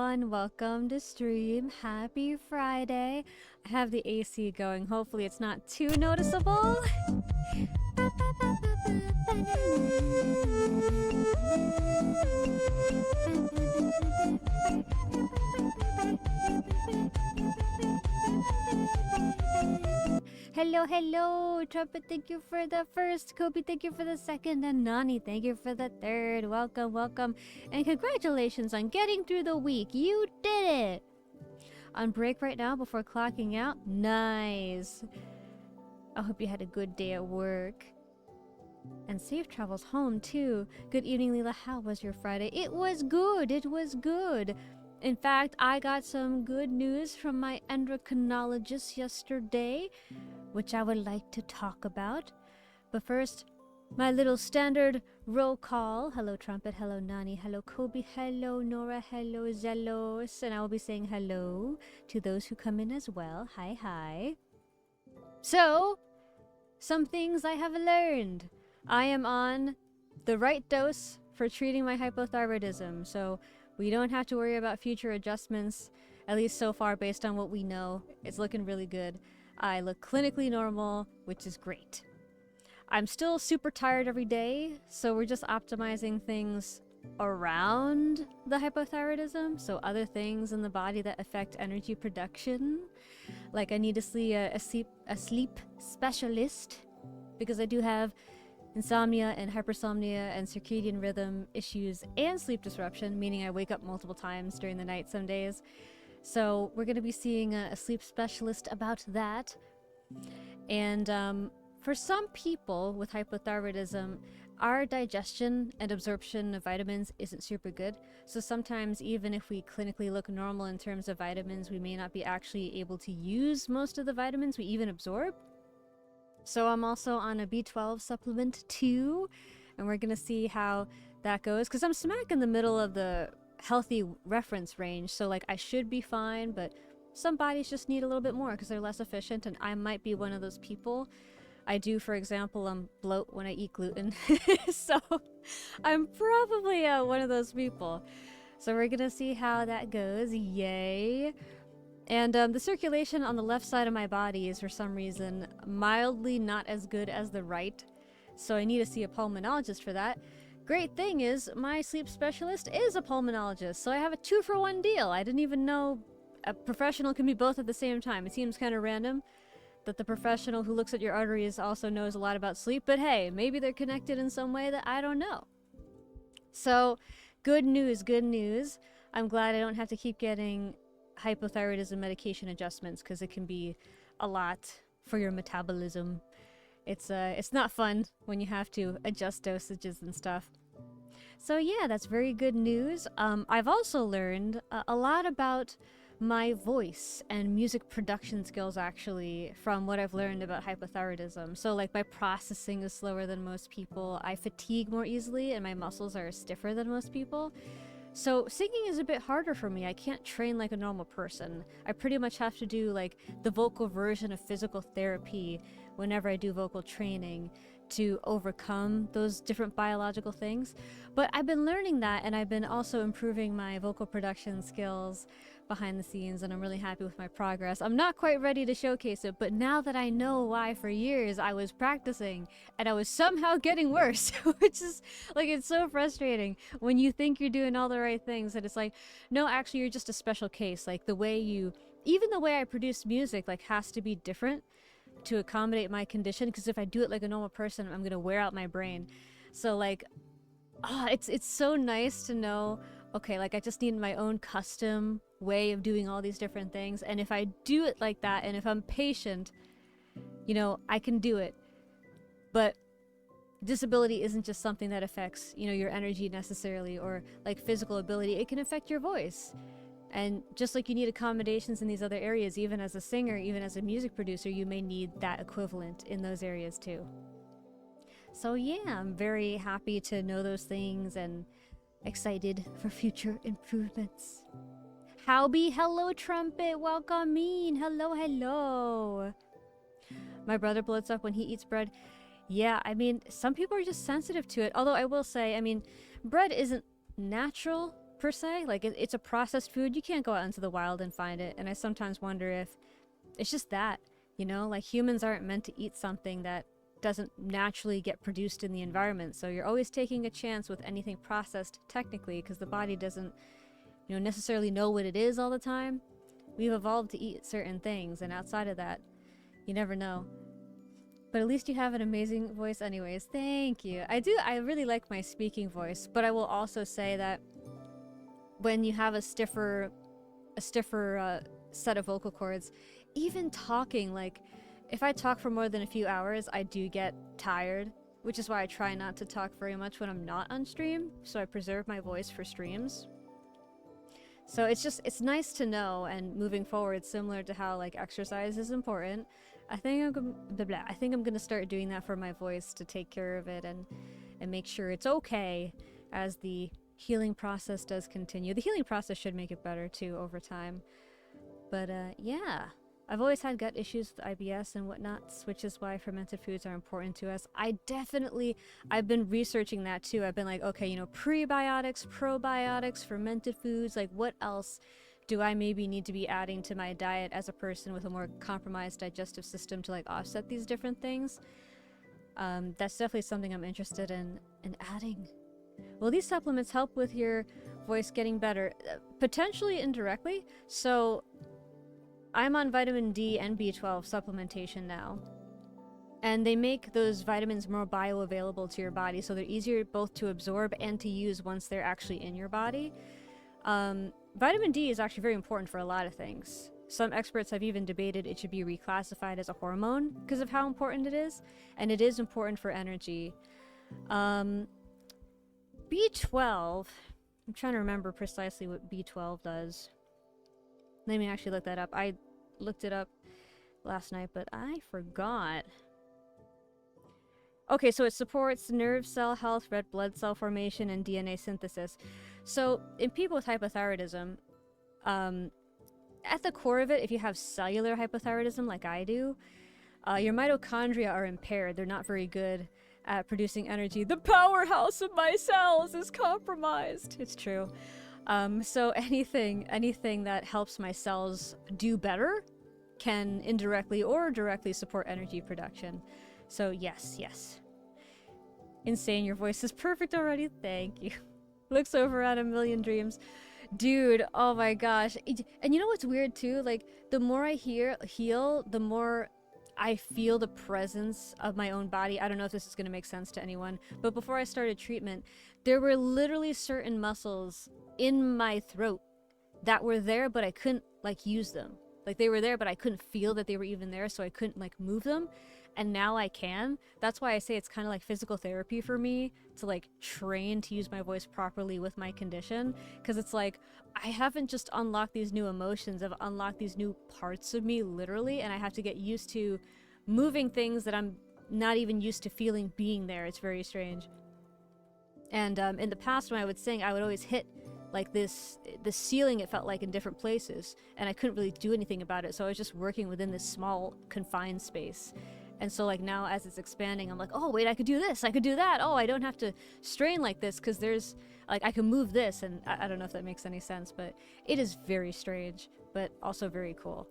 everyone, welcome to stream. Happy Friday. I have the AC going, hopefully it's not too noticeable. Hello, hello, Trumpet, thank you for the first, Kobe, thank you for the second, and Nani, thank you for the third. Welcome, welcome, and congratulations on getting through the week. You did it! On break right now before clocking out? Nice. I hope you had a good day at work. And safe travels home, too. Good evening, Lila. How was your Friday? It was good, it was good. In fact, I got some good news from my endocrinologist yesterday, which I would like to talk about. But first, my little standard roll call. Hello, Trumpet. Hello, Nani. Hello, Kobe. Hello, Nora. Hello, Zelos. And I will be saying hello to those who come in as well. Hi, hi. So, some things I have learned. I am on the right dose for treating my hypothyroidism. So, we don't have to worry about future adjustments, at least so far based on what we know. It's looking really good. I look clinically normal, which is great. I'm still super tired every day, so we're just optimizing things around the hypothyroidism. So other things in the body that affect energy production. Like I need to see a sleep specialist because I do have insomnia and hypersomnia and circadian rhythm issues and sleep disruption, meaning I wake up multiple times during the night some days. So we're going to be seeing a sleep specialist about that. And for some people with hypothyroidism, our digestion and absorption of vitamins isn't super good. So sometimes even if we clinically look normal in terms of vitamins, we may not be actually able to use most of the vitamins we even absorb. So I'm also on a B12 supplement too, and we're gonna see how that goes, because I'm smack in the middle of the healthy reference range, so like I should be fine, but some bodies just need a little bit more because they're less efficient, and I might be one of those people. I do, for example, bloat when I eat gluten, so I'm probably one of those people. So we're gonna see how that goes, yay! And the circulation on the left side of my body is for some reason mildly not as good as the right. So I need to see a pulmonologist for that. Great thing is my sleep specialist is a pulmonologist. So I have a 2-for-1 deal. I didn't even know a professional can be both at the same time. It seems kind of random that the professional who looks at your arteries also knows a lot about sleep. But hey, maybe they're connected in some way that I don't know. So good news, good news. I'm glad I don't have to keep getting hypothyroidism medication adjustments because it can be a lot for your metabolism. It's not fun when you have to adjust dosages and stuff. So yeah, that's very good news. I've also learned a lot about my voice and music production skills actually from what I've learned about hypothyroidism. So like my processing is slower than most people. I fatigue more easily and my muscles are stiffer than most people. So singing is a bit harder for me. I can't train like a normal person. I pretty much have to do like the vocal version of physical therapy whenever I do vocal training to overcome those different biological things. But I've been learning that, and I've been also improving my vocal production skills behind the scenes, and I'm really happy with my progress. I'm not quite ready to showcase it, but now that I know why for years I was practicing and I was somehow getting worse, which is like, it's so frustrating when you think you're doing all the right things and it's like, no, actually you're just a special case. Like the way even the way I produce music like has to be different to accommodate my condition, because if I do it like a normal person, I'm gonna wear out my brain. So like, it's so nice to know, okay, like I just need my own custom way of doing all these different things, and if I do it like that, and if I'm patient, you know, I can do it. But disability isn't just something that affects, you know, your energy necessarily, or like physical ability. It can affect your voice. And just like you need accommodations in these other areas, even as a singer, even as a music producer, you may need that equivalent in those areas too. So yeah, I'm very happy to know those things and excited for future improvements. Howby, hello Trumpet, welcome in, hello, hello. My brother bloats up when he eats bread. Yeah, I mean, some people are just sensitive to it. Although I will say, I mean, bread isn't natural per se. Like, it's a processed food. You can't go out into the wild and find it. And I sometimes wonder if it's just that, you know? Like, humans aren't meant to eat something that doesn't naturally get produced in the environment. So you're always taking a chance with anything processed, technically, because the body doesn't, you know, necessarily know what it is all the time. We've evolved to eat certain things, and outside of that, you never know. But at least you have an amazing voice anyways. Thank you. I really like my speaking voice, but I will also say that when you have a stiffer set of vocal cords, even talking, like, if I talk for more than a few hours, I do get tired, which is why I try not to talk very much when I'm not on stream, so I preserve my voice for streams. So it's nice to know, and moving forward, similar to how, like, exercise is important, I think I'm gonna start doing that for my voice to take care of it and make sure it's okay as the healing process does continue. The healing process should make it better too over time. But yeah, I've always had gut issues with IBS and whatnot, which is why fermented foods are important to us. I've been researching that too. I've been like, okay, you know, prebiotics, probiotics, fermented foods, like what else do I maybe need to be adding to my diet as a person with a more compromised digestive system to like offset these different things? That's definitely something I'm interested in adding. Will these supplements help with your voice getting better? Potentially indirectly. So I'm on vitamin D and B12 supplementation now. And they make those vitamins more bioavailable to your body, so they're easier both to absorb and to use once they're actually in your body. Vitamin D is actually very important for a lot of things. Some experts have even debated it should be reclassified as a hormone because of how important it is, and it is important for energy. B12, I'm trying to remember precisely what B12 does. Let me actually look that up. I looked it up last night, but I forgot. Okay, so it supports nerve cell health, red blood cell formation, and DNA synthesis. So in people with hypothyroidism, at the core of it, if you have cellular hypothyroidism like I do, your mitochondria are impaired. They're not very good at producing energy. The powerhouse of my cells is compromised. It's true. So anything that helps my cells do better can indirectly or directly support energy production. So yes. Insane, your voice is perfect already. Thank you. Looks over at a million dreams. Dude, oh my gosh. And you know what's weird too? Like, the more I heal, the more I feel the presence of my own body. I don't know if this is going to make sense to anyone, but before I started treatment, there were literally certain muscles in my throat that were there, but I couldn't, like, use them. Like, they were there, but I couldn't feel that they were even there, so I couldn't, like, move them. And now I can. That's why I say it's kind of like physical therapy for me to, like, train to use my voice properly with my condition. Because it's like, I haven't just unlocked these new emotions, I've unlocked these new parts of me, literally, and I have to get used to moving things that I'm not even used to feeling being there. It's very strange. And in the past, when I would sing, I would always hit, like, the ceiling, it felt like, in different places, and I couldn't really do anything about it, so I was just working within this small, confined space. And so, like, now as it's expanding, I'm like, oh, wait, I could do this, I could do that. Oh, I don't have to strain like this because there's, like, I can move this. And I don't know if that makes any sense, but it is very strange, but also very cool.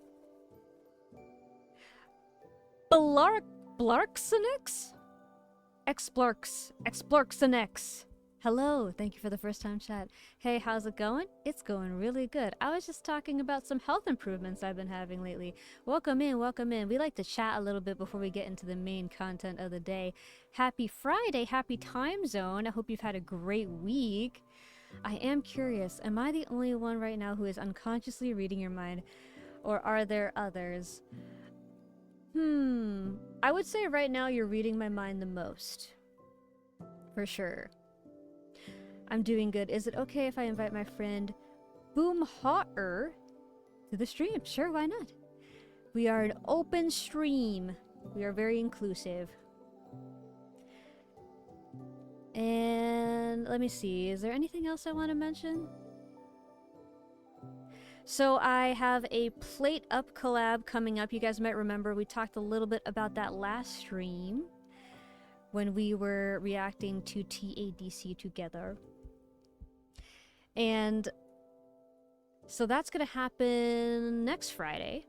Blarksenex? Explarksenex. Hello, thank you for the first time chat. Hey, how's it going? It's going really good. I was just talking about some health improvements I've been having lately. Welcome in, welcome in. We like to chat a little bit before we get into the main content of the day. Happy Friday, happy time zone. I hope you've had a great week. I am curious, am I the only one right now who is unconsciously reading your mind? Or are there others? I would say right now you're reading my mind the most. For sure. I'm doing good. Is it okay if I invite my friend Boomhotter to the stream? Sure, why not? We are an open stream. We are very inclusive. And let me see. Is there anything else I want to mention? So I have a Plate Up collab coming up. You guys might remember we talked a little bit about that last stream when we were reacting to TADC together. And so that's gonna happen next Friday.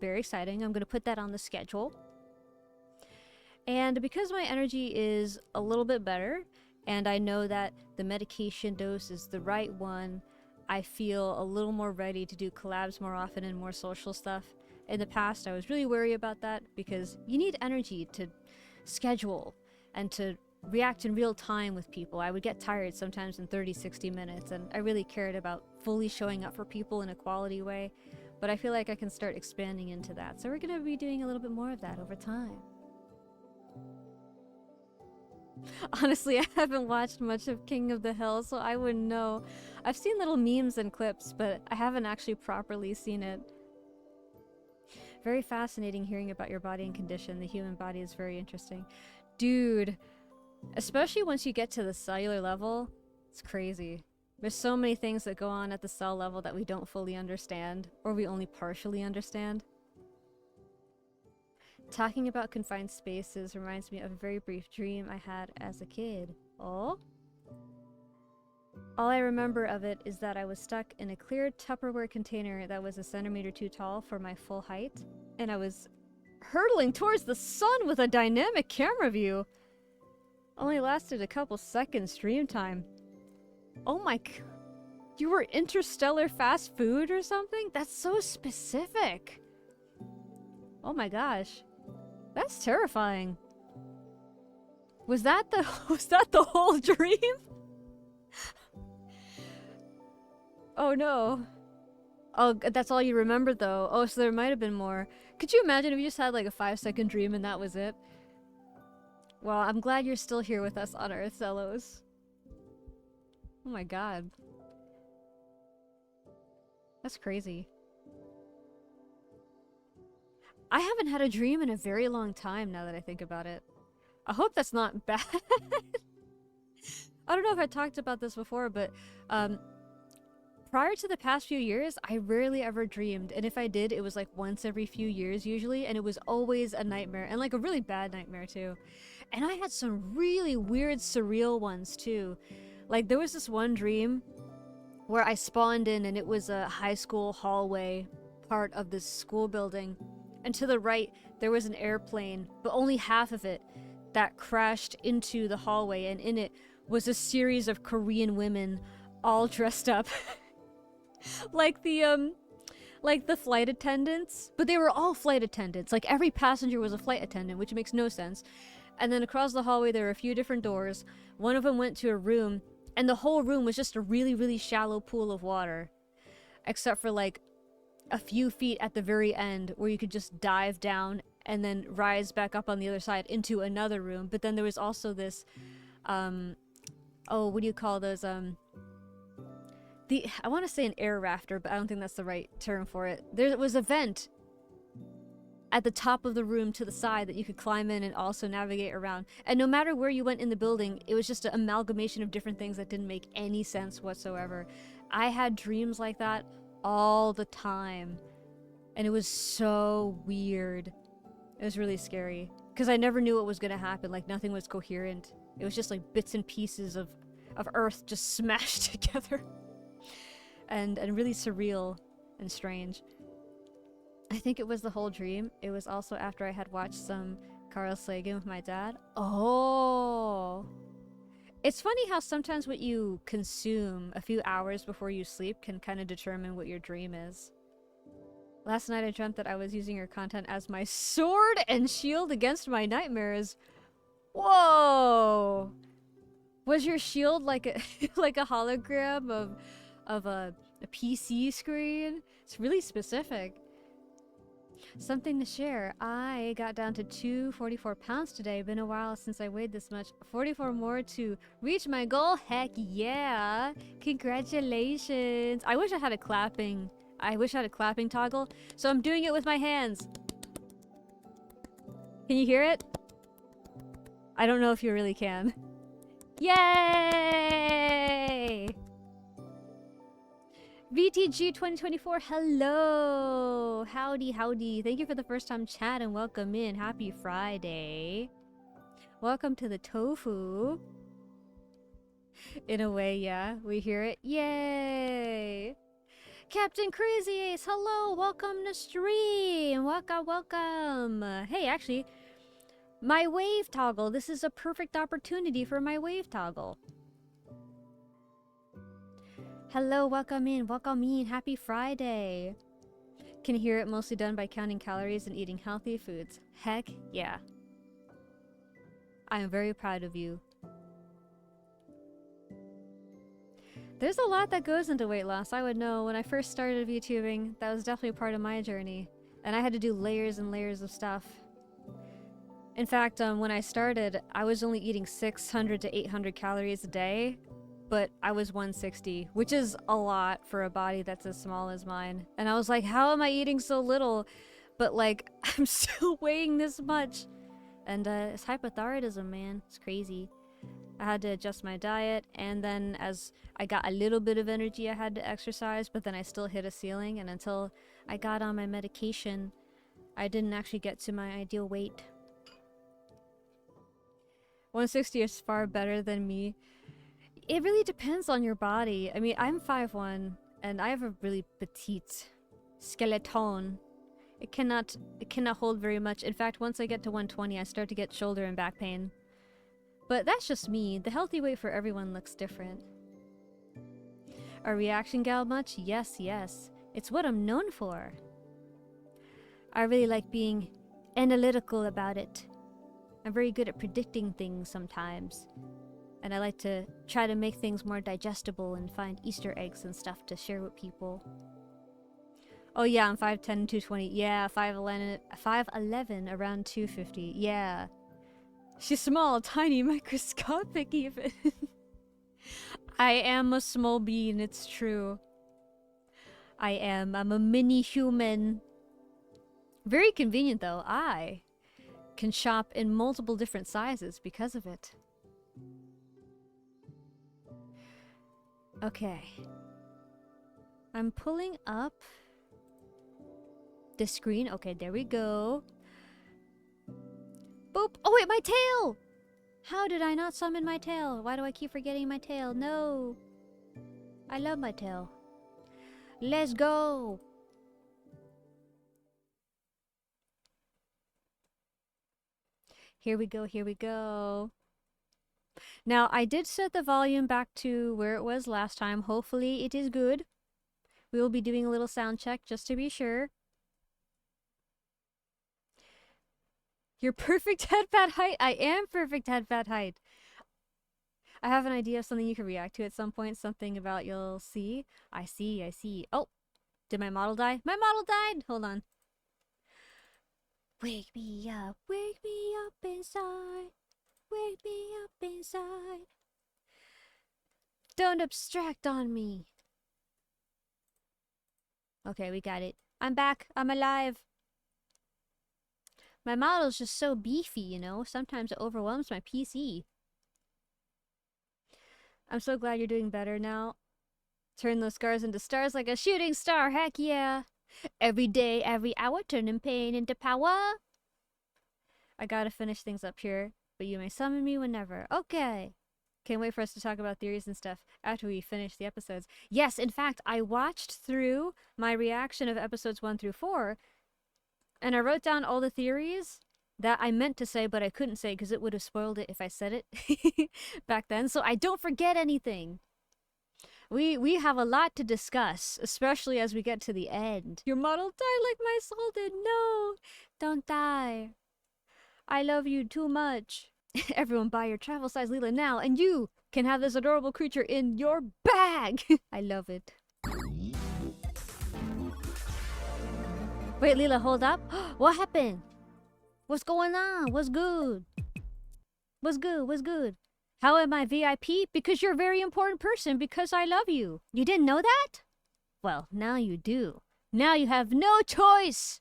Very exciting. I'm gonna put that on the schedule. And because my energy is a little bit better, and I know that the medication dose is the right one, I feel a little more ready to do collabs more often and more social stuff. In the past, I was really worried about that because you need energy to schedule and to react in real time with people. I would get tired sometimes in 30, 60 minutes, and I really cared about fully showing up for people in a quality way. But I feel like I can start expanding into that. So we're going to be doing a little bit more of that over time. Honestly, I haven't watched much of King of the Hill, so I wouldn't know. I've seen little memes and clips, but I haven't actually properly seen it. Very fascinating hearing about your body and condition. The human body is very interesting. Dude, especially once you get to the cellular level, it's crazy. There's so many things that go on at the cell level that we don't fully understand, or we only partially understand. Talking about confined spaces reminds me of a very brief dream I had as a kid. Oh? All I remember of it is that I was stuck in a clear Tupperware container that was a centimeter too tall for my full height, and I was hurtling towards the sun with a dynamic camera view. Only lasted a couple seconds stream time. Oh my... You were interstellar fast food or something? That's so specific. Oh my gosh. That's terrifying. Was that the whole dream? Oh no. Oh, that's all you remember though. Oh, so there might have been more. Could you imagine if you just had like a 5-second dream and that was it? Well, I'm glad you're still here with us on Earth, Zellos. Oh my god. That's crazy. I haven't had a dream in a very long time now that I think about it. I hope that's not bad. I don't know if I talked about this before, but prior to the past few years, I rarely ever dreamed. And if I did, it was like once every few years usually. And it was always a nightmare, and like a really bad nightmare too. And I had some really weird, surreal ones too. Like there was this one dream where I spawned in and it was a high school hallway part of this school building. And to the right, there was an airplane, but only half of it, that crashed into the hallway, and in it was a series of Korean women all dressed up like the flight attendants, but they were all flight attendants. Like every passenger was a flight attendant, which makes no sense. And then across the hallway there were a few different doors. One of them went to a room, and the whole room was just a really, really shallow pool of water, except for like a few feet at the very end where you could just dive down and then rise back up on the other side into another room. But then there was also this oh, what do you call those, I want to say an air rafter, but I don't think that's the right term for it. There was a vent at the top of the room to the side that you could climb in and also navigate around. And no matter where you went in the building, it was just an amalgamation of different things that didn't make any sense whatsoever. I had dreams like that all the time, and it was so weird. It was really scary because I never knew what was gonna happen. Like nothing was coherent. It was just like bits and pieces of Earth just smashed together, and really surreal and strange. I think it was the whole dream. It was also after I had watched some Carl Sagan with my dad. Oh. It's funny how sometimes what you consume a few hours before you sleep can kind of determine what your dream is. Last night I dreamt that I was using your content as my sword and shield against my nightmares. Whoa! Was your shield like a like a hologram of a PC screen? It's really specific. Something to share. I got down to 244 pounds today. Been a while since I weighed this much. 44 more to reach my goal. Heck yeah! Congratulations! I wish I had a clapping toggle. So I'm doing it with my hands. Can you hear it? I don't know if you really can. Yay! VTG 2024, hello! Howdy, howdy. Thank you for the first time chat and welcome in. Happy Friday. Welcome to the Tofu. In a way, yeah. We hear it. Yay! Captain Crazy Ace, hello! Welcome to stream! Welcome, welcome! Hey, actually, my wave toggle. This is a perfect opportunity for my wave toggle. Hello, welcome in, welcome in. Happy Friday. Can hear it mostly done by counting calories and eating healthy foods. Heck yeah. I am very proud of you. There's a lot that goes into weight loss. I would know when I first started VTubing, that was definitely part of my journey. And I had to do layers and layers of stuff. In fact, when I started, I was only eating 600 to 800 calories a day, but I was 160, which is a lot for a body that's as small as mine. And I was like, how am I eating so little? But like, I'm still weighing this much. And it's hypothyroidism, man. It's crazy. I had to adjust my diet, and then as I got a little bit of energy, I had to exercise, but then I still hit a ceiling, and until I got on my medication, I didn't actually get to my ideal weight. 160 is far better than me. It really depends on your body. I mean, I'm 5'1", and I have a really petite skeleton. It cannot hold very much. In fact, once I get to 120, I start to get shoulder and back pain. But that's just me. The healthy weight for everyone looks different. A reaction gal much? Yes, yes. It's what I'm known for. I really like being analytical about it. I'm very good at predicting things sometimes. And I like to try to make things more digestible and find Easter eggs and stuff to share with people. Oh yeah, I'm 5'10", 220. Yeah, 5'11", around 250. Yeah. She's small, tiny, microscopic even. I am a small bean, it's true. I'm a mini human. Very convenient though. I can shop in multiple different sizes because of it. Okay. I'm pulling up the screen. Okay, there we go. Boop! Oh wait, my tail! How did I not summon my tail? Why do I keep forgetting my tail? No! I love my tail. Let's go! Here we go, here we go. Now, I did set the volume back to where it was last time. Hopefully it is good. We will be doing a little sound check just to be sure. You're perfect head fat height. I am perfect head fat height. I have an idea of something you can react to at some point. Something about you'll see. I see, I see. Oh, did my model die? My model died! Hold on. Wake me up inside. Wake me up inside. Don't abstract on me. Okay, we got it. I'm back. I'm alive. My model's just so beefy, you know? Sometimes it overwhelms my PC. I'm so glad you're doing better now. Turn those scars into stars like a shooting star, heck yeah! Every day, every hour, turning pain into power! I gotta finish things up here, but you may summon me whenever. Okay! Can't wait for us to talk about theories and stuff after we finish the episodes. Yes, in fact, I watched through my reaction of episodes 1 through 4, and I wrote down all the theories that I meant to say, but I couldn't say because it would have spoiled it if I said it back then. So I don't forget anything. We have a lot to discuss, especially as we get to the end. Your model died like my soul did. No, don't die. I love you too much. Everyone buy your travel size Lila now, and you can have this adorable creature in your bag. I love it. Wait, Lila, hold up. What happened? What's going on? What's good? What's good? What's good? How am I VIP? Because you're a very important person, because I love you. You didn't know that? Well, now you do. Now you have no choice!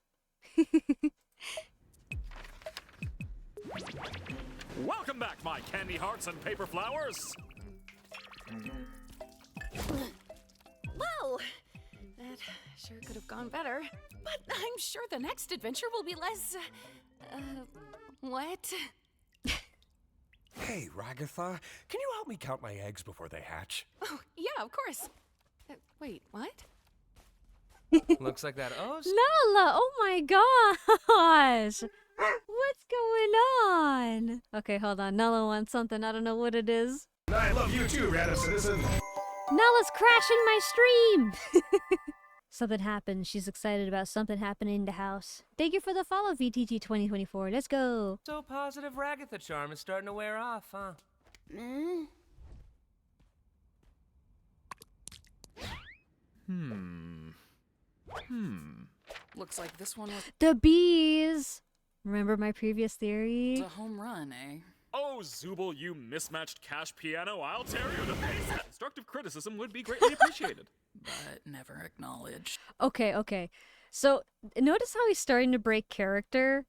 Welcome back, my candy hearts and paper flowers! Wow! That sure could have gone better. But I'm sure the next adventure will be less... what? Hey, Ragatha, can you help me count my eggs before they hatch? Oh, yeah, of course. Wait, what? Looks like that O's. Nala, oh my gosh! What's going on? Okay, hold on. Nala wants something. I don't know what it is. I love you too, random citizen. Nala's crashing my stream! Something happened. She's excited about something happening in the house. Thank you for the follow, VTG 2024. Let's go. So positive Ragatha charm is starting to wear off, huh? Looks like this one was The bees! Remember my previous theory? a home run, eh? Oh, Zooble, you mismatched cash piano, I'll tear you to pieces. Constructive criticism would be greatly appreciated. But never acknowledged. Okay. So, notice how he's starting to break character?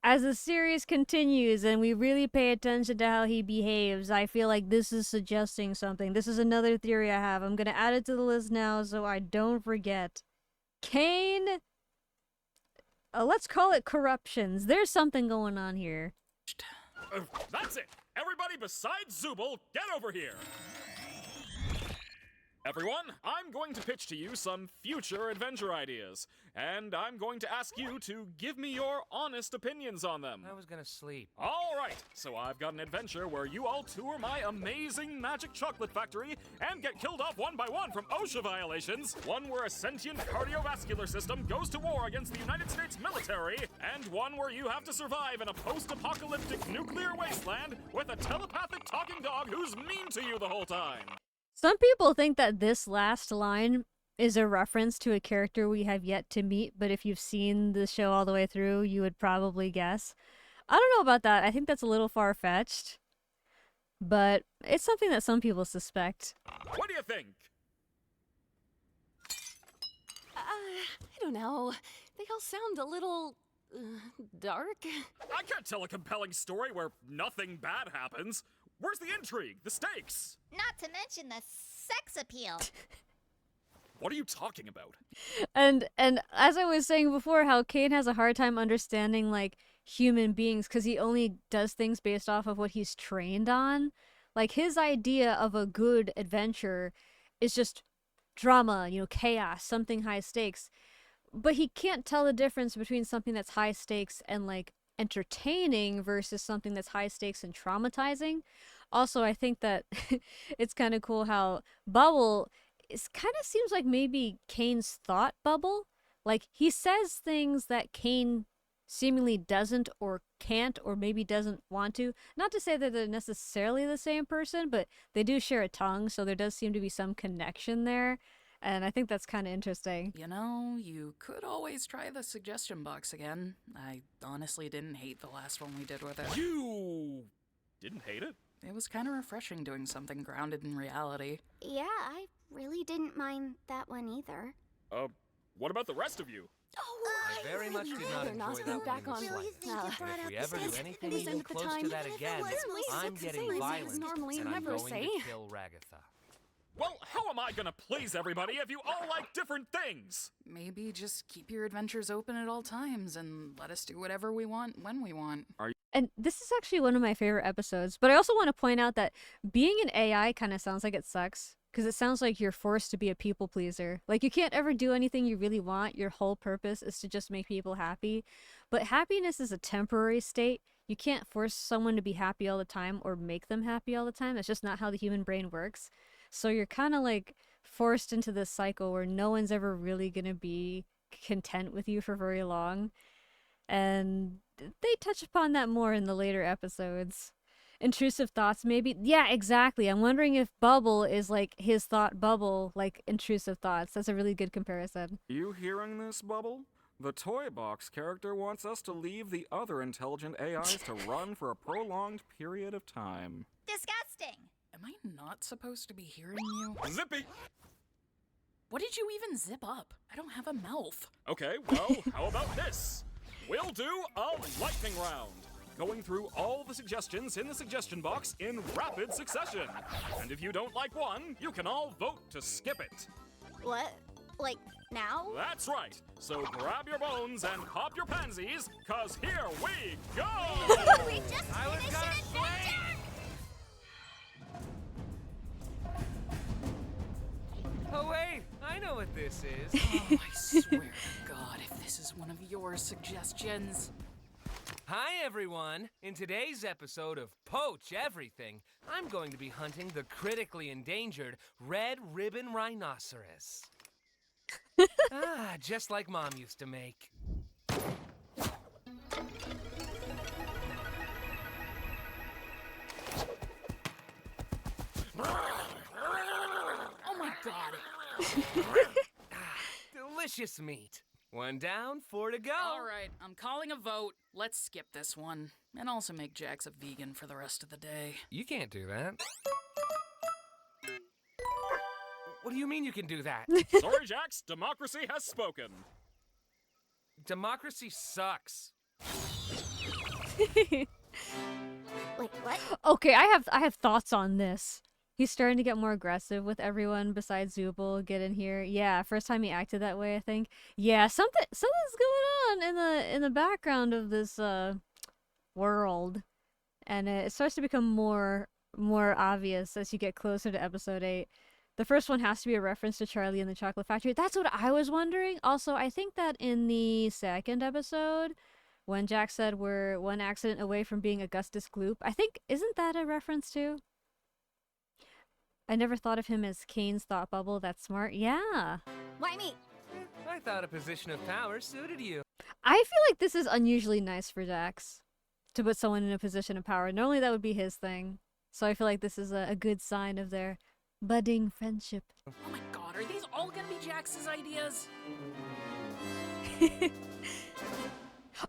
As the series continues and we really pay attention to how he behaves, I feel like this is suggesting something. This is another theory I have. I'm gonna add it to the list now so I don't forget. Caine, let's call it corruptions. There's something going on here. That's it! Everybody besides Zooble, get over here! Everyone, I'm going to pitch to you some future adventure ideas, and I'm going to ask you to give me your honest opinions on them. I was gonna sleep. All right, so I've got an adventure where you all tour my amazing magic chocolate factory and get killed off one by one from OSHA violations, one where a sentient cardiovascular system goes to war against the United States military, and one where you have to survive in a post-apocalyptic nuclear wasteland with a telepathic talking dog who's mean to you the whole time. Some people think that this last line is a reference to a character we have yet to meet, but if you've seen the show all the way through, you would probably guess. I don't know about that. I think that's a little far-fetched, but it's something that some people suspect. What do you think? I don't know. They all sound a little dark. I can't tell a compelling story where nothing bad happens. Where's the intrigue? The stakes? Not to mention the sex appeal. What are you talking about? And as I was saying before, how Caine has a hard time understanding like human beings because he only does things based off of what he's trained on. Like his idea of a good adventure is just drama, chaos, something high stakes. But he can't tell the difference between something that's high stakes and like entertaining versus something that's high stakes and traumatizing. Also, I think that it's kind of cool how Bubble kind of seems like maybe Caine's thought bubble. Like he says things that Caine seemingly doesn't or can't or maybe doesn't want to. Not to say that they're necessarily the same person, but they do share a tongue, so there does seem to be some connection there. And I think that's kind of interesting. You know, you could always try the suggestion box again. I honestly didn't hate the last one we did with it. You didn't hate it? It was kind of refreshing doing something grounded in reality. Yeah, I really didn't mind that one either. What about the rest of you? Oh, I very much did not enjoy that one back in the on. slightest. Really And if we ever do anything Please even end the close time. to that again, I'm getting violent, normally and I'm never going say. to kill Ragatha. Well, how am I gonna please everybody if you all like different things? Maybe just keep your adventures open at all times and let us do whatever we want when we want. And this is actually one of my favorite episodes, but I also want to point out that being an AI kind of sounds like it sucks, because it sounds like you're forced to be a people pleaser. Like you can't ever do anything you really want. Your whole purpose is to just make people happy. But happiness is a temporary state. You can't force someone to be happy all the time or make them happy all the time. It's just not how the human brain works. So you're kind of like forced into this cycle where no one's ever really going to be content with you for very long. And they touch upon that more in the later episodes. Intrusive thoughts, maybe? Yeah, exactly. I'm wondering if Bubble is like his thought bubble, like intrusive thoughts. That's a really good comparison. You hearing this, Bubble? The Toy Box character wants us to leave the other intelligent AIs to run for a prolonged period of time. Disgusting. Am I not supposed to be hearing you? Zippy! What did you even zip up? I don't have a mouth. Okay, well, how about this? We'll do a lightning round, going through all the suggestions in the suggestion box in rapid succession. And if you don't like one, you can all vote to skip it. What? Like, now? That's right. So grab your bones and pop your pansies, cause here we go! We just I was finished gonna an adventure! Oh wait, I know what this is. Oh, I swear to God, if this is one of your suggestions. Hi everyone! In today's episode of Poach Everything, I'm going to be hunting the critically endangered red ribbon rhinoceros. Just like Mom used to make. Oh my God. Delicious meat. One down, 4 to go. All right, I'm calling a vote. Let's skip this one. And also make Jax a vegan for the rest of the day. You can't do that. What do you mean you can do that? Sorry, Jax, democracy has spoken. Democracy sucks. Wait, what? Okay, I have thoughts on this. He's starting to get more aggressive with everyone besides Zubul. Get in here. Yeah, first time he acted that way, I think. Yeah, something's going on in the background of this world, and it starts to become more obvious as you get closer to episode 8. The first one has to be a reference to Charlie and the Chocolate Factory. That's what I was wondering. Also, I think that in the second episode, when Jax said we're one accident away from being Augustus Gloop, I think, isn't that a reference to? I never thought of him as Caine's thought bubble. That's smart. Yeah. Why me? I thought a position of power suited you. I feel like this is unusually nice for Jax to put someone in a position of power. Normally that would be his thing. So I feel like this is a good sign of their budding friendship. Oh my God, are these all gonna be Jax's ideas?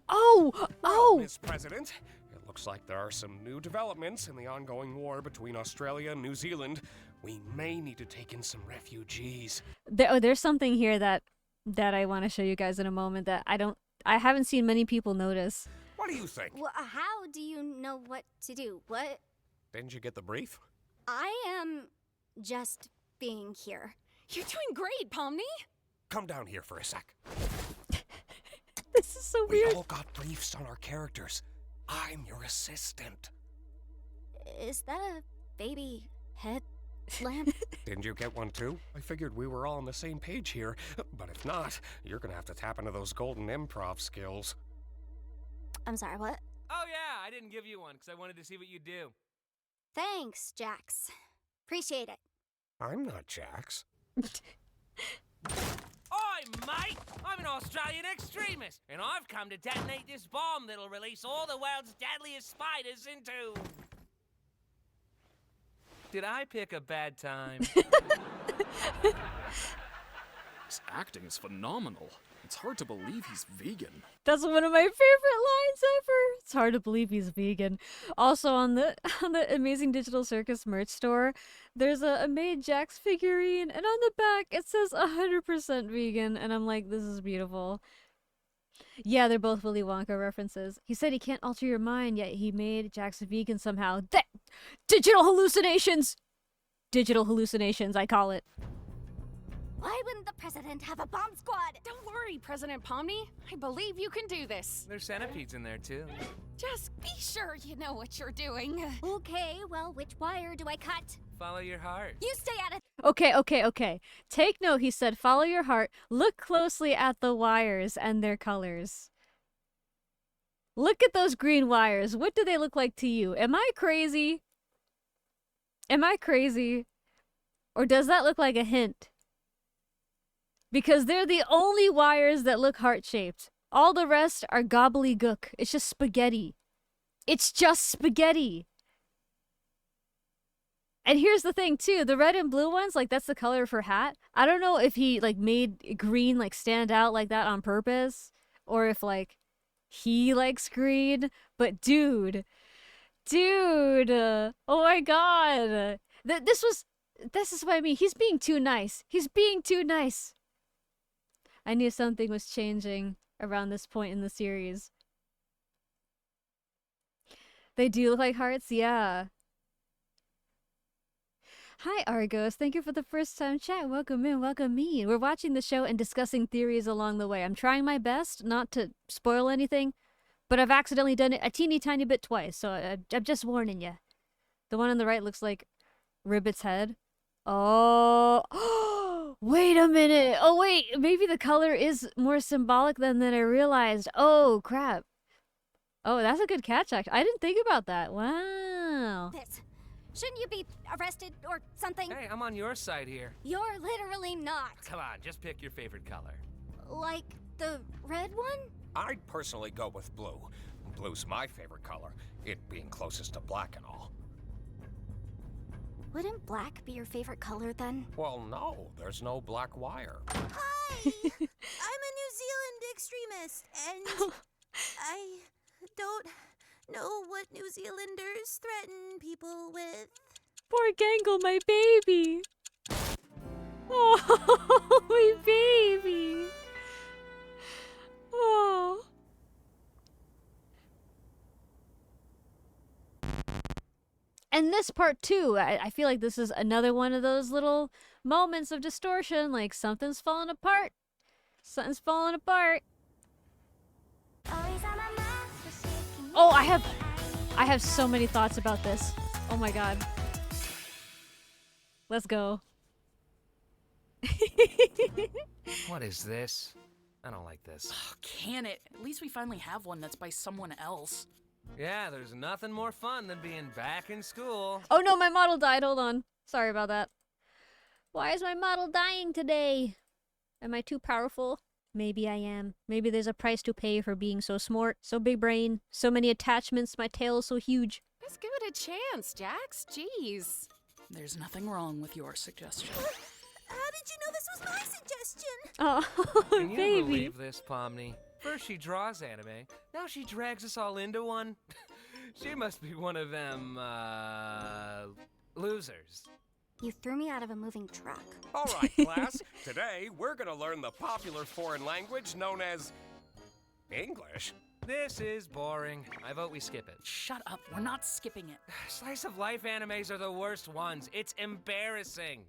Oh! Miss President, it looks like there are some new developments in the ongoing war between Australia and New Zealand. We may need to take in some refugees. There's something here that I want to show you guys in a moment that I haven't seen many people notice. What do you think? Well, how do you know what to do? What? Didn't you get the brief? I am just being here. You're doing great, Pomni. Come down here for a sec. This is so We weird. all got briefs on our characters. I'm your assistant. Is that a baby head lamp? Didn't you get one too? I figured we were all on the same page here, but if not, you're gonna have to tap into those golden improv skills. I'm sorry, what? Oh yeah, I didn't give you one because I wanted to see what you do. Thanks, Jax. Appreciate it. I'm not Jax. Oi, mate! I'm an Australian extremist, and I've come to detonate this bomb that'll release all the world's deadliest spiders into... Did I pick a bad time? His acting is phenomenal. It's hard to believe he's vegan. That's one of my favorite lines ever. It's hard to believe he's vegan. Also on the Amazing Digital Circus merch store, there's a made Jax figurine, and on the back it says 100% vegan, and I'm like, this is beautiful. Yeah, they're both Willy Wonka references. He said he can't alter your mind, yet he made Jax a vegan somehow. Digital hallucinations! Digital hallucinations, I call it. Why wouldn't the president have a bomb squad? Don't worry, President Pomni. I believe you can do this. There's centipedes in there too. Just be sure you know what you're doing. Okay, well, which wire do I cut? Follow your heart. You stay at it. Okay. Take note, he said, follow your heart. Look closely at the wires and their colors. Look at those green wires. What do they look like to you? Am I crazy? Or does that look like a hint? Because they're the only wires that look heart-shaped. All the rest are gobbledygook. It's just spaghetti. It's just spaghetti. And here's the thing, too. The red and blue ones, like, that's the color of her hat. I don't know if he, like, made green, like, stand out like that on purpose. Or if, like, he likes green. But, dude. Oh, my God. This is what I mean. He's being too nice. I knew something was changing around this point in the series. They do look like hearts, yeah. Hi, Argos. Thank you for the first time chat. Welcome in, welcome me. We're watching the show and discussing theories along the way. I'm trying my best not to spoil anything, but I've accidentally done it a teeny tiny bit twice, so I'm just warning you. The one on the right looks like Ribbit's head. Oh, wait a minute. Oh, wait, maybe the color is more symbolic than I realized. Oh, crap. Oh, that's a good catch, actually. I didn't think about that. Wow. This. Shouldn't you be arrested or something? Hey, I'm on your side here. You're literally not. Come on, just pick your favorite color. Like the red one? I'd personally go with blue. Blue's my favorite color, it being closest to black and all. Wouldn't black be your favorite color then? Well, no, there's no black wire. Hi! I'm a New Zealand extremist, and I don't know what New Zealanders threaten people with. Poor Gangle, my baby. Oh, my baby. Oh. And this part too, I feel like this is another one of those little moments of distortion, like something's falling apart. Something's falling apart. Oh, I have so many thoughts about this. Oh my god. Let's go. What is this? I don't like this. Can it? At least we finally have one that's by someone else. Yeah, there's nothing more fun than being back in school. Oh no, my model died. Hold on. Sorry about that. Why is my model dying today? Am I too powerful? Maybe I am. Maybe there's a price to pay for being so smart, so big brain, so many attachments, my tail is so huge. Just give it a chance, Jax. Jeez. There's nothing wrong with your suggestion. How did you know this was my suggestion? Oh, Can you baby. believe this, Pomni? First she draws anime, now she drags us all into one. She must be one of them, losers. You threw me out of a moving truck. All right, class. Today, we're gonna learn the popular foreign language known as English. This is boring. I vote we skip it. Shut up, we're not skipping it. Slice of life animes are the worst ones. It's embarrassing.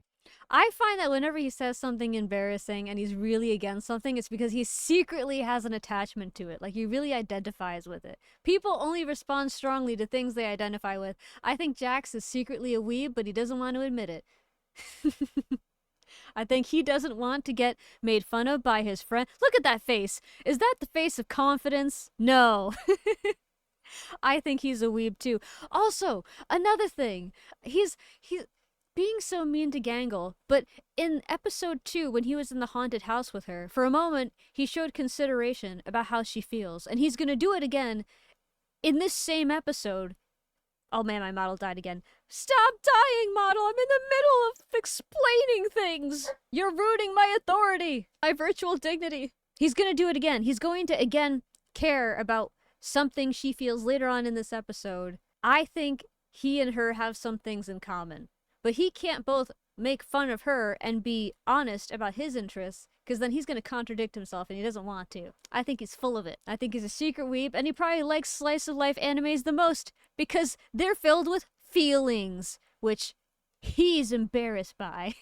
I find that whenever he says something embarrassing and he's really against something, it's because he secretly has an attachment to it. Like, he really identifies with it. People only respond strongly to things they identify with. I think Jax is secretly a weeb, but he doesn't want to admit it. I think he doesn't want to get made fun of by his friend. Look at that face. Is that the face of confidence? No. I think he's a weeb too. Also, another thing. He's being so mean to Gangle, but in episode 2, when he was in the haunted house with her, for a moment, he showed consideration about how she feels, and he's gonna do it again in this same episode. Oh man, my model died again. Stop dying, model! I'm in the middle of explaining things! You're ruining my authority! My virtual dignity! He's gonna do it again. He's going to, again, care about something she feels later on in this episode. I think he and her have some things in common. But he can't both make fun of her and be honest about his interests, because then he's going to contradict himself and he doesn't want to. I think he's full of it. I think he's a secret weeb, and he probably likes slice of life animes the most because they're filled with feelings, which he's embarrassed by.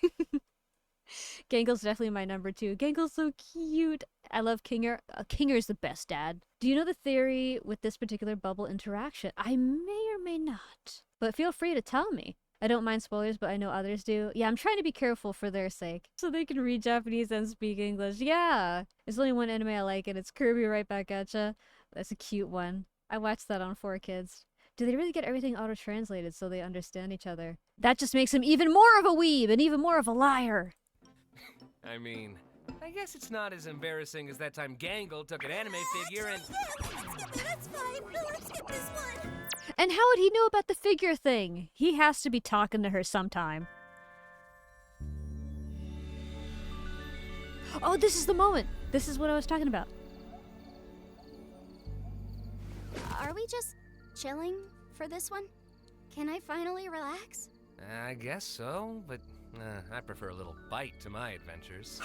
Gangle's definitely my number 2. Gangle's so cute. I love Kinger. Kinger's the best dad. Do you know the theory with this particular bubble interaction? I may or may not, but feel free to tell me. I don't mind spoilers, but I know others do. Yeah, I'm trying to be careful for their sake. So they can read Japanese and speak English. Yeah! There's only one anime I like, and it's Kirby Right Back Atcha. That's a cute one. I watched that on 4Kids. Do they really get everything auto-translated so they understand each other? That just makes him even more of a weeb and even more of a liar. I mean, I guess it's not as embarrassing as that time Gangle took an anime figure and... That's fine. Let's skip this one. And how would he know about the figure thing? He has to be talking to her sometime. Oh, this is the moment. This is what I was talking about. Are we just chilling for this one? Can I finally relax? I guess so, but I prefer a little bite to my adventures.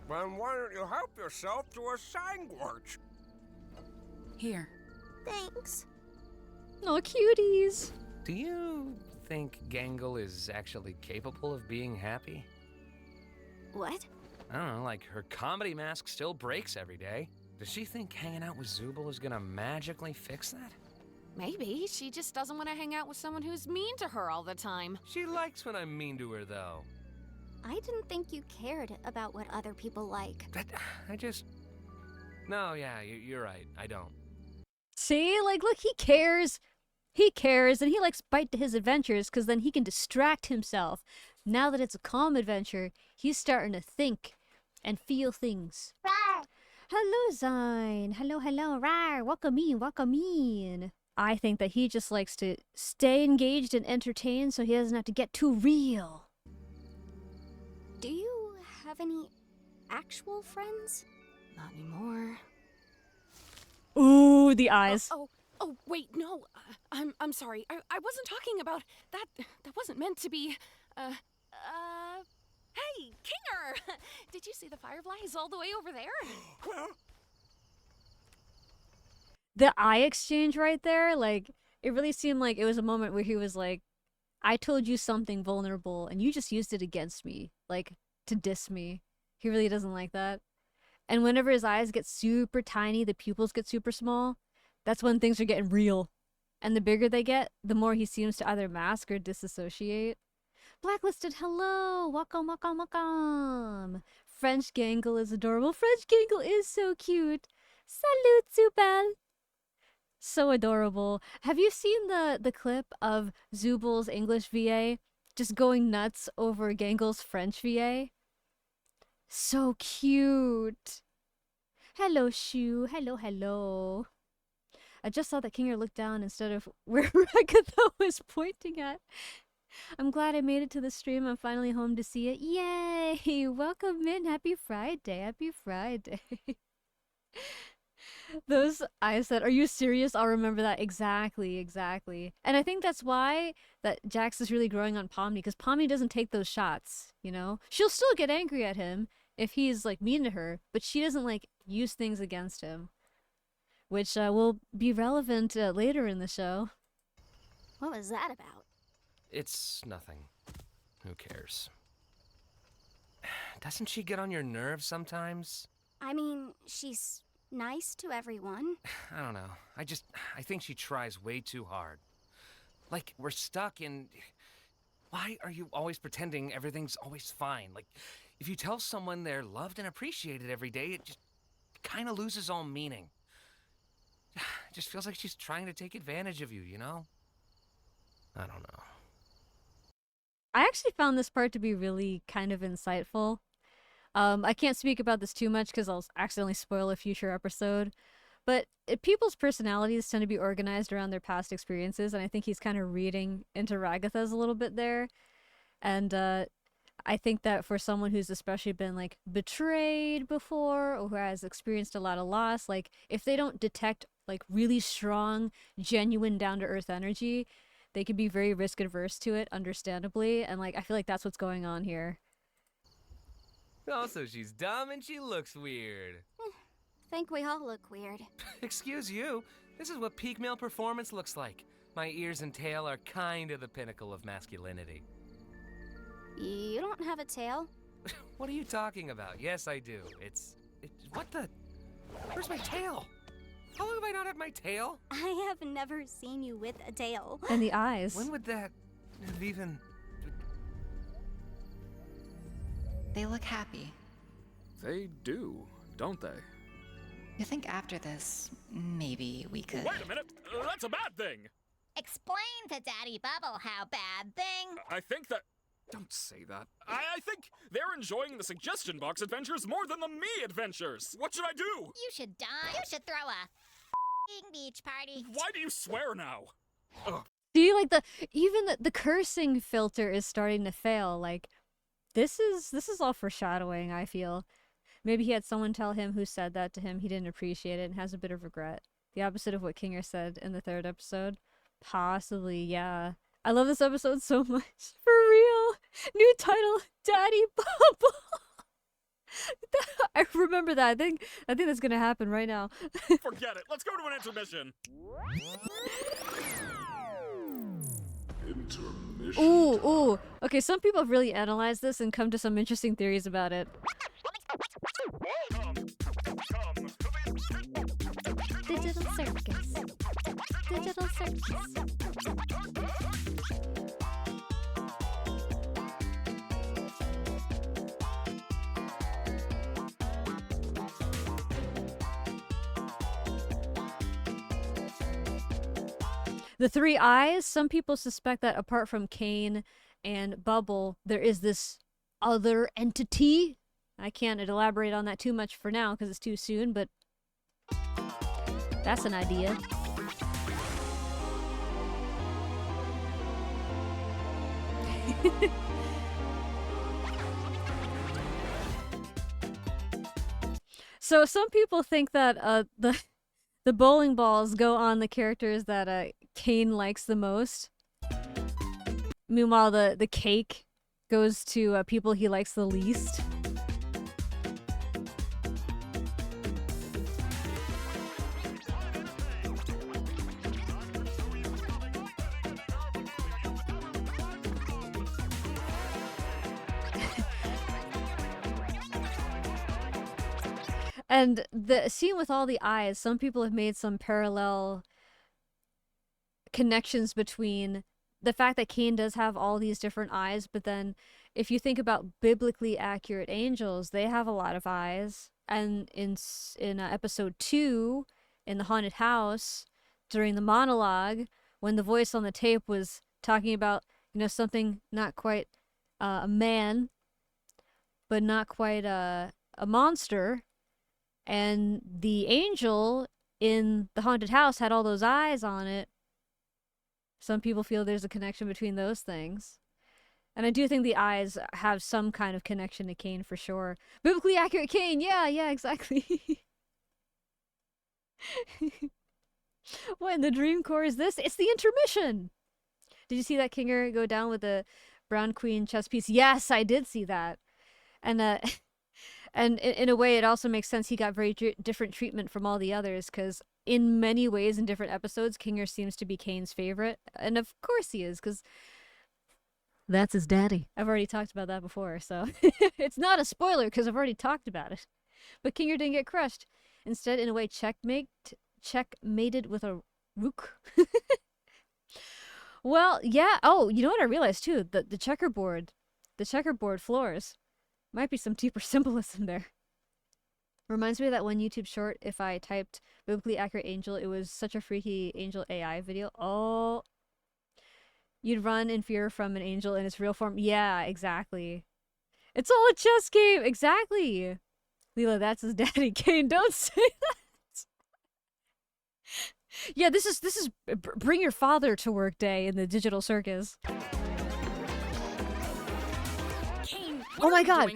Then why don't you help yourself to a sandwich? Here. Thanks. Oh, cuties. Do you think Gangle is actually capable of being happy? What? I don't know, like her comedy mask still breaks every day. Does she think hanging out with Zooble is gonna magically fix that? Maybe she just doesn't want to hang out with someone who's mean to her all the time. She likes when I'm mean to her, though. I didn't think you cared about what other people like. No, yeah, you're right. I don't. See, like, look, he cares. He cares, and he likes bite to his adventures because then he can distract himself. Now that it's a calm adventure, he's starting to think and feel things. Rawr. Hello, Zine. Hello, rawr. Welcome in. I think that he just likes to stay engaged and entertained so he doesn't have to get too real. Do you have any actual friends? Not anymore. Ooh, the eyes. Oh, wait, no. I'm sorry. I wasn't talking about that. That wasn't meant to be. Hey, Kinger! Did you see the fireflies all the way over there? The eye exchange right there, like, it really seemed like it was a moment where he was like, I told you something vulnerable and you just used it against me, like, to diss me. He really doesn't like that. And whenever his eyes get super tiny, the pupils get super small, that's when things are getting real. And the bigger they get, the more he seems to either mask or disassociate. Blacklisted, hello! Welcome! French Gangle is adorable. French Gangle is so cute. Salut, Zubel! So adorable. Have you seen the clip of Zooble's English VA just going nuts over Gangle's French VA? So cute. Hello, Shu. Hello. I just saw that Kinger looked down instead of where Ragatha was pointing at. I'm glad I made it to the stream. I'm finally home to see it. Yay! Welcome in. Happy Friday. Those eyes said, are you serious? I'll remember that. Exactly. And I think that's why that Jax is really growing on Pomni, because Pomni doesn't take those shots, you know? She'll still get angry at him if he's, like, mean to her, but she doesn't, like, use things against him. Which will be relevant later in the show. What was that about? It's nothing. Who cares? Doesn't she get on your nerves sometimes? I mean, she's nice to everyone. I don't know. I think she tries way too hard. Like, we're stuck in... Why are you always pretending everything's always fine? Like, if you tell someone they're loved and appreciated every day, it just kind of loses all meaning. It just feels like she's trying to take advantage of you, you know? I don't know. I actually found this part to be really kind of insightful. I can't speak about this too much because I'll accidentally spoil a future episode. But people's personalities tend to be organized around their past experiences, and I think he's kind of reading into Ragatha's a little bit there. And I think that for someone who's especially been, like, betrayed before, or who has experienced a lot of loss, like, if they don't detect, like, really strong, genuine, down-to-earth energy, they can be very risk-averse to it, understandably, and, like, I feel like that's what's going on here. Also, she's dumb and she looks weird. Think we all look weird. Excuse you, this is what peak male performance looks like. My ears and tail are kind of the pinnacle of masculinity. You don't have a tail? What are you talking about? Yes, I do. What the? Where's my tail? How long have I not had my tail? I have never seen you with a tail. And the eyes. When would that have even... They look happy. They do, don't they? You think after this, maybe we could... Wait a minute! That's a bad thing! Explain to Daddy Bubble how bad thing. I think that... Don't say that. I think they're enjoying the suggestion box adventures more than the me adventures. What should I do? You should die. You should throw a beach party. Why do you swear now? Ugh. See, like, even the cursing filter is starting to fail. Like, this is all foreshadowing, I feel. Maybe he had someone tell him who said that to him, he didn't appreciate it and has a bit of regret. The opposite of what Kinger said in the 3rd episode. Possibly, yeah. I love this episode so much. For real. New title, Daddy Bubble. I remember that. I think that's gonna happen right now. Forget it. Let's go to an intermission. Intermission. Ooh. Okay, some people have really analyzed this and come to some interesting theories about it. Digital circus. Digital circus. The three eyes, some people suspect that apart from Caine and Bubble, there is this other entity. I can't elaborate on that too much for now because it's too soon, but that's an idea. So some people think that the bowling balls go on the characters that Caine likes the most. Meanwhile, the cake goes to people he likes the least. And the scene with all the eyes, some people have made some parallel connections between the fact that Caine does have all these different eyes, but then if you think about biblically accurate angels, they have a lot of eyes. And in episode 2, in the haunted house, during the monologue, when the voice on the tape was talking about, something not quite a man, but not quite a monster, and the angel in the haunted house had all those eyes on it. Some people feel there's a connection between those things. And I do think the eyes have some kind of connection to Caine for sure. Biblically accurate Caine, yeah, exactly. What in the dream core is this? It's the intermission! Did you see that Kinger go down with the brown queen chess piece? Yes, I did see that. And in a way, it also makes sense he got very different treatment from all the others, because in many ways, in different episodes, Kinger seems to be Caine's favorite. And of course he is, because that's his daddy. I've already talked about that before, so it's not a spoiler, because I've already talked about it. But Kinger didn't get crushed. Instead, in a way, checkmated with a rook. Well, yeah. Oh, you know what I realized, too? The checkerboard floors. Might be some deeper symbolism there. Reminds me of that one YouTube short, if I typed biblically accurate angel, it was such a freaky angel AI video. Oh, you'd run in fear from an angel in its real form. Yeah, exactly. It's all a chess game. Exactly. Lila, that's his daddy. Caine, don't say that. Yeah, this is bring your father to work day in the digital circus. Oh my god!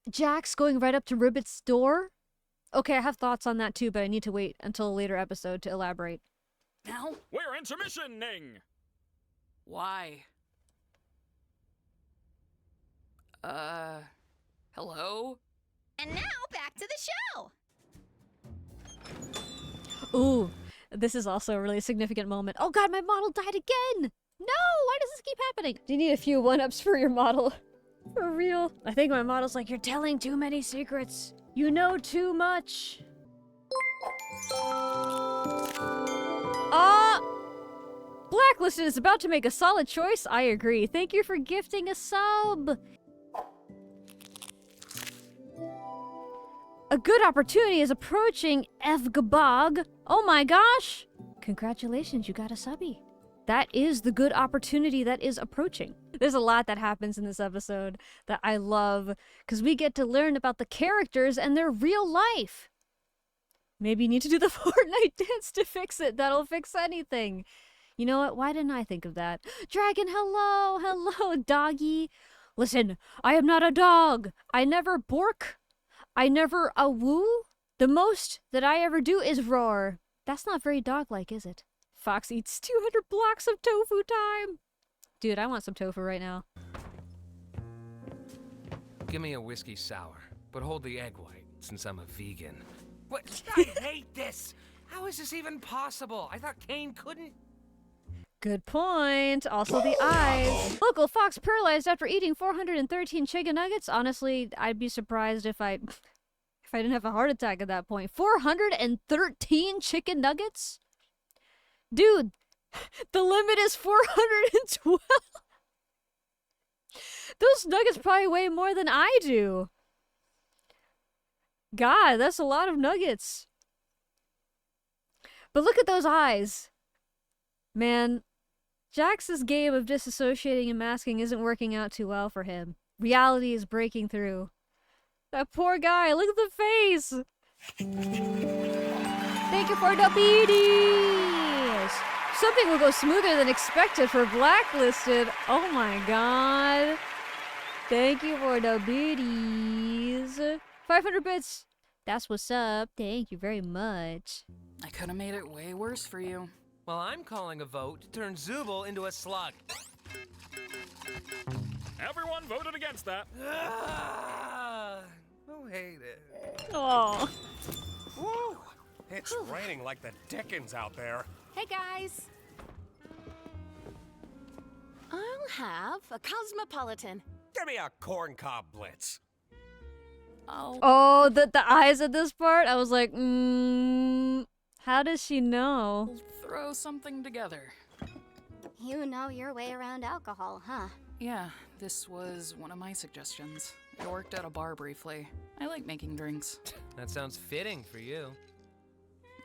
Jax going right up to Ribbit's door? Okay, I have thoughts on that too, but I need to wait until a later episode to elaborate. Now? We're intermissioning! Why? Hello? And now back to the show! Ooh, this is also a really significant moment. Oh god, my model died again! No! Why does this keep happening? Do you need a few one-ups for your model? For real. I think my model's like, you're telling too many secrets. You know too much. Blacklisted is about to make a solid choice. I agree. Thank you for gifting a sub. A good opportunity is approaching, Evgabog. Oh my gosh. Congratulations, you got a subby. That is the good opportunity that is approaching. There's a lot that happens in this episode that I love, because we get to learn about the characters and their real life. Maybe you need to do the Fortnite dance to fix it. That'll fix anything. You know what? Why didn't I think of that? Dragon, hello, doggy. Listen, I am not a dog. I never bork. I never woo. The most that I ever do is roar. That's not very dog-like, is it? Fox eats 200 blocks of tofu time. Dude, I want some tofu right now. Give me a whiskey sour, but hold the egg white, since I'm a vegan. What? I hate this! How is this even possible? I thought Caine couldn't... Good point. Also the eyes. Local fox paralyzed after eating 413 chicken nuggets. Honestly, I'd be surprised if I didn't have a heart attack at that point. 413 chicken nuggets? Dude, the limit is 412. Those nuggets probably weigh more than I do. God, that's a lot of nuggets. But look at those eyes. Man, Jax's game of disassociating and masking isn't working out too well for him. Reality is breaking through. That poor guy, look at the face! Thank you for the beaties! Something will go smoother than expected for Blacklisted. Oh my god. Thank you for the beaties. 500 bits. That's what's up. Thank you very much. I could have made it way worse for you. Well, I'm calling a vote to turn Zubul into a slug. Everyone voted against that. Who hate it? Oh. Woo! It's raining like the Dickens out there. Hey guys. I'll have a cosmopolitan. Give me a corncob blitz. Oh, the eyes at this part? I was like, how does she know? We'll throw something together. You know your way around alcohol, huh? Yeah, this was one of my suggestions. I worked at a bar briefly. I like making drinks. That sounds fitting for you.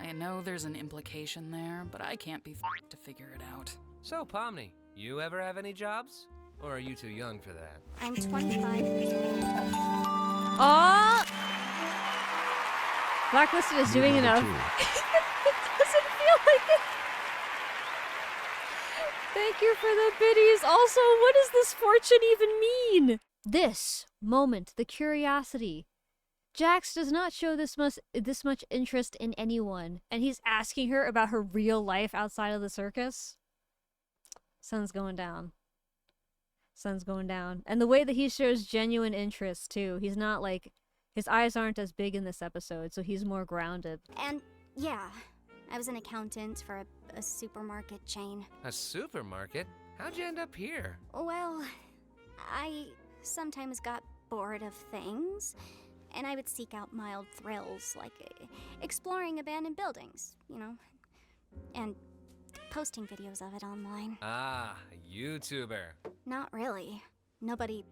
I know there's an implication there, but I can't be to figure it out. So, Pomni, you ever have any jobs? Or are you too young for that? I'm 25 years old. Aww! Blacklisted is doing enough. It doesn't feel like it. Thank you for the biddies. Also, what does this fortune even mean? This moment, the curiosity. Jax does not show this much interest in anyone, and he's asking her about her real life outside of the circus. Sun's going down. Sun's going down. And the way that he shows genuine interest, too. He's not like... His eyes aren't as big in this episode, so he's more grounded. And, yeah, I was an accountant for a supermarket chain. A supermarket? How'd you end up here? Well, I sometimes got bored of things, and I would seek out mild thrills, like exploring abandoned buildings, you know, and posting videos of it online. Ah, a YouTuber. Not really. Nobody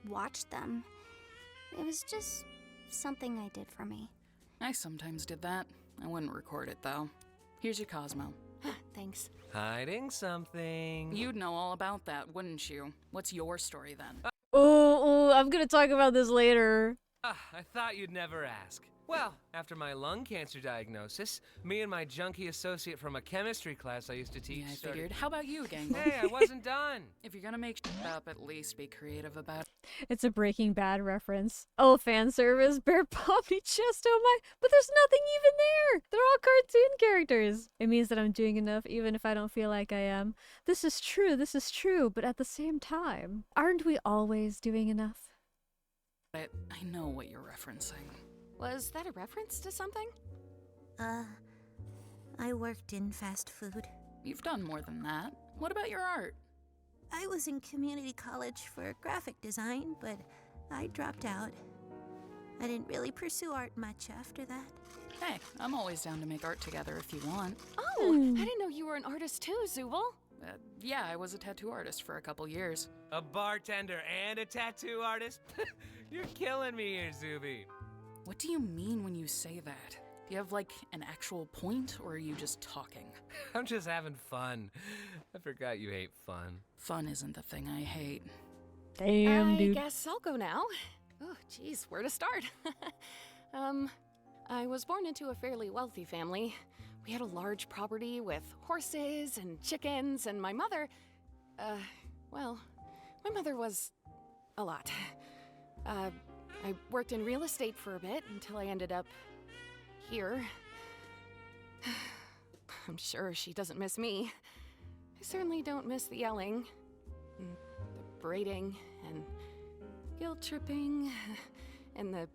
watched them. It was just something I did for me. I sometimes did that. I wouldn't record it, though. Here's your Cosmo. Thanks. Hiding something. You'd know all about that, wouldn't you? What's your story, then? Oh, I'm gonna talk about this later. I thought you'd never ask. Well, after my lung cancer diagnosis, me and my junkie associate from a chemistry class I used to teach Yeah, I figured. How about you, Gangle? Hey, I wasn't done. If you're gonna make shit up, at least be creative about it. It's a Breaking Bad reference. Oh, fan service, Bear Pomni chest, oh my, but there's nothing even there! They're all cartoon characters! It means that I'm doing enough even if I don't feel like I am. This is true, but at the same time, aren't we always doing enough? I know what you're referencing. Was that a reference to something? I worked in fast food. You've done more than that. What about your art? I was in community college for graphic design, but I dropped out. I didn't really pursue art much after that. Hey, I'm always down to make art together if you want. Oh, I didn't know you were an artist too, Zubul. Yeah, I was a tattoo artist for a couple years. A bartender and a tattoo artist? You're killing me here, Zuby. What do you mean when you say that? Do you have, like, an actual point, or are you just talking? I'm just having fun. I forgot you hate fun. Fun isn't the thing I hate. Damn, dude. I guess I'll go now. Oh, geez, where to start? I was born into a fairly wealthy family. We had a large property with horses and chickens, and my mother... well, my mother was... a lot. I worked in real estate for a bit until I ended up here. I'm sure she doesn't miss me. I certainly don't miss the yelling, and the braiding, and guilt-tripping, and the...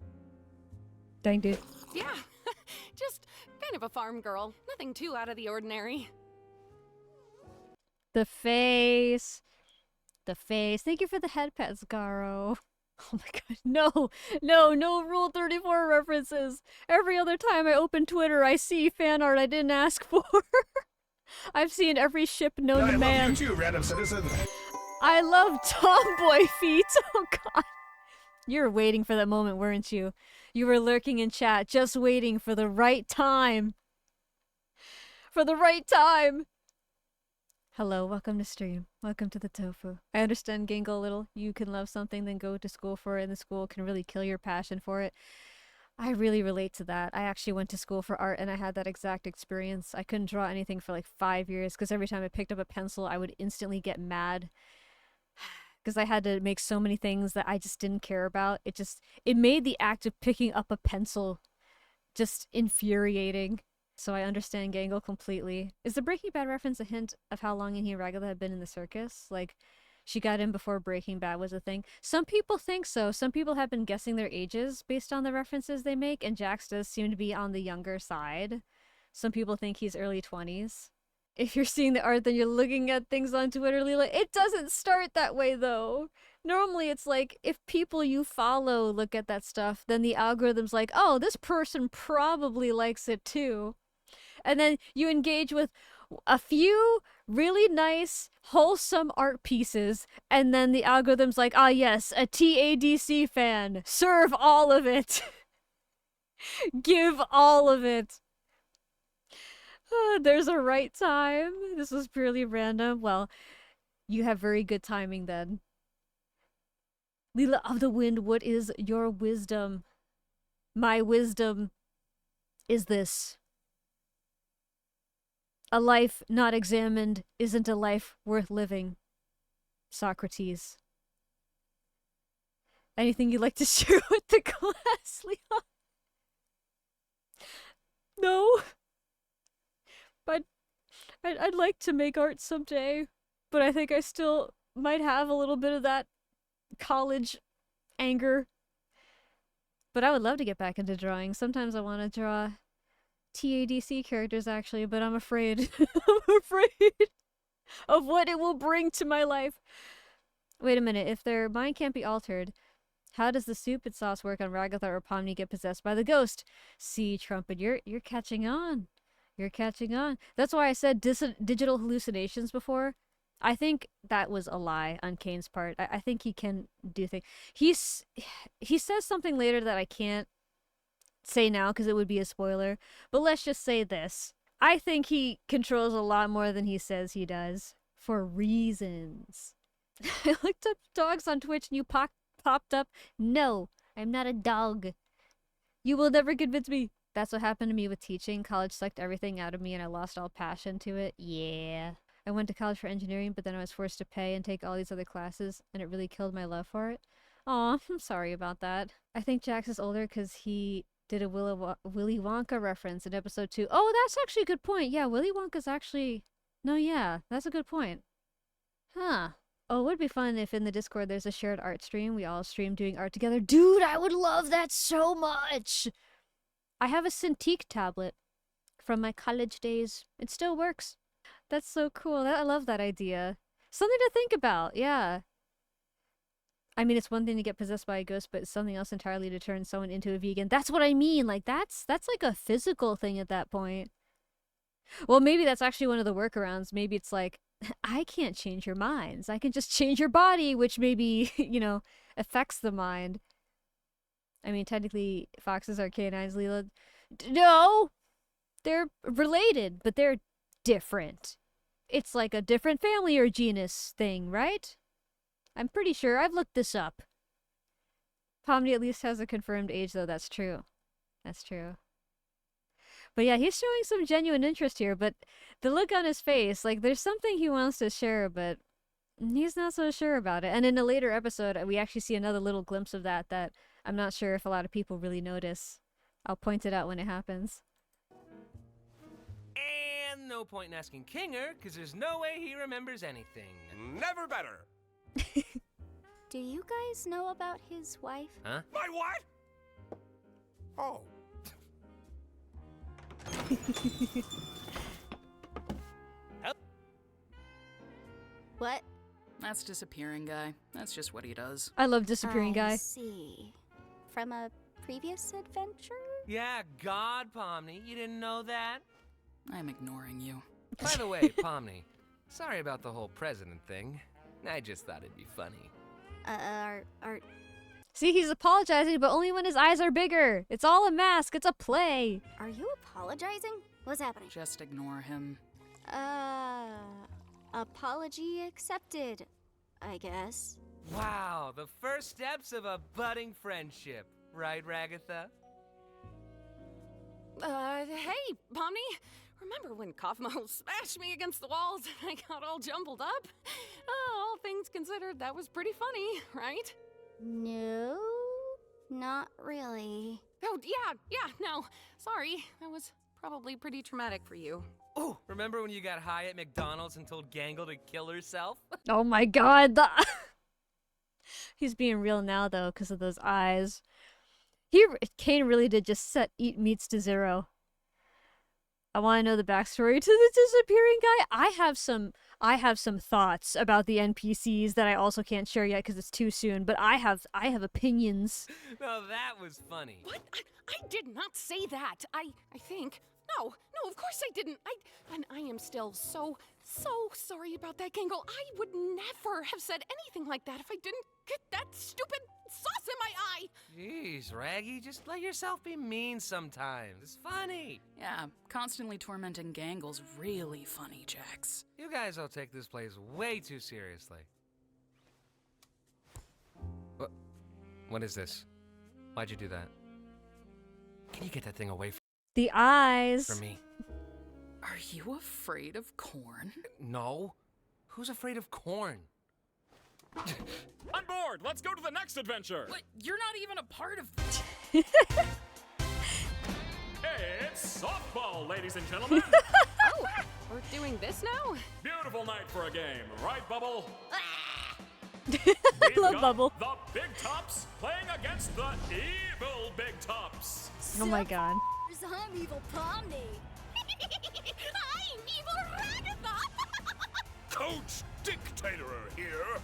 Dang, dude. Yeah, just kind of a farm girl. Nothing too out of the ordinary. The face. The face. Thank you for the head pets, Garo. Oh my god. No Rule 34 references. Every other time I open Twitter, I see fan art I didn't ask for. I've seen every ship known to man. I love you too, random citizen. I love tomboy feet. Oh god. You were waiting for that moment, weren't you? You were lurking in chat, just waiting for the right time. For the right time. Hello, welcome to stream. Welcome to the Tofu. I understand, Gangle, a little. You can love something, then go to school for it, and the school can really kill your passion for it. I really relate to that. I actually went to school for art, and I had that exact experience. I couldn't draw anything for like 5 years, because every time I picked up a pencil, I would instantly get mad. Because I had to make so many things that I just didn't care about. It made the act of picking up a pencil just infuriating. So I understand Gangle completely. Is the Breaking Bad reference a hint of how long he and Ragala had been in the circus? Like, she got in before Breaking Bad was a thing? Some people think so. Some people have been guessing their ages based on the references they make, and Jax does seem to be on the younger side. Some people think he's early 20s. If you're seeing the art, then you're looking at things on Twitter, Lila. It doesn't start that way, though. Normally, it's like, if people you follow look at that stuff, then the algorithm's like, oh, this person probably likes it too. And then you engage with a few really nice, wholesome art pieces, and then the algorithm's like, ah yes, a TADC fan. Serve all of it. Give all of it. There's a right time. This was purely random. Well, you have very good timing then. LilaoftheWind, what is your wisdom? My wisdom is this. A life not examined isn't a life worth living. Socrates. Anything you'd like to share with the class, Leon? No. But I'd like to make art someday, but I think I still might have a little bit of that college anger. But I would love to get back into drawing. Sometimes I want to draw TADC characters, actually, but I'm afraid. I'm afraid of what it will bring to my life. Wait a minute, if their mind can't be altered, how does the soup and sauce work on Ragatha or Pomni get possessed by the ghost? See, Trumpet, you're catching on. You're catching on. That's why I said digital hallucinations before. I think that was a lie on Caine's part. I think he can do things. He says something later that I can't say now because it would be a spoiler, but let's just say this. I think he controls a lot more than he says he does, for reasons. I looked up dogs on Twitch and you popped up. No, I'm not a dog. You will never convince me. That's what happened to me with teaching. College sucked everything out of me and I lost all passion to it. Yeah. I went to college for engineering, but then I was forced to pay and take all these other classes, and it really killed my love for it. Aw, I'm sorry about that. I think Jax is older because he did a Willy Wonka reference in episode 2. Oh, that's actually a good point. Yeah, Willy Wonka's actually... No, yeah, that's a good point. Huh. Oh, it would be fun if in the Discord there's a shared art stream. We all stream doing art together. Dude, I would love that so much! I have a Cintiq tablet from my college days. It still works. That's so cool. I love that idea. Something to think about, yeah. I mean, it's one thing to get possessed by a ghost, but it's something else entirely to turn someone into a vegan. That's what I mean. Like, that's like a physical thing at that point. Well, maybe that's actually one of the workarounds. Maybe it's like, I can't change your minds. I can just change your body, which maybe, you know, affects the mind. I mean, technically, foxes are canines, Lila. No! They're related, but they're different. It's like a different family or genus thing, right? I'm pretty sure. I've looked this up. Pomni at least has a confirmed age, though. That's true. That's true. But yeah, he's showing some genuine interest here, but the look on his face, like, there's something he wants to share, but he's not so sure about it. And in a later episode, we actually see another little glimpse of that I'm not sure if a lot of people really notice. I'll point it out when it happens. And no point in asking Kinger, because there's no way he remembers anything. Never better. Do you guys know about his wife? Huh? My what? Oh. That's disappearing guy. That's just what he does. I love disappearing I guy. see. From a previous adventure? Yeah, God, Pomni, you didn't know that? I'm ignoring you. By the way, Pomni, sorry about the whole president thing. I just thought it'd be funny. See, he's apologizing, but only when his eyes are bigger. It's all a mask. It's a play. Are you apologizing? What's happening? Just ignore him. Apology accepted, I guess. Wow, the first steps of a budding friendship. Right, Ragatha? Hey, Pomni. Remember when Kaufmo smashed me against the walls and I got all jumbled up? All things considered, that was pretty funny, right? No, not really. Oh, yeah, no. Sorry, that was probably pretty traumatic for you. Oh, remember when you got high at McDonald's and told Gangle to kill herself? Oh my god. He's being real now, though, because of those eyes. Caine really did just set eat meats to 0. I want to know the backstory to the disappearing guy. I have some thoughts about the NPCs that I also can't share yet because it's too soon. But I have opinions. No, that was funny. What? I did not say that. I think. No, of course I didn't. I am still so sorry about that, Gangle. I would never have said anything like that if I didn't get that stupid sauce in my eye. Jeez, Raggy, just let yourself be mean sometimes. It's funny. Yeah, constantly tormenting Gangle's really funny, Jax. You guys all take this place way too seriously. What is this? Why'd you do that? Can you get that thing away The eyes. from me? Are you afraid of corn? No. Who's afraid of corn? On board! Let's go to the next adventure! What? You're not even a part of... It's softball, ladies and gentlemen! Oh, we're doing this now? Beautiful night for a game, right, Bubble? I love Bubble. The Big Tops playing against the evil Big Tops! Oh my god. I'm evil Pomni. I'm evil Ragatha. Coach Dictator here.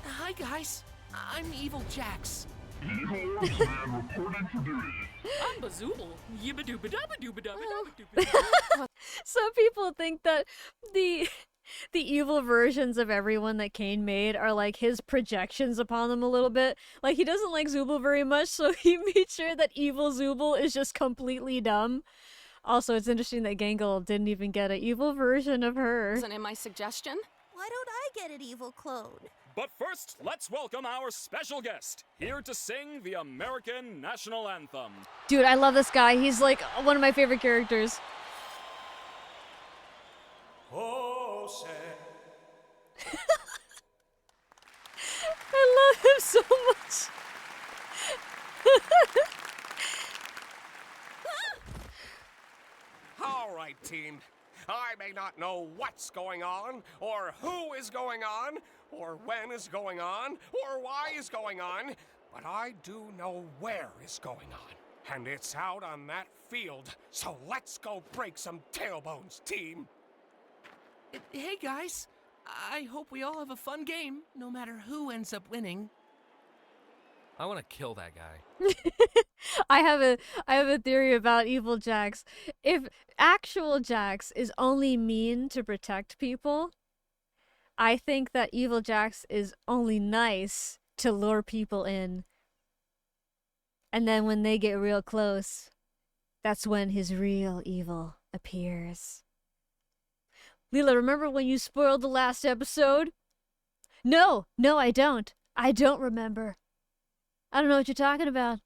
Hi, guys. I'm Evil Jax. Evil man reporting for duty. I'm Bazoobal. Yibba-dooba-dabba-dooba-dabba. Some people think that the evil versions of everyone that Caine made are like his projections upon them a little bit. Like, he doesn't like Zooble very much, so he made sure that evil Zooble is just completely dumb. Also, it's interesting that Gangle didn't even get an evil version of her. Wasn't it my suggestion? Why don't I get an evil clone? But first, let's welcome our special guest, here to sing the American National Anthem. Dude, I love this guy. He's like one of my favorite characters. Oh, say. I love him so much. All right, team. I may not know what's going on, or who is going on, or when is going on, or why is going on, but I do know where is going on. And it's out on that field, so let's go break some tailbones, team. Hey, guys. I hope we all have a fun game, no matter who ends up winning. I want to kill that guy. I have a theory about evil Jax. If actual Jax is only mean to protect people, I think that evil Jax is only nice to lure people in. And then when they get real close, that's when his real evil appears. Lila, remember when you spoiled the last episode? No, I don't. I don't remember. I don't know what you're talking about.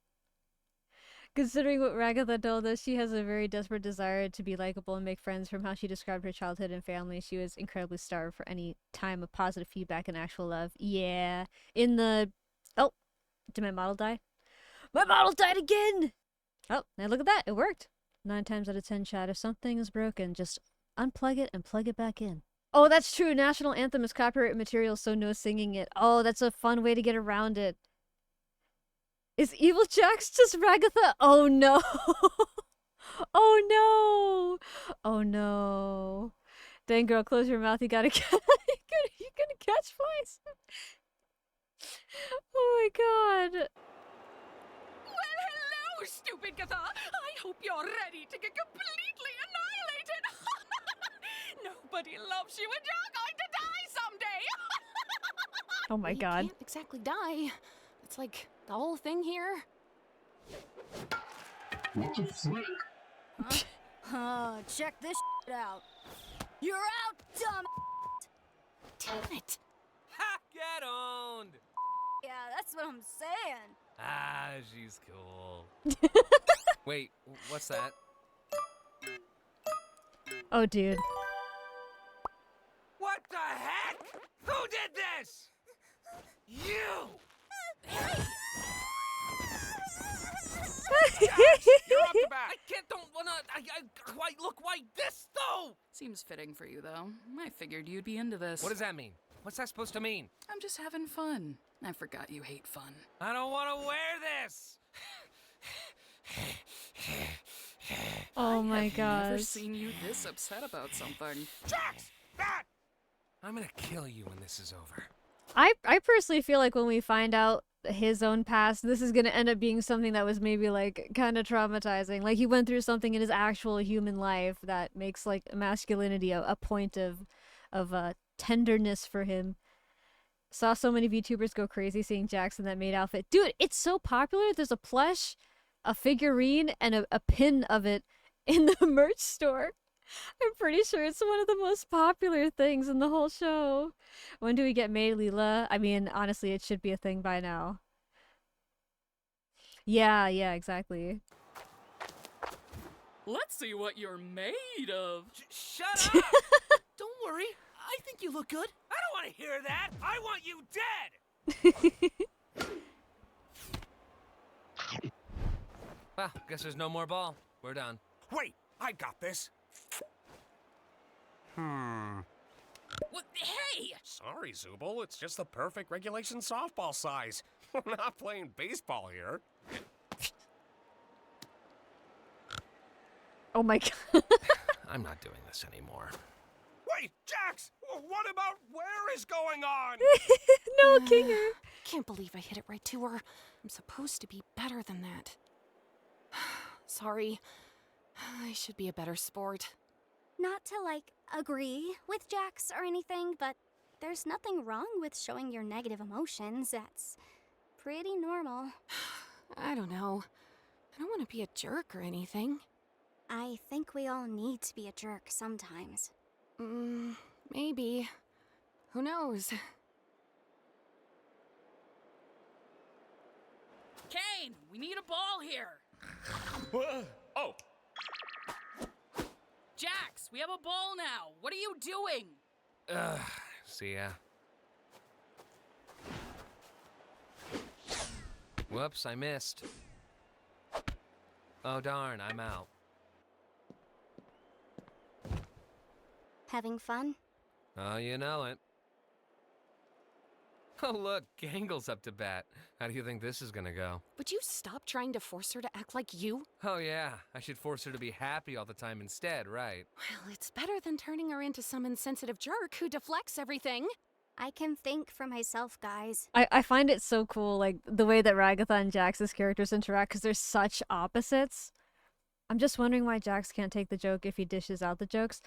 Considering what Ragatha told us, she has a very desperate desire to be likable and make friends. From how she described her childhood and family, she was incredibly starved for any time of positive feedback and actual love. Yeah. Oh, did my model die? My model died again! Oh, now look at that. It worked. 9 times out of 10, chat. If something is broken, just unplug it and plug it back in. Oh, that's true. National Anthem is copyright material, so no singing it. Oh, that's a fun way to get around it. Is Evil Jax just Ragatha? Oh no! Oh no! Oh no! Dang girl, close your mouth. You gotta get. You're gonna catch flies. Oh my god. Well, hello, stupid Gatha. I hope you're ready to get completely annihilated. Nobody loves you and you're going to die someday. Oh my god. You can't exactly die. It's like the whole thing here. What the frick? Check this out. You're out, dumb. Damn it. Ha! Get owned! Yeah, that's what I'm saying. Ah, she's cool. Wait, what's that? Oh, dude. What the heck? Who did this? You! You're up to bat. I can't, don't wanna, why, look, why this though? Seems fitting for you, though. I figured you'd be into this. What does that mean? What's that supposed to mean? I'm just having fun. I forgot you hate fun. I don't want to wear this. Oh my I've gosh. never seen you this upset about something. Jax! Bat! I'm gonna kill you when this is over. I personally feel like when we find out his own past, this is gonna end up being something that was maybe like kind of traumatizing. Like he went through something in his actual human life that makes like masculinity a point of tenderness for him. Saw so many VTubers go crazy seeing Jax in that maid outfit. Dude, it's so popular. There's a plush, a figurine, and a pin of it in the merch store. I'm pretty sure it's one of the most popular things in the whole show. When do we get maid Lila? I mean, honestly, it should be a thing by now. Yeah, exactly. Let's see what you're made of. Shut up! Don't worry. I think you look good. I don't want to hear that. I want you dead. Well, guess there's no more ball. We're done. Wait, I got this. What? Hey! Sorry, Zubul. It's just the perfect regulation softball size. We're not playing baseball here. Oh my god. I'm not doing this anymore. Wait, Jax! What about where is going on? No, Kinger. Can't believe I hit it right to her. I'm supposed to be better than that. Sorry. I should be a better sport. Not to, like, agree with Jax or anything, but there's nothing wrong with showing your negative emotions. That's pretty normal. I don't know. I don't want to be a jerk or anything. I think we all need to be a jerk sometimes. Maybe. Who knows? Caine, we need a ball here. Oh, Jax, we have a ball now. What are you doing? See ya. Whoops, I missed. Oh darn, I'm out. Having fun? Oh, you know it. Oh look, Gangle's up to bat. How do you think this is gonna go? Would you stop trying to force her to act like you? Oh yeah, I should force her to be happy all the time instead, right? Well, it's better than turning her into some insensitive jerk who deflects everything. I can think for myself, guys. I find it so cool, like, the way that Ragatha and Jax's characters interact, because they're such opposites. I'm just wondering why Jax can't take the joke if he dishes out the jokes.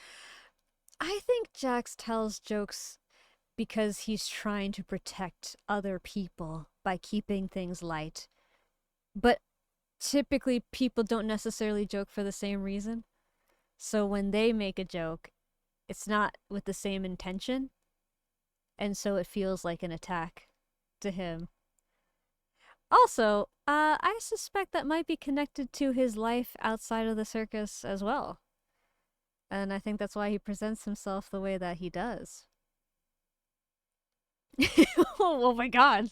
I think Jax tells jokes because he's trying to protect other people by keeping things light. But typically people don't necessarily joke for the same reason. So when they make a joke, it's not with the same intention. And so it feels like an attack to him. Also, I suspect that might be connected to his life outside of the circus as well. And I think that's why he presents himself the way that he does. Oh my god.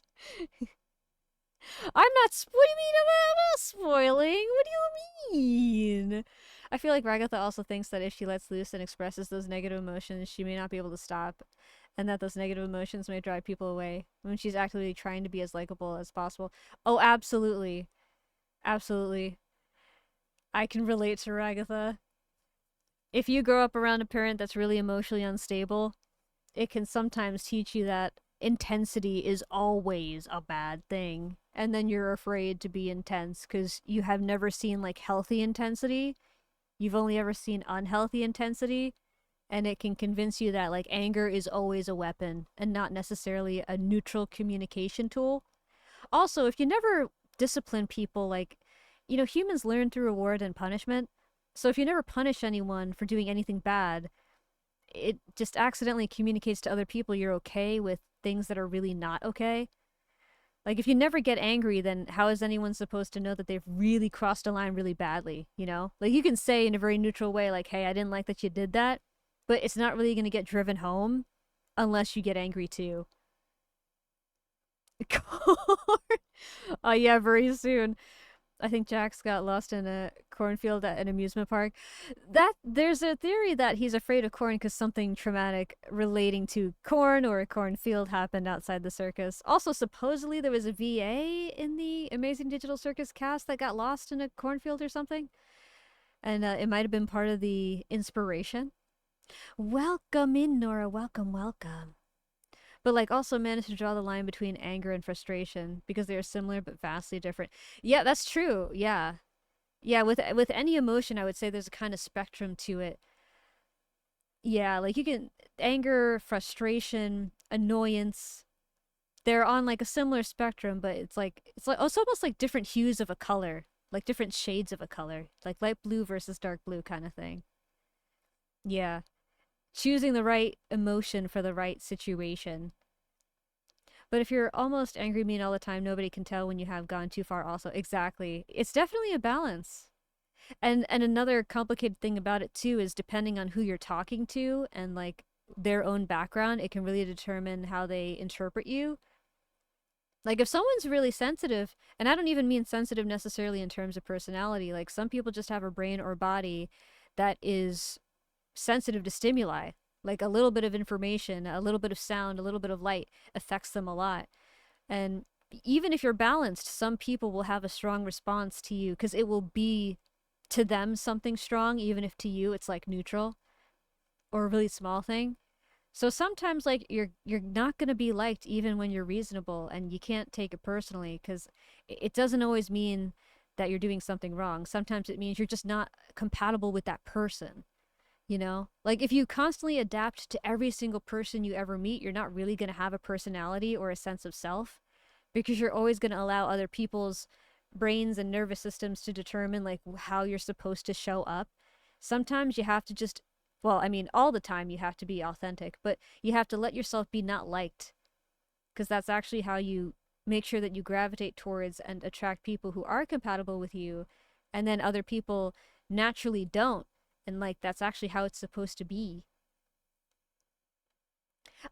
I'm not. What do you mean I'm not spoiling? What do you mean? I feel like Ragatha also thinks that if she lets loose and expresses those negative emotions, she may not be able to stop, and that those negative emotions may drive people away when she's actively trying to be as likable as possible. Oh, absolutely. Absolutely. I can relate to Ragatha. If you grow up around a parent that's really emotionally unstable, it can sometimes teach you that intensity is always a bad thing. And then you're afraid to be intense because you have never seen like healthy intensity. You've only ever seen unhealthy intensity. And it can convince you that like anger is always a weapon and not necessarily a neutral communication tool. Also, if you never discipline people, like, you know, humans learn through reward and punishment. So if you never punish anyone for doing anything bad, it just accidentally communicates to other people you're okay with things that are really not okay. Like, if you never get angry, then how is anyone supposed to know that they've really crossed a line really badly, you know? Like, you can say in a very neutral way, like, hey, I didn't like that you did that, but it's not really going to get driven home unless you get angry too. Oh yeah, very soon. I think Jax got lost in a cornfield at an amusement park. There's a theory that he's afraid of corn because something traumatic relating to corn or a cornfield happened outside the circus. Also, supposedly there was a VA in the Amazing Digital Circus cast that got lost in a cornfield or something. And it might have been part of the inspiration. Welcome in, Nora. Welcome, welcome. But like also managed to draw the line between anger and frustration because they are similar but vastly different. Yeah, that's true. Yeah. Yeah, with any emotion, I would say there's a kind of spectrum to it. Yeah, like you can anger, frustration, annoyance. They're on like a similar spectrum, but it's almost like different hues of a color, like different shades of a color, like light blue versus dark blue kind of thing. Yeah. Choosing the right emotion for the right situation. But if you're almost angry mean all the time, nobody can tell when you have gone too far also. Exactly. It's definitely a balance. And another complicated thing about it too is depending on who you're talking to and like their own background, it can really determine how they interpret you. Like if someone's really sensitive, and I don't even mean sensitive necessarily in terms of personality, like some people just have a brain or body that is sensitive to stimuli, like a little bit of information, a little bit of sound, a little bit of light affects them a lot. And even if you're balanced, some people will have a strong response to you because it will be to them something strong, even if to you it's like neutral or a really small thing. So sometimes like you're not going to be liked even when you're reasonable, and you can't take it personally because it doesn't always mean that you're doing something wrong. Sometimes it means you're just not compatible with that person. You know, like if you constantly adapt to every single person you ever meet, you're not really going to have a personality or a sense of self because you're always going to allow other people's brains and nervous systems to determine like how you're supposed to show up. Sometimes you have to just, well, I mean, all the time you have to be authentic, but you have to let yourself be not liked because that's actually how you make sure that you gravitate towards and attract people who are compatible with you, and then other people naturally don't. And, like, that's actually how it's supposed to be.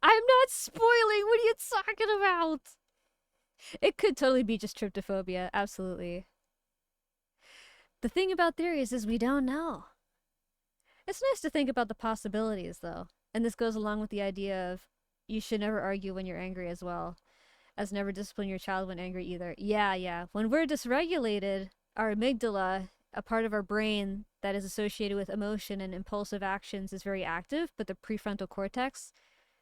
I'm not spoiling! What are you talking about? It could totally be just tryptophobia. Absolutely. The thing about theories is we don't know. It's nice to think about the possibilities, though. And this goes along with the idea of you should never argue when you're angry as well. As never discipline your child when angry either. Yeah. When we're dysregulated, our amygdala, a part of our brain that is associated with emotion and impulsive actions, is very active, but the prefrontal cortex,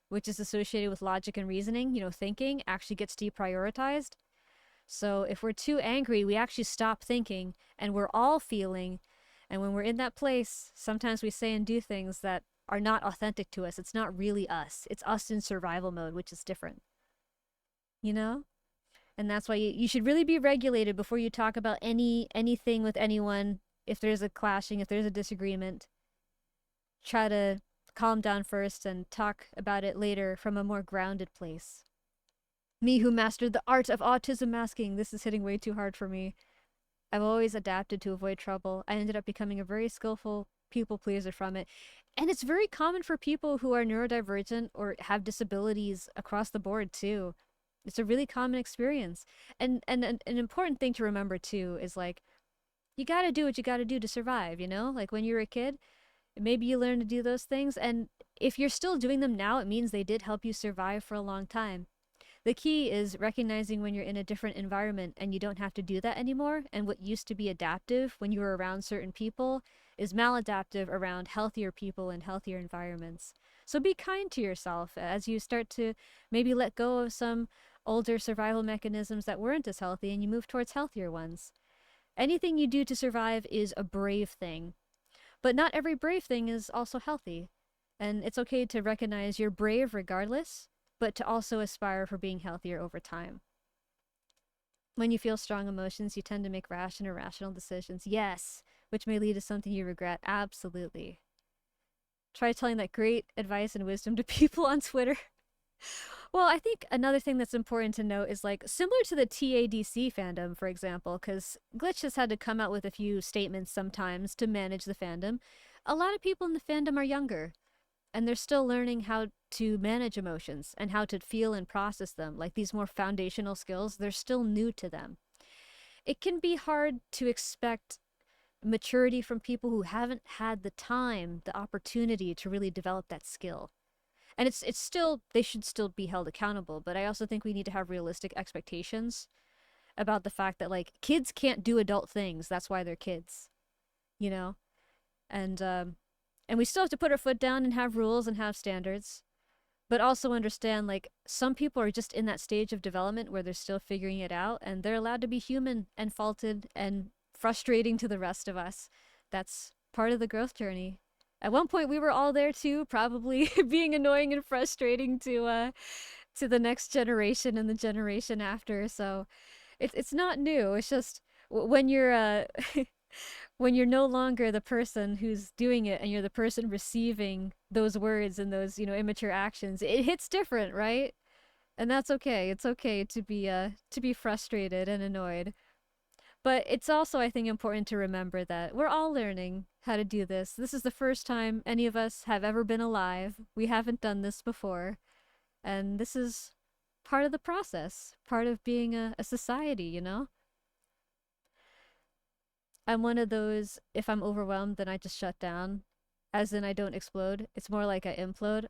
which is associated with logic and reasoning, you know, thinking, actually gets deprioritized. So if we're too angry, we actually stop thinking, and we're all feeling, and when we're in that place, sometimes we say and do things that are not authentic to us. It's not really us. It's us in survival mode, which is different. You know? And that's why you should really be regulated before you talk about anything with anyone. If there's a clashing, if there's a disagreement, try to calm down first and talk about it later from a more grounded place. Me who mastered the art of autism masking. This is hitting way too hard for me. I've always adapted to avoid trouble. I ended up becoming a very skillful people pleaser from it. And it's very common for people who are neurodivergent or have disabilities across the board too. It's a really common experience. And an important thing to remember too is like, you gotta do what you gotta do to survive, you know? Like when you were a kid, maybe you learned to do those things, and if you're still doing them now, it means they did help you survive for a long time. The key is recognizing when you're in a different environment and you don't have to do that anymore, and what used to be adaptive when you were around certain people is maladaptive around healthier people and healthier environments. So be kind to yourself as you start to maybe let go of some older survival mechanisms that weren't as healthy and you move towards healthier ones. Anything you do to survive is a brave thing. But not every brave thing is also healthy. And it's okay to recognize you're brave regardless, but to also aspire for being healthier over time. When you feel strong emotions, you tend to make rash and irrational decisions. Yes, which may lead to something you regret. Absolutely. Try telling that great advice and wisdom to people on Twitter. Well, I think another thing that's important to note is like similar to the TADC fandom, for example, because Glitch has had to come out with a few statements sometimes to manage the fandom. A lot of people in the fandom are younger, and they're still learning how to manage emotions and how to feel and process them. Like these more foundational skills, they're still new to them. It can be hard to expect maturity from people who haven't had the time, the opportunity to really develop that skill. And it's still, they should still be held accountable, but I also think we need to have realistic expectations about the fact that like kids can't do adult things. That's why they're kids, you know? And we still have to put our foot down and have rules and have standards, but also understand like some people are just in that stage of development where they're still figuring it out and they're allowed to be human and faulted and frustrating to the rest of us. That's part of the growth journey. At one point we were all there too, probably being annoying and frustrating to the next generation and the generation after. So it's not new. It's just when you're when you're no longer the person who's doing it and you're the person receiving those words and those, you know, immature actions, it hits different, right? And that's okay. It's okay to be frustrated and annoyed. But it's also, I think, important to remember that we're all learning how to do this. This is the first time any of us have ever been alive. We haven't done this before. And this is part of the process, part of being a society, you know? I'm one of those, if I'm overwhelmed, then I just shut down. As in, I don't explode. It's more like I implode.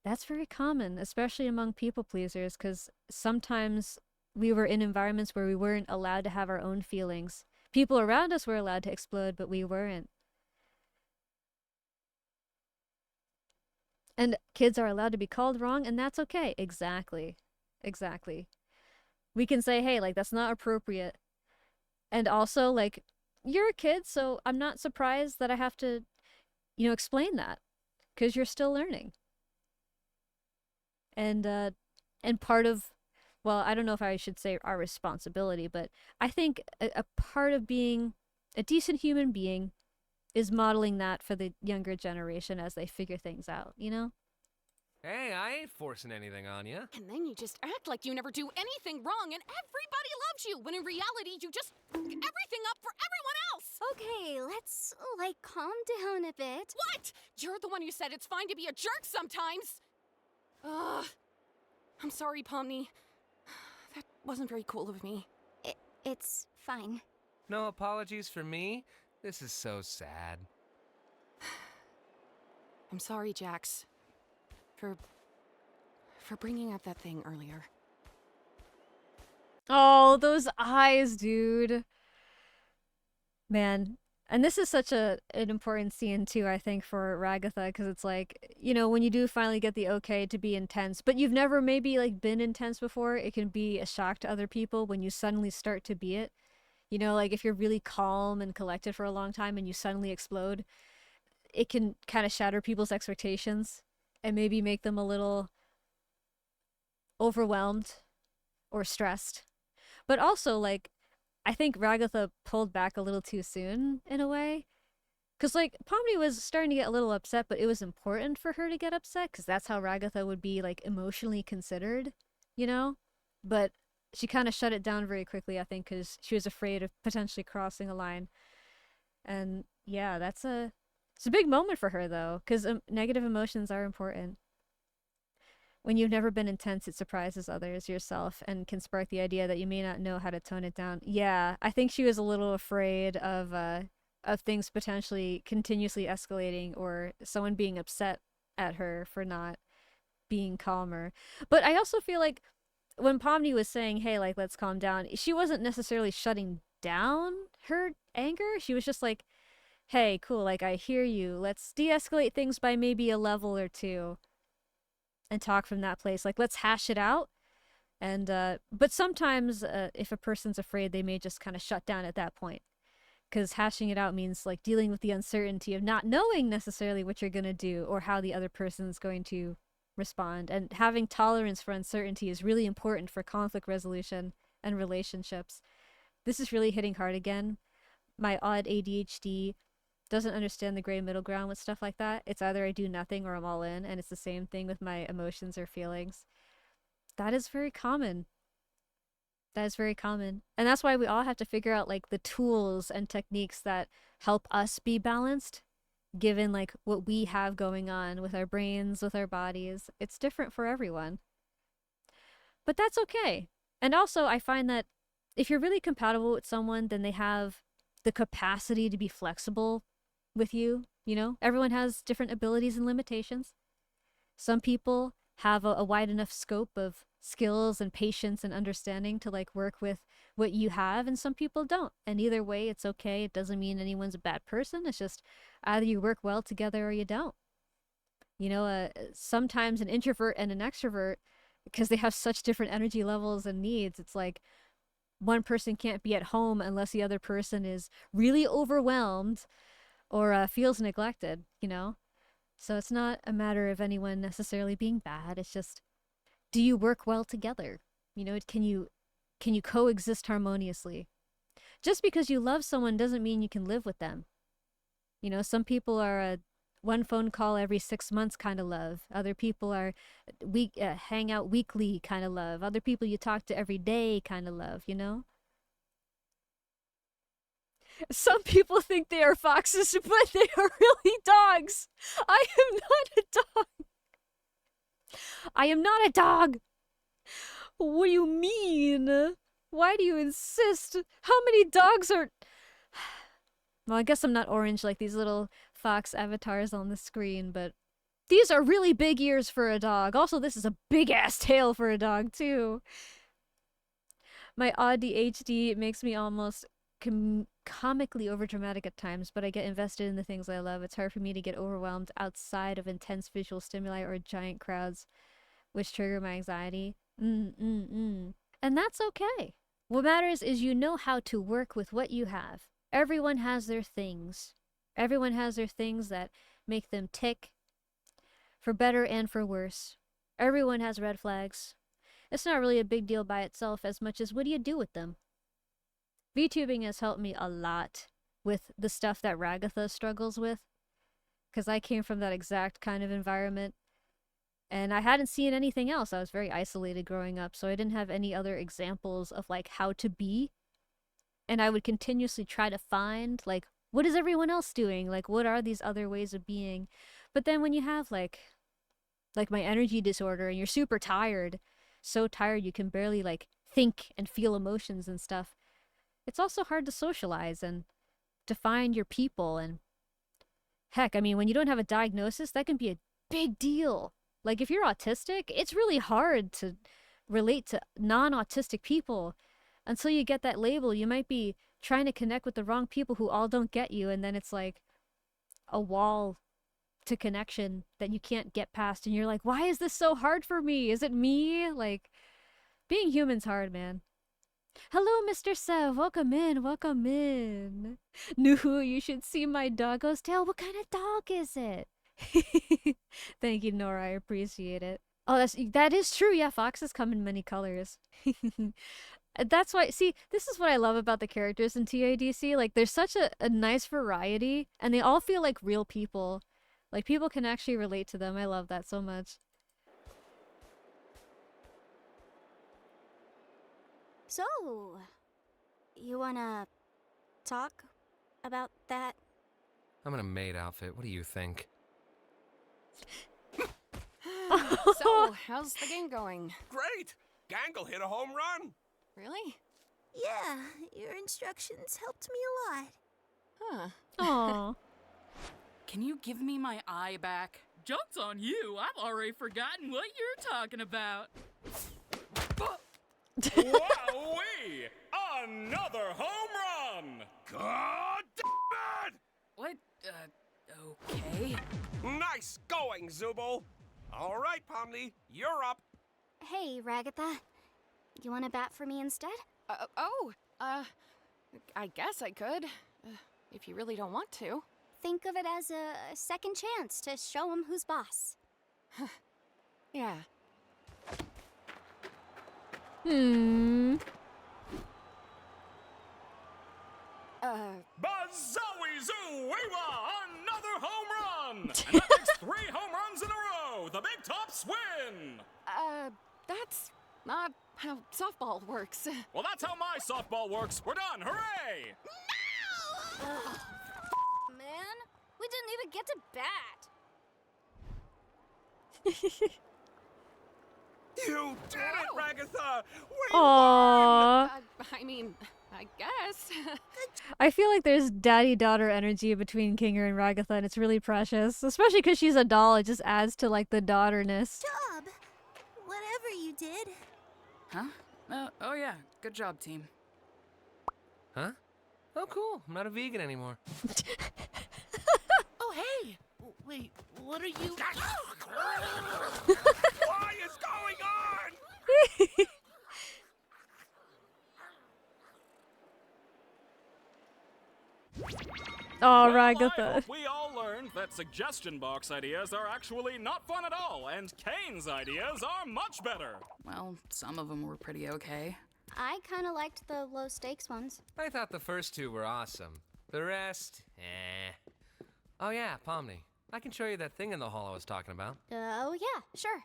That's very common, especially among people pleasers, because sometimes we were in environments where we weren't allowed to have our own feelings. People around us were allowed to explode, but we weren't. And kids are allowed to be called wrong, and that's okay. Exactly. Exactly. We can say, hey, like, that's not appropriate. And also, like, you're a kid, so I'm not surprised that I have to, you know, explain that. Because you're still learning. And part of, well, I don't know if I should say our responsibility, but I think a part of being a decent human being is modeling that for the younger generation as they figure things out, you know? Hey, I ain't forcing anything on you. And then you just act like you never do anything wrong and everybody loves you, when in reality you just fuck everything up for everyone else! Okay, let's, like, calm down a bit. What? You're the one who said it's fine to be a jerk sometimes! Ugh. I'm sorry, Pomni. That wasn't very cool of me. It's fine. No apologies for me? This is so sad. I'm sorry, Jax. For bringing up that thing earlier. Oh, those eyes, dude. Man. And this is such an important scene, too, I think, for Ragatha, because it's like, you know, when you do finally get the okay to be intense, but you've never maybe, like, been intense before, it can be a shock to other people when you suddenly start to be it. You know, like, if you're really calm and collected for a long time and you suddenly explode, it can kind of shatter people's expectations and maybe make them a little overwhelmed or stressed. But also, like, I think Ragatha pulled back a little too soon, in a way. Because, like, Pomni was starting to get a little upset, but it was important for her to get upset, because that's how Ragatha would be, like, emotionally considered, you know? But she kind of shut it down very quickly, I think, because she was afraid of potentially crossing a line. And, yeah, it's a big moment for her, though, because negative emotions are important. When you've never been intense, it surprises others, yourself, and can spark the idea that you may not know how to tone it down. Yeah, I think she was a little afraid of things potentially continuously escalating or someone being upset at her for not being calmer. But I also feel like when Pomni was saying, hey, like, let's calm down, she wasn't necessarily shutting down her anger. She was just like, hey, cool, like, I hear you. Let's de-escalate things by maybe a level or two and talk from that place. Like, let's hash it out. And, but sometimes, if a person's afraid, they may just kind of shut down at that point. Because hashing it out means, like, dealing with the uncertainty of not knowing necessarily what you're going to do or how the other person's going to respond. And having tolerance for uncertainty is really important for conflict resolution and relationships. This is really hitting hard again. My odd ADHD doesn't understand the gray middle ground with stuff like that. It's either I do nothing or I'm all in, and it's the same thing with my emotions or feelings. That is very common. That is very common. And that's why we all have to figure out, like, the tools and techniques that help us be balanced, given, like, what we have going on with our brains, with our bodies. It's different for everyone. But that's okay. And also, I find that if you're really compatible with someone, then they have the capacity to be flexible with you, you know? Everyone has different abilities and limitations. Some people have a wide enough scope of skills and patience and understanding to, like, work with what you have, and some people don't. And either way, it's okay. It doesn't mean anyone's a bad person. It's just either you work well together or you don't. You know, sometimes an introvert and an extrovert, because they have such different energy levels and needs, it's like one person can't be at home unless the other person is really overwhelmed or feels neglected, you know? So it's not a matter of anyone necessarily being bad. It's just, do you work well together? You know, can you coexist harmoniously? Just because you love someone doesn't mean you can live with them. You know, some people are a one phone call every 6 months kind of love. Other people are hang out weekly kind of love. Other people you talk to every day kind of love, you know? Some people think they are foxes, but they are really dogs. I am not a dog. I am not a dog. What do you mean? Why do you insist? How many dogs are... Well, I guess I'm not orange like these little fox avatars on the screen, but these are really big ears for a dog. Also, this is a big-ass tail for a dog, too. My ADHD makes me almost comically overdramatic at times, but I get invested in the things I love. It's hard for me to get overwhelmed outside of intense visual stimuli or giant crowds, which trigger my anxiety. And that's okay. What matters is you know how to work with what you have. Everyone has their things. Everyone has their things that make them tick, for better and for worse. Everyone has red flags. It's not really a big deal by itself as much as what do you do with them? VTubing has helped me a lot with the stuff that Ragatha struggles with, because I came from that exact kind of environment, and I hadn't seen anything else. I was very isolated growing up, so I didn't have any other examples of, like, how to be, and I would continuously try to find, like, what is everyone else doing? Like, what are these other ways of being? But then when you have, like my energy disorder, and you're super tired, so tired you can barely, like, think and feel emotions and stuff, it's also hard to socialize and to find your people. And heck, I mean, when you don't have a diagnosis, that can be a big deal. Like, if you're autistic, it's really hard to relate to non-autistic people. Until you get that label, you might be trying to connect with the wrong people who all don't get you, and then it's like a wall to connection that you can't get past, and you're like, why is this so hard for me? Is it me? Like, being human's hard, man. Hello, Mr. Sev. Welcome in. Welcome in. Nuhu, you should see my doggo's tail. What kind of dog is it? Thank you, Nora. I appreciate it. Oh, that is true. Yeah, foxes come in many colors. That's why, see, this is what I love about the characters in TADC. Like, there's such a nice variety, and they all feel like real people. Like, people can actually relate to them. I love that so much. So, you wanna talk about that? I'm in a maid outfit. What do you think? So, how's the game going? Great! Gangle hit a home run! Really? Yeah, your instructions helped me a lot. Huh. Aww. Can you give me my eye back? Joke's on you! I've already forgotten what you're talking about. Wowee! Another home run! God damn it! What Okay. Nice going, Zubul. All right, Pomni, you're up. Hey, Ragatha. You want to bat for me instead? I guess I could. If you really don't want to. Think of it as a second chance to show him who's boss. Yeah. Bazowie-zoo-wee-wah! Another home run! And that makes 3 home runs in a row! The Big Tops win! That's not how softball works. Well, that's how my softball works. We're done. Hooray! Man, we didn't even get to bat. You did it, Ragatha! We Aww. I mean, I guess. I feel like there's daddy-daughter energy between Kinger and Ragatha, and it's really precious. Especially because she's a doll, it just adds to, like, the daughterness. Job! Whatever you did. Huh? Oh yeah, good job, team. Huh? Oh, cool. I'm not a vegan anymore. Oh, hey! Wait, what are you... What is going on? Oh, Well, I Ragatha. hope we all learned that suggestion box ideas are actually not fun at all, and Caine's ideas are much better. Well, some of them were pretty okay. I kind of liked the low-stakes ones. I thought the first 2 were awesome. The rest, eh. Oh yeah, Pomni. I can show you that thing in the hall I was talking about. Oh, yeah, sure.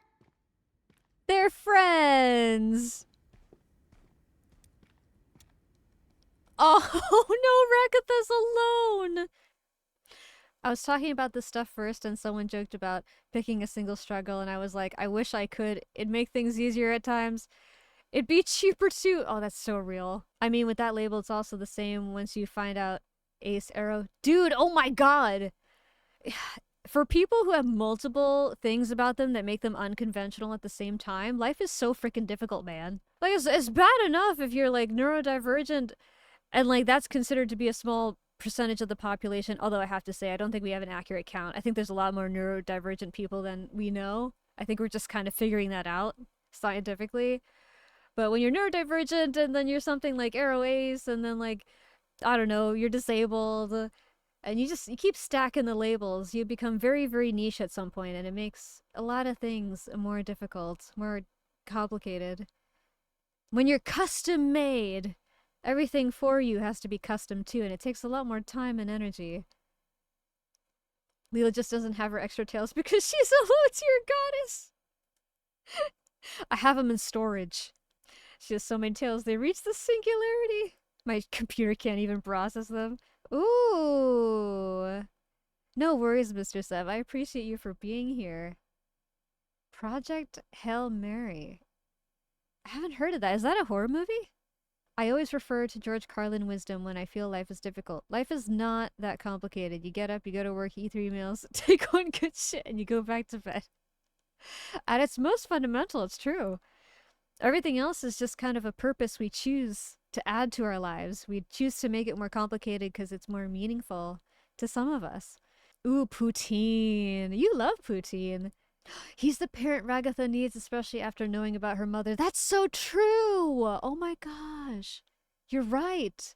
They're friends. Oh no, Ragatha's alone. I was talking about this stuff first, and someone joked about picking a single struggle, and I was like, I wish I could. It'd make things easier at times. It'd be cheaper too. Oh, that's so real. I mean, with that label, it's also the same once you find out Ace Arrow. Dude, oh my god. For people who have multiple things about them that make them unconventional at the same time, life is so freaking difficult, man. Like, it's bad enough if you're, like, neurodivergent, and, like, that's considered to be a small percentage of the population, although I have to say, I don't think we have an accurate count. I think there's a lot more neurodivergent people than we know. I think we're just kind of figuring that out scientifically. But when you're neurodivergent, and then you're something like Arrow Ace, and then, like, I don't know, you're disabled, and you keep stacking the labels, you become very, very niche at some point, and it makes a lot of things more difficult, more complicated. When you're custom made, everything for you has to be custom too, and it takes a lot more time and energy. Lila just doesn't have her extra tails because she's a low-tier goddess. I have them in storage. She has so many tails, they reach the singularity. My computer can't even process them. Ooh. No worries, Mr. Sev. I appreciate you for being here. Project Hail Mary. I haven't heard of that. Is that a horror movie? I always refer to George Carlin wisdom when I feel life is difficult. Life is not that complicated. You get up, you go to work, you eat 3 meals, take one good shit, and you go back to bed. At its most fundamental, it's true. Everything else is just kind of a purpose we choose to add to our lives. We choose to make it more complicated because it's more meaningful to some of us. Ooh, Poutine. You love Poutine. He's the parent Ragatha needs, especially after knowing about her mother. That's so true! Oh my gosh. You're right.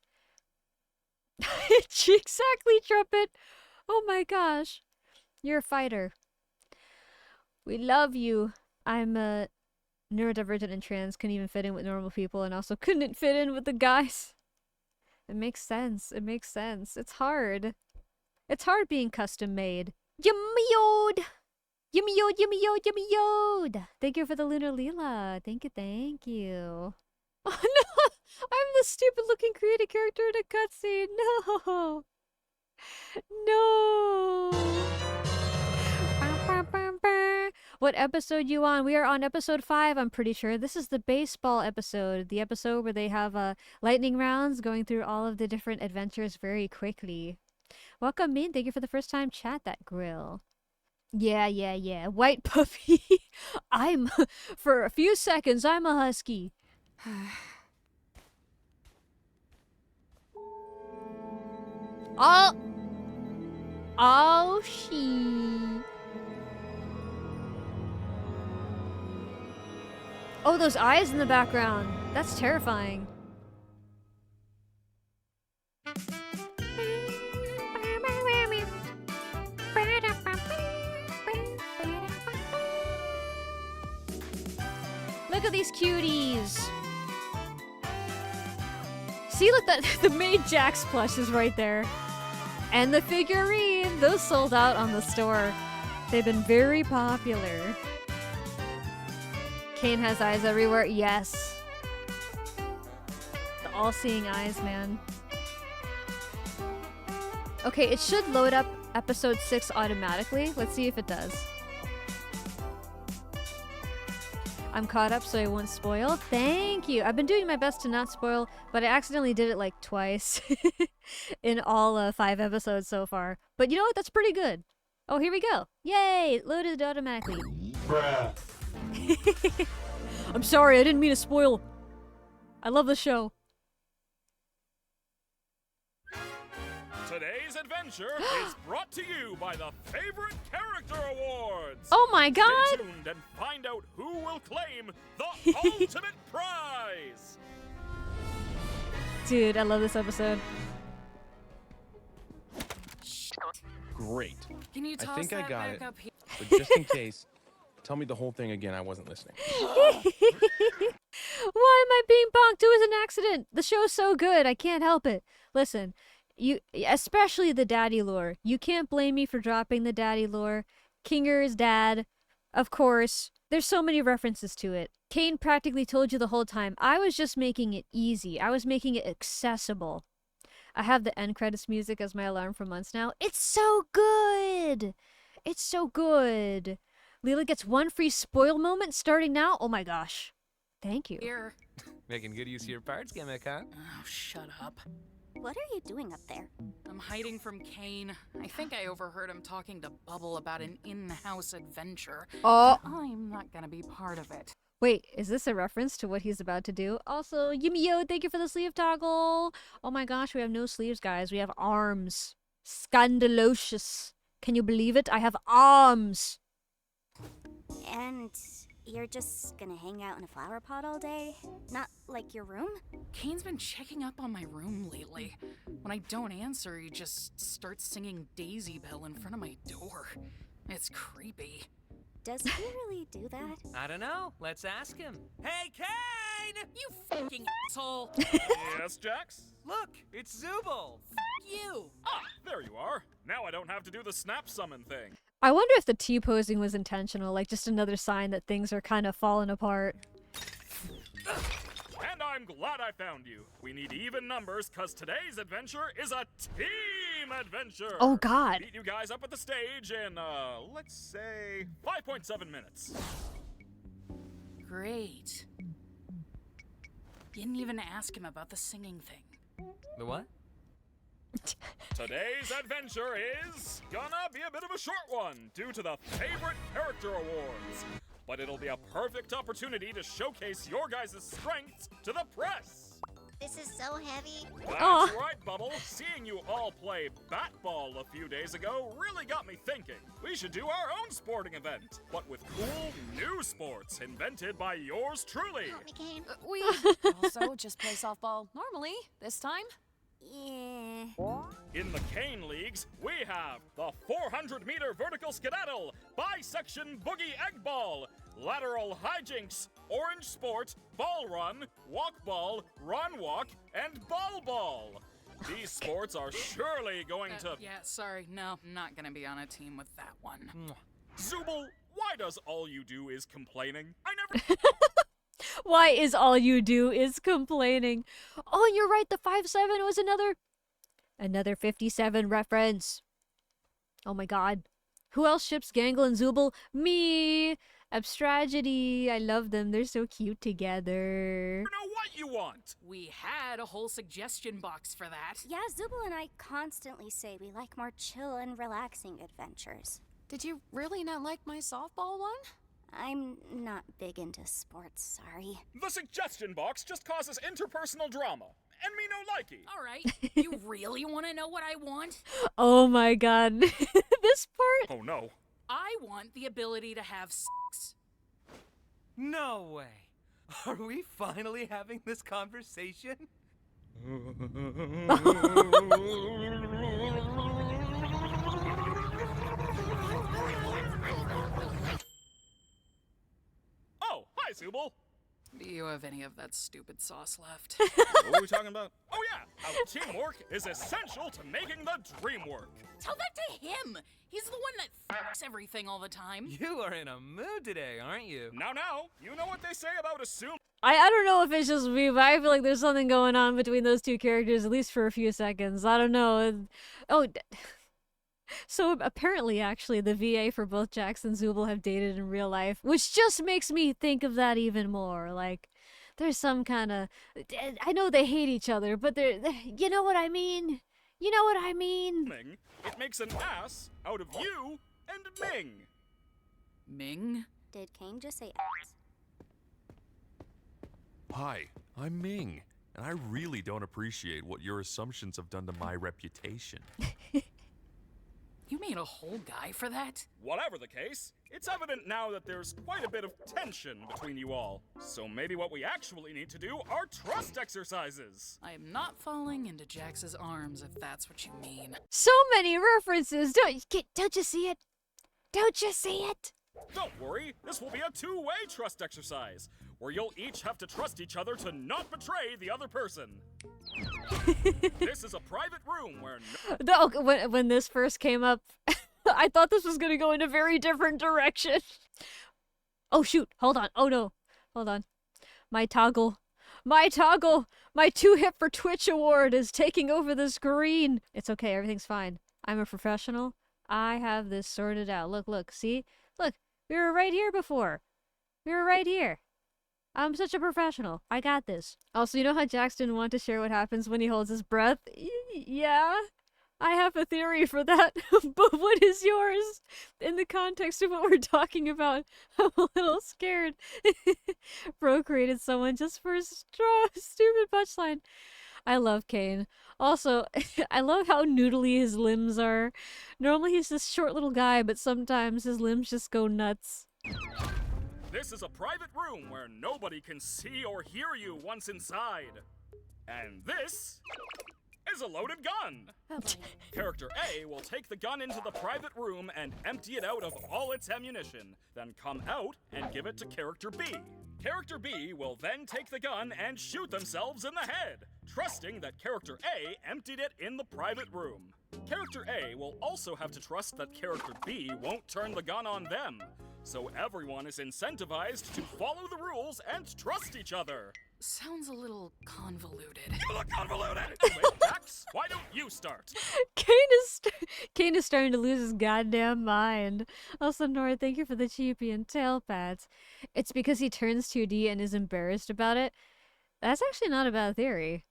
Exactly, Trumpet. Oh my gosh. You're a fighter. We love you. I'm a neurodivergent and trans, couldn't even fit in with normal people, and also couldn't fit in with the guys. It makes sense. It makes sense. It's hard. It's hard being custom made. Yummy yod! Yummy yod, yummy yod, yummy yod! Thank you for the Lunar Lila. Thank you, thank you. Oh no! I'm the stupid looking creative character in a cutscene. No! No! What episode you on? We are on episode 5, I'm pretty sure. This is the baseball episode. The episode where they have lightning rounds going through all of the different adventures very quickly. Welcome in. Thank you for the first time chat, that grill. Yeah. White puppy. For a few seconds, I'm a husky. Oh, she. Oh, those eyes in the background. That's terrifying. Look at these cuties. See, look, that the maid Jax plush is right there. And the figurine, those sold out on the store. They've been very popular. Caine has eyes everywhere. Yes. The all-seeing eyes, man. Okay, it should load up episode 6 automatically. Let's see if it does. I'm caught up so I won't spoil. Thank you. I've been doing my best to not spoil, but I accidentally did it like twice in all 5 episodes so far. But you know what? That's pretty good. Oh, here we go. Yay! It loaded automatically. Bruh. I'm sorry, I didn't mean to spoil. I love the show. Today's adventure is brought to you by the Favorite Character Awards. Oh my god! Stay tuned and find out who will claim the ultimate prize. Dude, I love this episode. Great. Can you toss I think that I got back it. up here? But just in case, tell me the whole thing again. I wasn't listening. Why am I being punked? It was an accident. The show's so good. I can't help it. Listen, you, especially the daddy lore. You can't blame me for dropping the daddy lore. Kinger's dad, of course. There's so many references to it. Caine practically told you the whole time. I was just making it easy. I was making it accessible. I have the end credits music as my alarm for months now. It's so good! It's so good. Lila gets 1 free spoil moment starting now. Oh my gosh. Thank you. Here. Making good use of your parts gimmick, huh? Oh, shut up. What are you doing up there? I'm hiding from Caine. I think I overheard him talking to Bubble about an in-house adventure. Oh. I'm not gonna be part of it. Wait, is this a reference to what he's about to do? Also, Yumio, thank you for the sleeve toggle. Oh my gosh, we have no sleeves, guys. We have arms. Scandalocious. Can you believe it? I have arms. And you're just gonna hang out in a flower pot all day? Not like your room? Caine's been checking up on my room lately. When I don't answer, he just starts singing Daisy Bell in front of my door. It's creepy. Does he really do that? I don't know. Let's ask him. Hey, Caine! You fucking asshole! Yes, Jax? Look, it's Zubul. You! Ah, there you are. Now I don't have to do the snap summon thing. I wonder if the T-posing was intentional, like just another sign that things are kind of falling apart. And I'm glad I found you. We need even numbers, cause today's adventure is a team adventure. Oh god. Meet you guys up at the stage in, let's say 5.7 minutes. Great. Didn't even ask him about the singing thing. The what? Today's adventure is gonna be a bit of a short one due to the Favorite Character Awards. But it'll be a perfect opportunity to showcase your guys' strengths to the press. This is so heavy. That's right, Bubble. Seeing you all play bat-ball a few days ago really got me thinking. We should do our own sporting event, but with cool new sports invented by yours truly. Help me, Caine. We also just play softball normally this time. Yeah. In the Caine Leagues, we have the 400-meter vertical skedaddle, bisection boogie egg ball, lateral hijinks, orange sport, ball run, walk ball, run walk, and ball ball. These sports are surely going to... Yeah, sorry. No, I'm not gonna be on a team with that one. Zubul, why does all you do is complaining? I never... Why is all you do is complaining? Oh, you're right, the 5-7 was another 57 reference. Oh my god. Who else ships Gangle and Zubul? Me! Abstragedy. I love them. They're so cute together. You know what you want? We had a whole suggestion box for that. Yeah, Zubul and I constantly say we like more chill and relaxing adventures. Did you really not like my softball one? I'm not big into sports, sorry. The suggestion box just causes interpersonal drama. and me no likey. All right, you really want to know what I want? Oh my god. This part? Oh no. I want the ability to have sex. No way. Are we finally having this conversation? Oh, hi, Zubul. Do you have any of that stupid sauce left? What were we talking about? Oh yeah, how teamwork is essential to making the dream work. Tell that to him. He's the one that fucks everything all the time. You are in a mood today, aren't you? Now, you know what they say about assume. I don't know if it's just me, but I feel like there's something going on between those two characters, at least for a few seconds. I don't know. Oh, so apparently, actually, the VA for both Jax and Zubul have dated in real life, which just makes me think of that even more. Like, there's some kind of... I know they hate each other, but you know what I mean? You know what I mean? It makes an ass out of you and Ming. Ming? Did Caine just say ass? Hi, I'm Ming, and I really don't appreciate what your assumptions have done to my reputation. You made a whole guy for that? Whatever the case, it's evident now that there's quite a bit of tension between you all. So maybe what we actually need to do are trust exercises. I am not falling into Jax's arms, if that's what you mean. So many references. Don't you see it? Don't you see it? Don't worry, this will be a two-way trust exercise, where you'll each have to trust each other to not betray the other person. This is a private room where when this first came up, I thought this was going to go in a very different direction. Oh shoot, hold on. Oh no, hold on. My toggle, my 2-hit for Twitch award is taking over the screen. It's okay, everything's fine. I'm a professional. I have this sorted out. Look, see? Look, we were right here before. We were right here. I'm such a professional. I got this. Also, you know how Jax didn't want to share what happens when he holds his breath? Yeah, I have a theory for that. But what is yours? In the context of what we're talking about, I'm a little scared. Bro created someone just for a stupid punchline. I love Caine. Also, I love how noodly his limbs are. Normally he's this short little guy, but sometimes his limbs just go nuts. This is a private room where nobody can see or hear you once inside. And this is a loaded gun. Character A will take the gun into the private room and empty it out of all its ammunition, then come out and give it to Character B. Character B will then take the gun and shoot themselves in the head, trusting that Character A emptied it in the private room. Character A will also have to trust that Character B won't turn the gun on them, so everyone is incentivized to follow the rules and trust each other. Sounds a little convoluted. You look convoluted! Anyway, Jax, why don't you start? Caine is starting to lose his goddamn mind. Also, Nora, thank you for the cheapie and tail pats. It's because he turns 2D and is embarrassed about it. That's actually not a bad theory.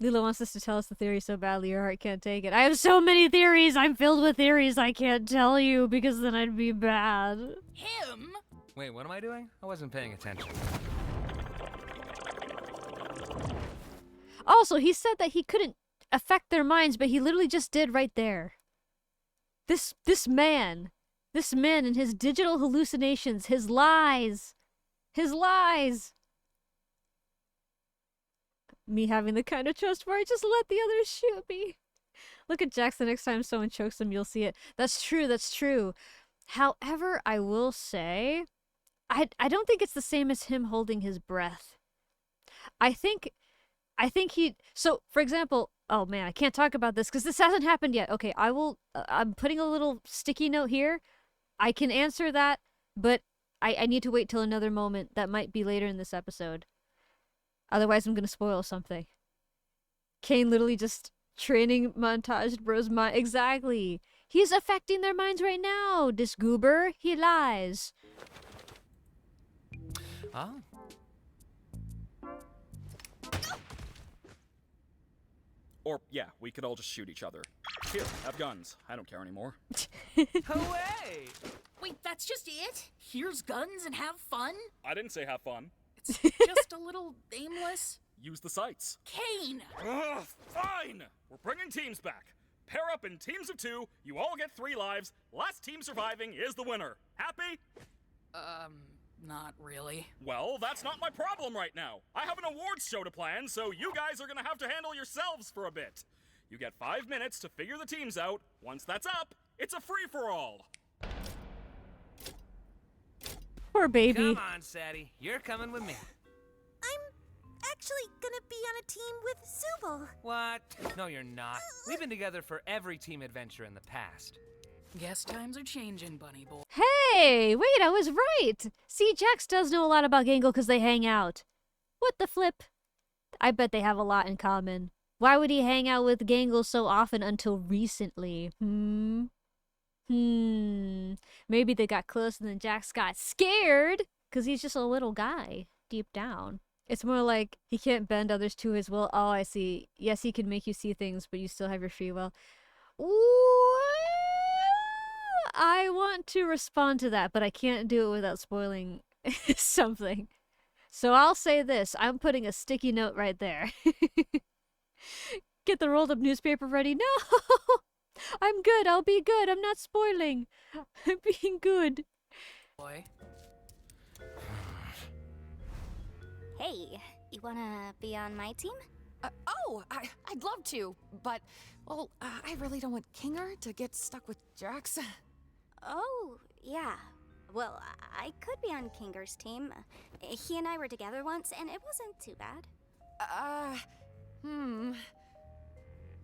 Lila wants us to tell us the theory so badly your heart can't take it. I have so many theories! I'm filled with theories I can't tell you because then I'd be bad. Him? Wait, what am I doing? I wasn't paying attention. Also, he said that he couldn't affect their minds, but he literally just did right there. This man and his digital hallucinations, his lies. Me having the kind of trust where I just let the others shoot me. Look at Jax the next time someone chokes him, you'll see it. That's true. However, I will say, I don't think it's the same as him holding his breath. I think he... So, for example... Oh man, I can't talk about this because this hasn't happened yet. Okay, I will... I'm putting a little sticky note here. I can answer that, but I need to wait till another moment. That might be later in this episode. Otherwise, I'm gonna spoil something. Caine literally just training montaged bro's mind. Exactly. He's affecting their minds right now. This goober, he lies. Ah. Or, yeah, we could all just shoot each other. Here, have guns. I don't care anymore. Away! Wait, that's just it? Here's guns and have fun? I didn't say have fun. It's just a little aimless. use the sights. Caine! Ugh, fine! We're bringing teams back. Pair up in teams of 2, you all get 3 lives, last team surviving is the winner. Happy? Not really. Well, that's not my problem right now. I have an awards show to plan, so you guys are gonna have to handle yourselves for a bit. You get 5 minutes to figure the teams out. Once that's up, it's a free-for-all. Poor baby. Come on, Sadie. You're coming with me. I'm actually gonna be on a team with Zubul. What? No, you're not. We've been together for every team adventure in the past. Guess times are changing, bunny boy. Hey, wait, I was right. See, Jax does know a lot about Gangle because they hang out. What the flip? I bet they have a lot in common. Why would he hang out with Gangle so often until recently? Maybe they got close and then Jax got scared because he's just a little guy deep down. It's more like he can't bend others to his will. Oh, I see. Yes, he can make you see things, but you still have your free will. Ooh, I want to respond to that, but I can't do it without spoiling something. So I'll say this. I'm putting a sticky note right there. Get the rolled up newspaper ready. No! I'm good. I'll be good. I'm not spoiling. I'm being good. Boy. Hey, you wanna be on my team? I'd love to, but, well, I really don't want Kinger to get stuck with Jax. Oh, yeah. Well, I could be on Kinger's team. He and I were together once, and it wasn't too bad.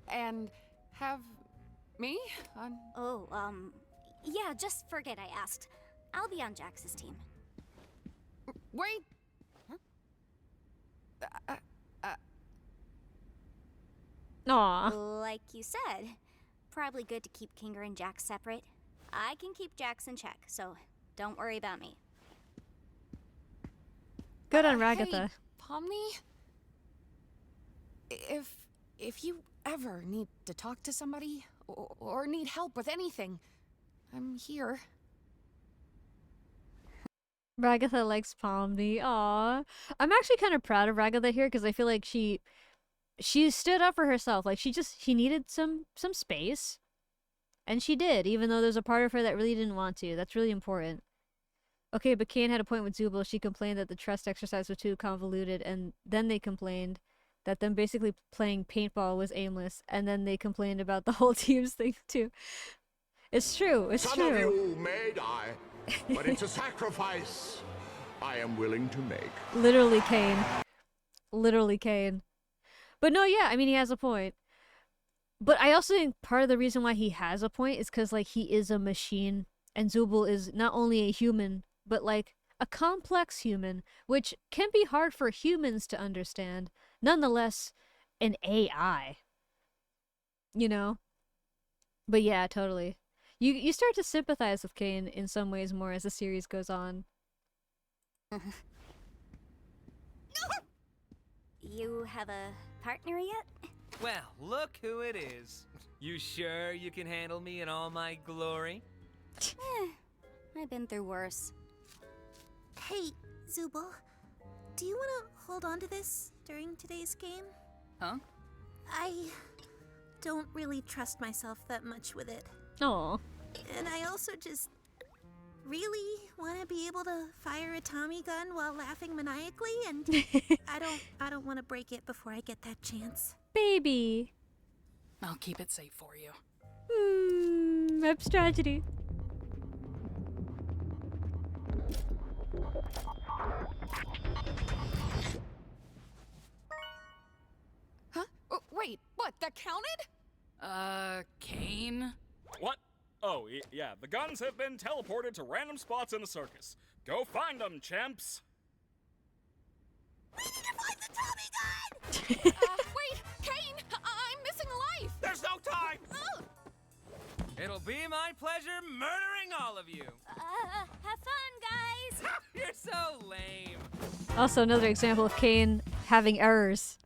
And have me on... Oh, yeah, just forget I asked. I'll be on Jax's team. Wait! Aww. Like you said, probably good to keep Kinger and Jax separate. I can keep Jax in check, so don't worry about me. Good on Ragatha. Hey, Pomni? If you ever need to talk to somebody, or need help with anything, I'm here. Ragatha likes Pomni. Aw. I'm actually kind of proud of Ragatha here because I feel like she stood up for herself. Like she needed some space. And she did, even though there's a part of her that really didn't want to. That's really important. Okay, but Caine had a point with Zubul. She complained that the trust exercise was too convoluted, and then they complained that them basically playing paintball was aimless, and then they complained about the whole team's thing too. It's true, it's Some true. of you may die, but it's a sacrifice I am willing to make. Literally Caine. Literally Caine. But no, yeah, I mean, he has a point. But I also think part of the reason why he has a point is because, like, he is a machine, and Zubul is not only a human, but, like, a complex human, which can be hard for humans to understand. Nonetheless, an AI. You know? But yeah, totally. You start to sympathize with Caine in some ways more as the series goes on. You have a partner yet? Well, look who it is. You sure you can handle me in all my glory? I've been through worse. Hey, Zubul, do you want to hold on to this during today's game? Huh? I don't really trust myself that much with it. Aw. And I also just really want to be able to fire a Tommy gun while laughing maniacally, and I don't want to break it before I get that chance. Baby. I'll keep it safe for you. Mep's tragedy. Huh? Wait, what? That counted? Caine? What? Oh, yeah, the guns have been teleported to random spots in the circus. Go find them, champs! We need to find the Tommy gun! Wait, Caine! I'm missing a life! There's no time! It'll be my pleasure murdering all of you. Have fun, guys! You're so lame. Also, another example of Caine having errors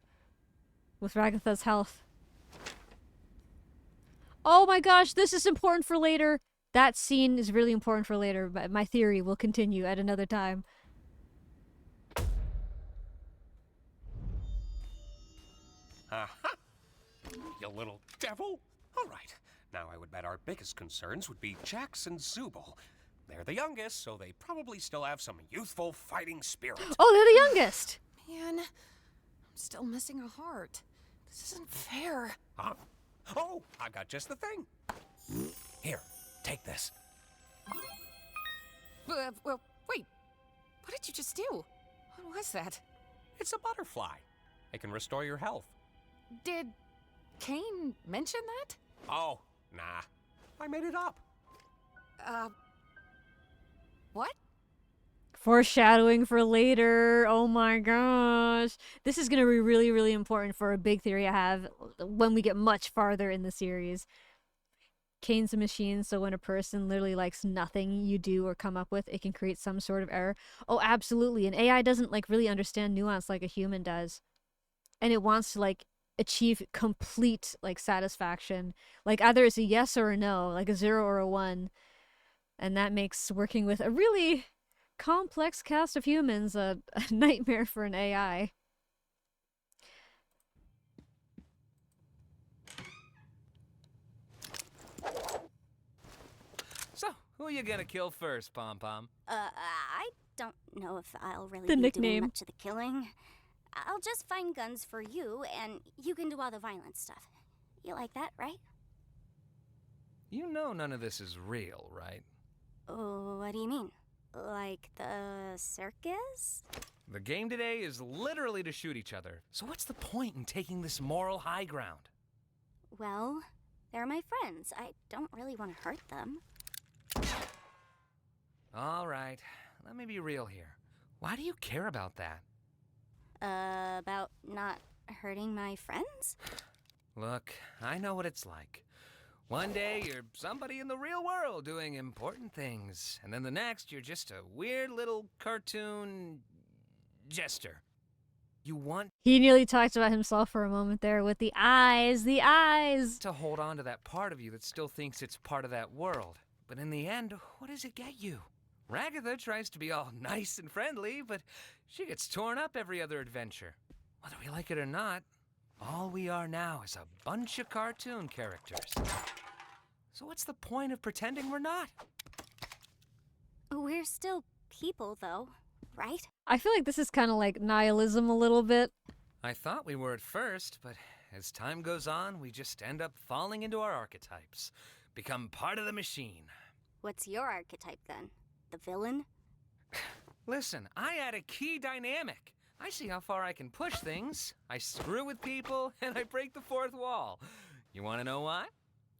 with Ragatha's health. Oh my gosh, this is important for later. That scene is really important for later, but my theory will continue at another time. Aha! You little devil! All right, now I would bet our biggest concerns would be Jax and Zubul. They're the youngest, so they probably still have some youthful fighting spirit. Oh, they're the youngest! Man, I'm still missing a heart. This isn't fair. Oh, I got just the thing. Here, take this. Well, wait. What did you just do? What was that? It's a butterfly. It can restore your health. Did Caine mention that? Oh, nah. I made it up. What? Foreshadowing for later. Oh my gosh. This is going to be really, really important for a big theory I have when we get much farther in the series. Caine's a machine, so when a person literally likes nothing you do or come up with, it can create some sort of error. Oh, absolutely. An AI doesn't like really understand nuance like a human does. And it wants to like achieve complete like satisfaction. Like either it's a yes or a no, like a 0 or a 1. And that makes working with a really complex cast of humans a nightmare for an AI. So, who are you gonna kill first, Pom Pom? I don't know if I'll really The be nickname. doing much of the killing. I'll just find guns for you, and you can do all the violent stuff. You like that, right? You know none of this is real, right? Oh, what do you mean? Like the circus? The game today is literally to shoot each other. So what's the point in taking this moral high ground? Well, they're my friends. I don't really want to hurt them. All right, let me be real here. Why do you care about that? About not hurting my friends? Look, I know what it's like. One day you're somebody in the real world doing important things, and then the next you're just a weird little cartoon jester. You want He nearly talked about himself for a moment there with the eyes, the eyes. to hold on to that part of you that still thinks it's part of that world. But in the end, what does it get you? Ragatha tries to be all nice and friendly, but she gets torn up every other adventure. Whether we like it or not, all we are now is a bunch of cartoon characters. So what's the point of pretending we're not? We're still people, though, right? I feel like this is kind of like nihilism a little bit. I thought we were at first, but as time goes on, we just end up falling into our archetypes. Become part of the machine. What's your archetype, then? The villain? Listen, I add a key dynamic. I see how far I can push things. I screw with people, and I break the fourth wall. You want to know why?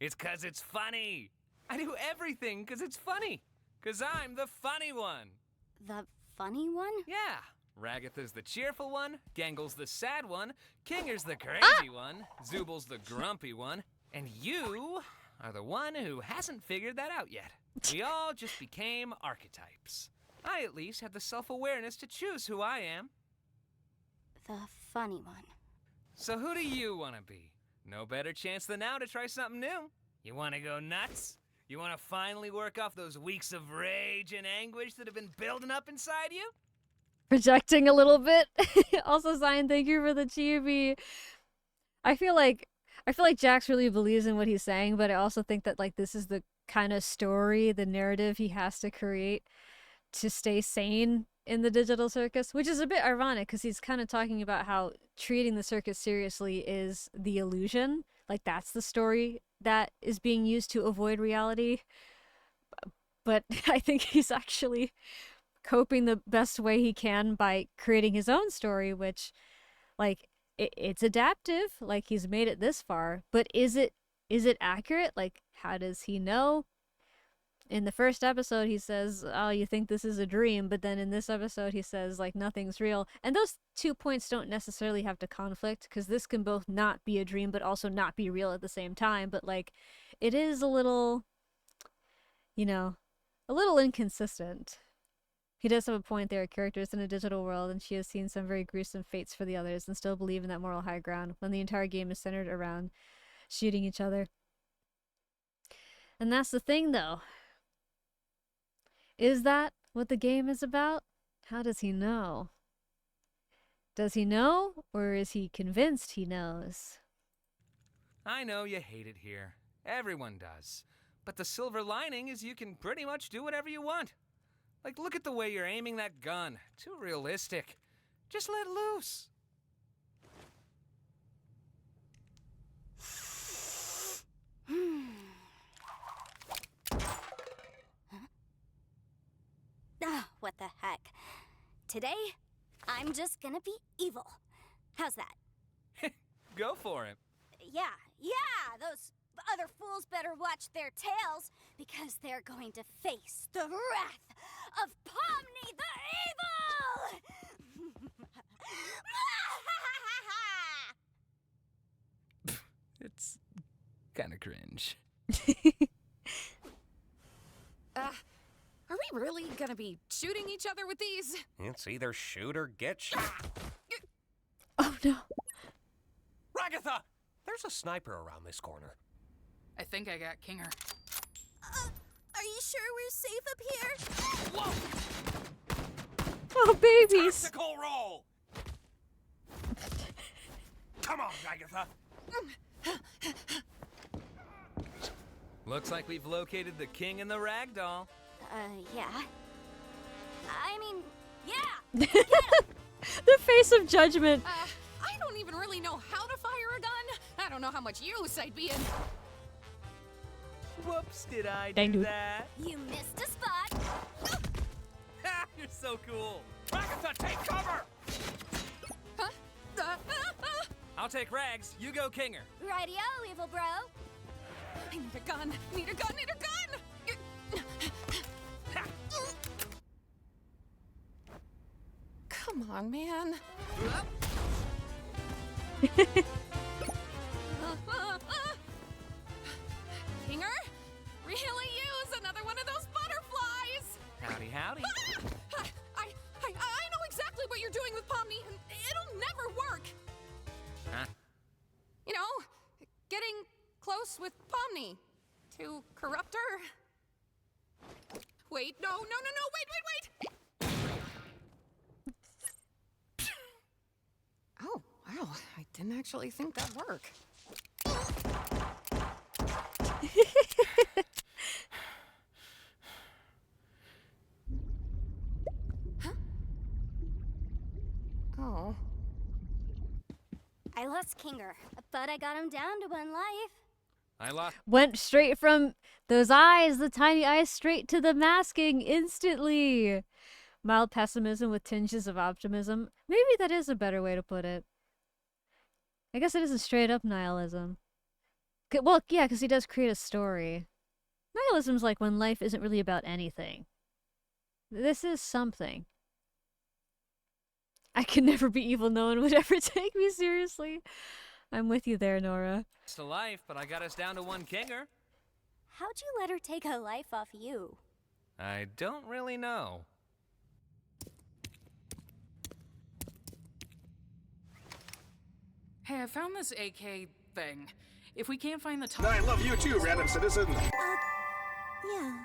It's 'cause it's funny. I do everything 'cause it's funny. 'Cause I'm the funny one. The funny one? Yeah. Ragatha's the cheerful one, Gangle's the sad one, Kinger's the crazy one, Zubul's the grumpy one, and you are the one who hasn't figured that out yet. We all just became archetypes. I at least have the self-awareness to choose who I am. The funny one. So who do you want to be? No better chance than now to try something new. You want to go nuts? You want to finally work off those weeks of rage and anguish that have been building up inside you? Projecting a little bit. Also, Zion, thank you for the chibi. I feel like Jax really believes in what he's saying, but I also think that like this is the kind of story, the narrative he has to create to stay sane in the digital circus, which is a bit ironic because he's kind of talking about how treating the circus seriously is the illusion. Like that's the story that is being used to avoid reality. But I think he's actually coping the best way he can by creating his own story, which like it's adaptive, like he's made it this far, but is it accurate? Like how does he know? In the first episode he says, oh, you think this is a dream, but then in this episode he says like nothing's real, and those 2 points don't necessarily have to conflict because this can both not be a dream but also not be real at the same time. But like it is a little, you know, a little inconsistent. He does have a point there. Characters in a digital world, and she has seen some very gruesome fates for the others and still believe in that moral high ground when the entire game is centered around shooting each other. And that's the thing, though. Is that what the game is about? How does he know? Does he know, or is he convinced he knows? I know you hate it here. Everyone does. But the silver lining is you can pretty much do whatever you want. Like, look at the way you're aiming that gun. Too realistic. Just let loose. What the heck? Today, I'm just gonna be evil. How's that? Go for it. Yeah, those other fools better watch their tails, because they're going to face the wrath of Pomni the Evil! It's kind of cringe. Are we really gonna be shooting each other with these? It's either shoot or get shot. Oh no. Ragatha! There's a sniper around this corner. I think I got Kinger. Are you sure we're safe up here? Whoa! Oh, babies! Tactical roll! Come on, Ragatha! Looks like we've located the king and the ragdoll. Yeah. I mean, yeah! The face of judgment. I don't even really know how to fire a gun. I don't know how much use I'd be in. Whoops, did I Dang, do dude. that? You missed a spot. You're so cool. Ragatha, take cover! Huh? I'll take Rags, you go Kinger. Rightio, evil bro. I need a gun. Need a gun. Need a gun. Come on, man. Kinger? Really use another one of those butterflies? Howdy, howdy. I know exactly what you're doing with Pomni, and it'll never work. Huh? You know, getting close with Pomni to corrupt her. Wait, no, wait. Oh, wow, I didn't actually think that'd work. Huh? Oh. I lost Kinger, but I got him down to 1 life. I lost. Went straight from those eyes, the tiny eyes, straight to the masking instantly. Mild pessimism with tinges of optimism. Maybe that is a better way to put it. I guess it isn't straight up nihilism. Well, yeah, because he does create a story. Nihilism's like when life isn't really about anything. This is something. I could never be evil. No one would ever take me seriously. I'm with you there, Nora. It's a life, but I got us down to 1 Kinger. How'd you let her take a life off you? I don't really know. Hey, I found this AK thing. If we can't find the top... I love you too, random citizen. Yeah.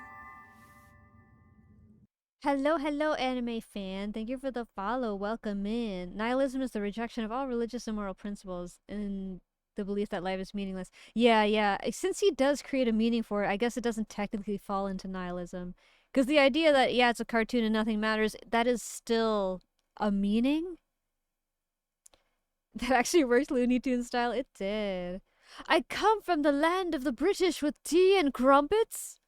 Hello, anime fan. Thank you for the follow. Welcome in. Nihilism is the rejection of all religious and moral principles and the belief that life is meaningless. Yeah. Since he does create a meaning for it, I guess it doesn't technically fall into nihilism. Because the idea that, yeah, it's a cartoon and nothing matters, that is still a meaning? That actually worked Looney Tunes style? It did. I come from the land of the British with tea and crumpets?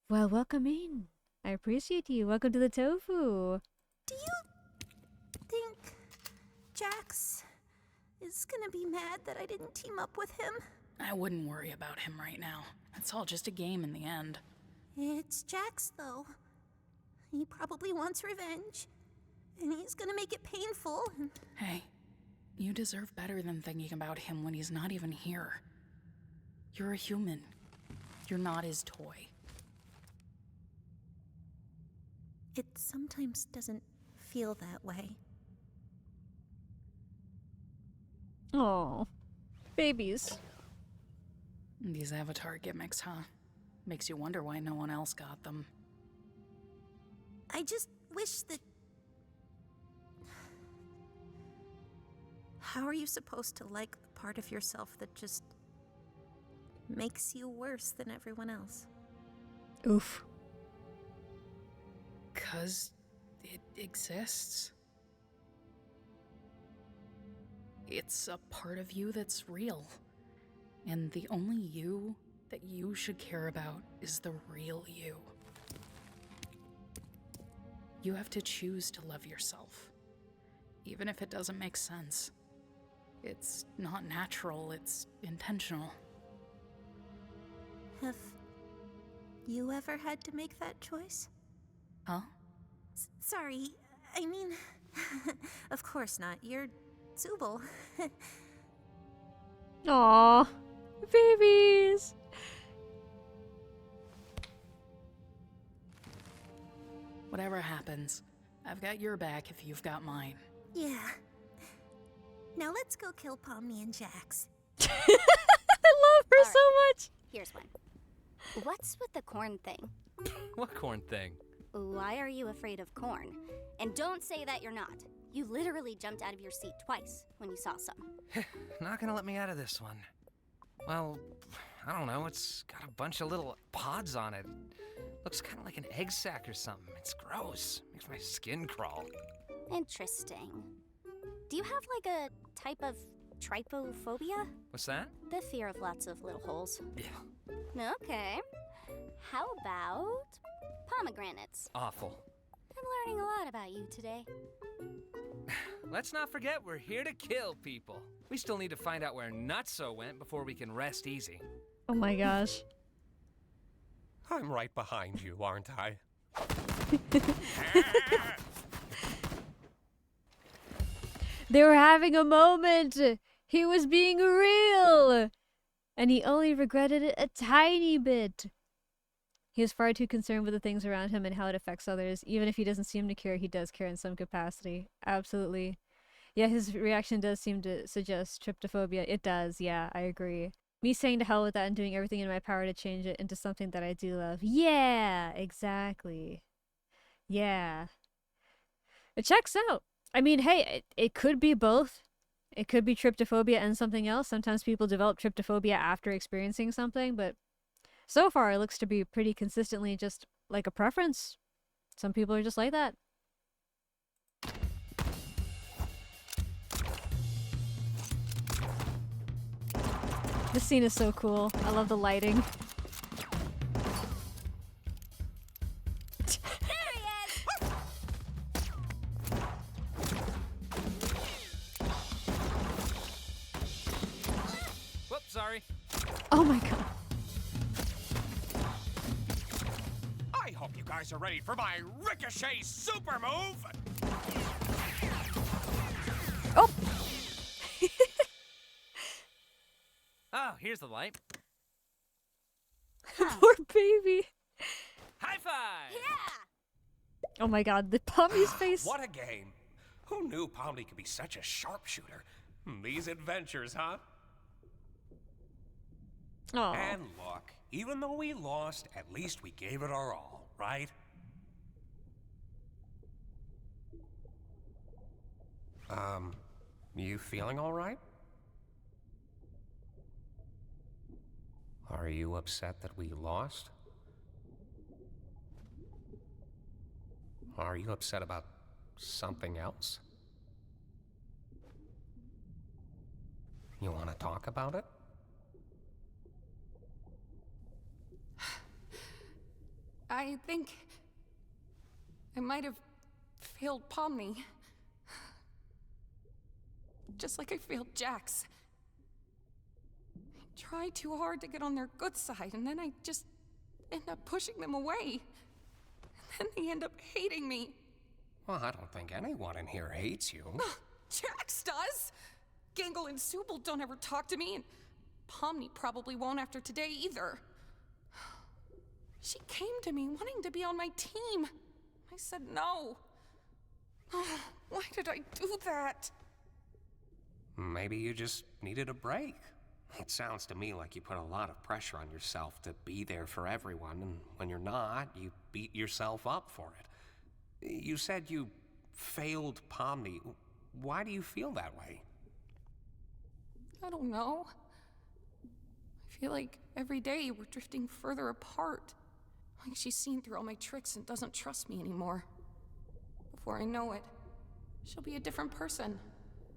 Well, welcome in. I appreciate you. Welcome to the Tofu. Do you think Jax is gonna be mad that I didn't team up with him? I wouldn't worry about him right now. It's all just a game in the end. It's Jax, though. He probably wants revenge. And he's gonna make it painful. Hey, you deserve better than thinking about him when he's not even here. You're a human. You're not his toy. It sometimes doesn't feel that way. Oh, babies. These avatar gimmicks, huh? Makes you wonder why no one else got them. I just wish that how are you supposed to like the part of yourself that just makes you worse than everyone else? Oof. 'Cause it exists. It's a part of you that's real. And the only you that you should care about is the real you. You have to choose to love yourself, even if it doesn't make sense. It's not natural, it's intentional. Have you ever had to make that choice? Huh? Sorry, I mean, of course not. You're Zubul. Aww. Babies. Whatever happens, I've got your back if you've got mine. Yeah. Now let's go kill Pomni and Jax. I love her so much. Here's one. What's with the corn thing? What corn thing? Why are you afraid of corn? And don't say that you're not. You literally jumped out of your seat twice when you saw some. Not gonna let me out of this one. Well, I don't know, it's got a bunch of little pods on it. Looks kind of like an egg sac or something. It's gross. Makes my skin crawl. Interesting. Do you have like a type of trypophobia? What's that? The fear of lots of little holes. Yeah. Okay. How about pomegranates? Awful. I'm learning a lot about you today. Let's not forget we're here to kill people. We still need to find out where Nutso went before we can rest easy. Oh my gosh. I'm right behind you, aren't I? They were having a moment. He was being real. And he only regretted it a tiny bit. He is far too concerned with the things around him and how it affects others. Even if he doesn't seem to care, he does care in some capacity. Absolutely. Yeah, his reaction does seem to suggest tryptophobia. It does, yeah, I agree. Me saying to hell with that and doing everything in my power to change it into something that I do love. Yeah, exactly. Yeah. It checks out. I mean, hey, it could be both. It could be tryptophobia and something else. Sometimes people develop tryptophobia after experiencing something, but so far it looks to be pretty consistently just like a preference. Some people are just like that. This scene is so cool. I love the lighting. Whoops, sorry. Oh my god. I hope you guys are ready for my ricochet super move. Oh. Oh, here's the light. Poor baby. High five! Yeah! Oh my god, the Pomni's face. What a game. Who knew Pomni could be such a sharpshooter? These adventures, huh? Oh. And look, even though we lost, at least we gave it our all, right? You feeling all right? Are you upset that we lost? Are you upset about something else? You want to talk about it? I think I might have failed Pomni. Just like I failed Jax. I tried too hard to get on their good side, and then I just end up pushing them away. And then they end up hating me. Well, I don't think anyone in here hates you. Jax does! Gangle and Zubul don't ever talk to me, and Pomni probably won't after today either. She came to me wanting to be on my team. I said no. Oh, why did I do that? Maybe you just needed a break. It sounds to me like you put a lot of pressure on yourself to be there for everyone, and when you're not, you beat yourself up for it. You said you failed Pomni. Why do you feel that way? I don't know. I feel like every day we're drifting further apart. Like she's seen through all my tricks and doesn't trust me anymore. Before I know it, she'll be a different person.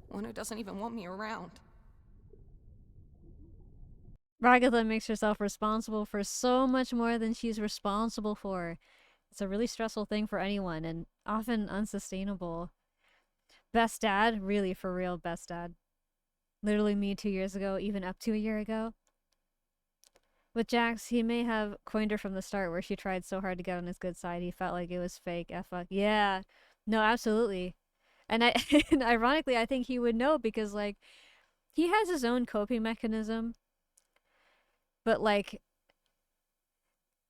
One who doesn't even want me around. Ragatha makes herself responsible for so much more than she's responsible for. It's a really stressful thing for anyone and often unsustainable. Best dad, really for real, best dad. Literally me 2 years ago, even up to a year ago. With Jax, he may have coined her from the start where she tried so hard to get on his good side, he felt like it was fake. Fuck. Yeah. No, absolutely. And and ironically, I think he would know because, like, he has his own coping mechanism. But, like,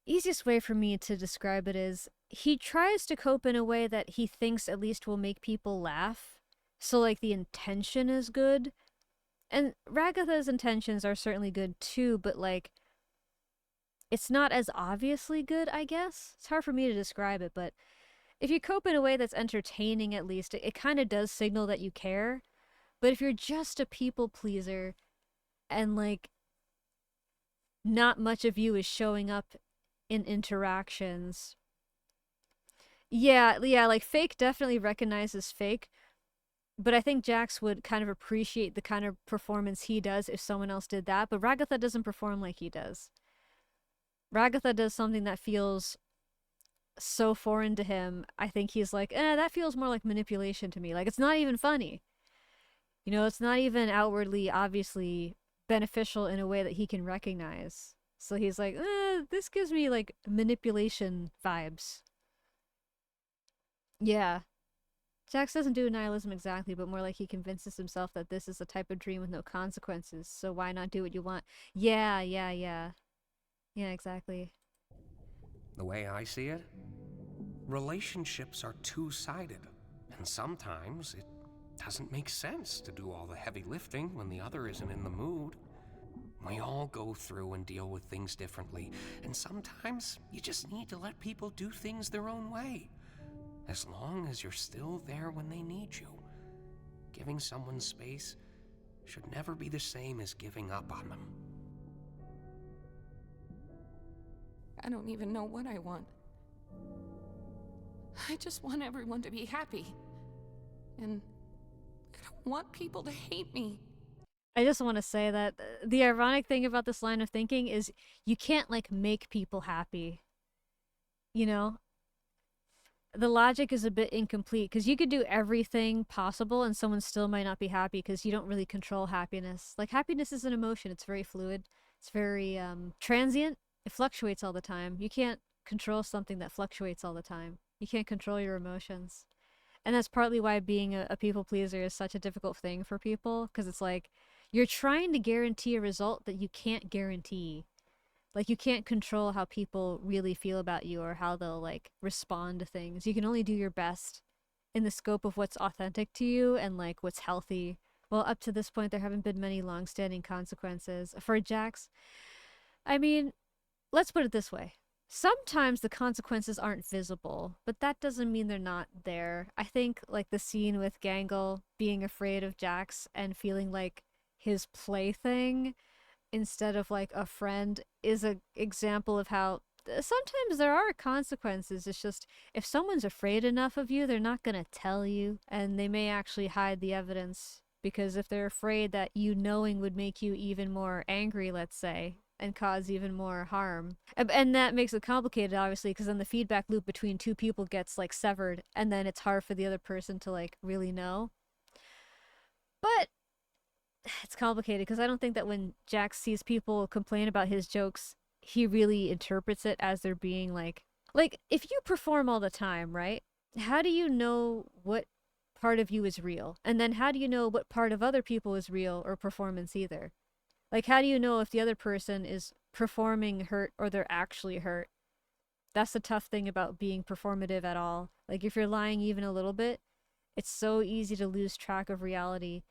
easiest way for me to describe it is he tries to cope in a way that he thinks at least will make people laugh. So, like, the intention is good. And Ragatha's intentions are certainly good too, but, like, it's not as obviously good, I guess. It's hard for me to describe it, but if you cope in a way that's entertaining, at least, it kind of does signal that you care. But if you're just a people pleaser and, like, not much of you is showing up in interactions. Yeah, like, fake definitely recognizes fake, but I think Jax would kind of appreciate the kind of performance he does if someone else did that, but Ragatha doesn't perform like he does. Ragatha does something that feels so foreign to him. I think he's like, that feels more like manipulation to me. Like, it's not even funny. You know, it's not even outwardly, obviously beneficial in a way that he can recognize. So he's like, this gives me, like, manipulation vibes. Yeah. Jax doesn't do nihilism exactly, but more like he convinces himself that this is a type of dream with no consequences, so why not do what you want? Yeah. Yeah, exactly. The way I see it, relationships are two-sided, and sometimes it doesn't make sense to do all the heavy lifting when the other isn't in the mood. We all go through and deal with things differently, and sometimes you just need to let people do things their own way, as long as you're still there when they need you. Giving someone space should never be the same as giving up on them. I don't even know what I want. I just want everyone to be happy. And I don't want people to hate me. I just want to say that the ironic thing about this line of thinking is you can't, like, make people happy. You know? The logic is a bit incomplete because you could do everything possible and someone still might not be happy because you don't really control happiness. Like, happiness is an emotion. It's very fluid. It's very transient. It fluctuates all the time. You can't control something that fluctuates all the time. You can't control your emotions. And that's partly why being a people pleaser is such a difficult thing for people, because it's like you're trying to guarantee a result that you can't guarantee. Like, you can't control how people really feel about you or how they'll, like, respond to things. You can only do your best in the scope of what's authentic to you and, like, what's healthy. Well, up to this point, there haven't been many long-standing consequences. For Jax, I mean, let's put it this way. Sometimes the consequences aren't visible, but that doesn't mean they're not there. I think, like, the scene with Gangle being afraid of Jax and feeling like his plaything instead of, like, a friend is an example of how sometimes there are consequences. It's just, if someone's afraid enough of you, they're not gonna tell you, and they may actually hide the evidence, because if they're afraid that you knowing would make you even more angry, let's say, and cause even more harm. And that makes it complicated, obviously, because then the feedback loop between two people gets, like, severed, and then it's hard for the other person to, like, really know. But it's complicated, because I don't think that when Jax sees people complain about his jokes, he really interprets it as they're being, like, if you perform all the time, right? How do you know what part of you is real? And then how do you know what part of other people is real or performance either? Like, how do you know if the other person is performing hurt or they're actually hurt? That's the tough thing about being performative at all. Like, if you're lying even a little bit, it's so easy to lose track of reality.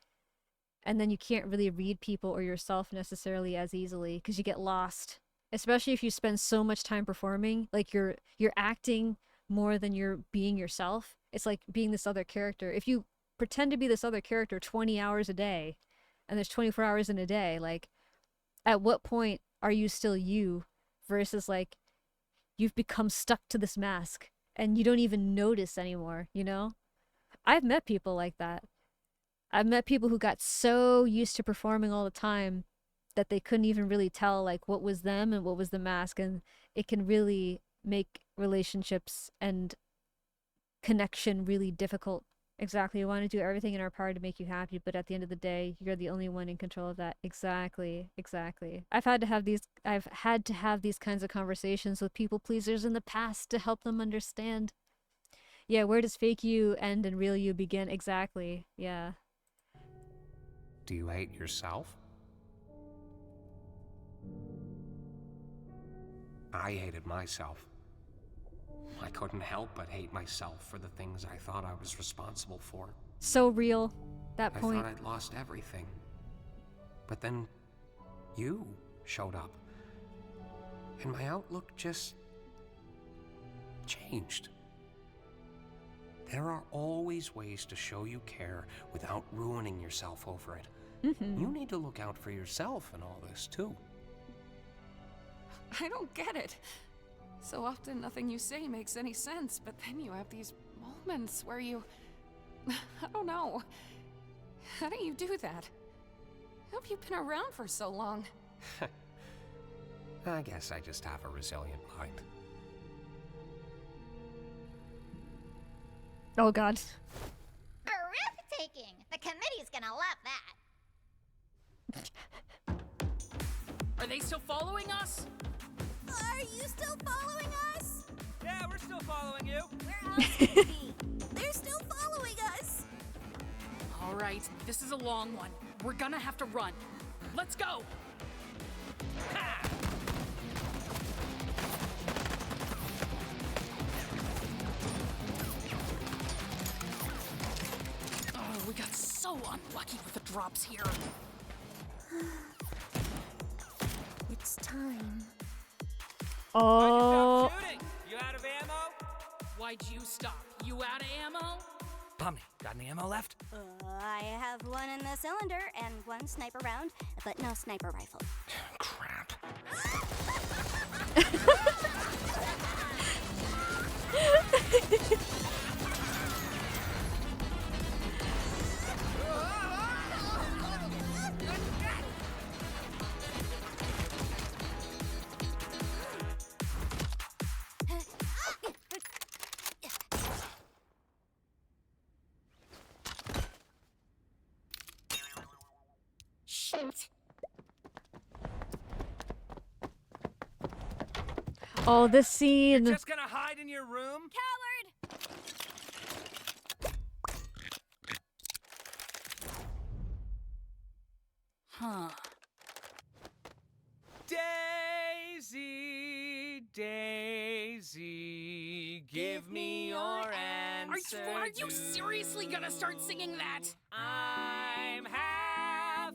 And then you can't really read people or yourself necessarily as easily because you get lost. Especially if you spend so much time performing, like you're acting more than you're being yourself. It's like being this other character. If you pretend to be this other character 20 hours a day, and there's 24 hours in a day. Like, at what point are you still you versus like you've become stuck to this mask and you don't even notice anymore, you know? I've met people like that. I've met people who got so used to performing all the time that they couldn't even really tell like what was them and what was the mask, and it can really make relationships and connection really difficult. Exactly. We want to do everything in our power to make you happy, but at the end of the day, you're the only one in control of that. Exactly. Exactly. I've had to have these kinds of conversations with people pleasers in the past to help them understand. Yeah, where does fake you end and real you begin? Exactly. Yeah. Do you hate yourself? I hated myself. I couldn't help but hate myself for the things I thought I was responsible for. So real, that point. I thought I'd lost everything. But then you showed up. And my outlook just changed. There are always ways to show you care without ruining yourself over it. Mm-hmm. You need to look out for yourself in all this, too. I don't get it. So often nothing you say makes any sense, but then you have these moments where you... I don't know. How do you do that? How have you been around for so long? I guess I just have a resilient mind. Oh god. Breathtaking! The committee's gonna love that. Are they still following us? Are you still following us? Yeah, we're still following you. Where else could we be? They're still following us. All right, this is a long one. We're gonna have to run. Let's go! Ha! Oh, we got so unlucky with the drops here. It's time. Oh. Shooting. You out of ammo? Why'd you stop? You out of ammo? Pomni, got any ammo left? I have one in the cylinder and one sniper round, but no sniper rifle. Crap. Oh, this scene. You're just gonna hide in your room? Coward! Huh. Daisy, Daisy, give me your answer. Are you seriously gonna start singing that? I'm half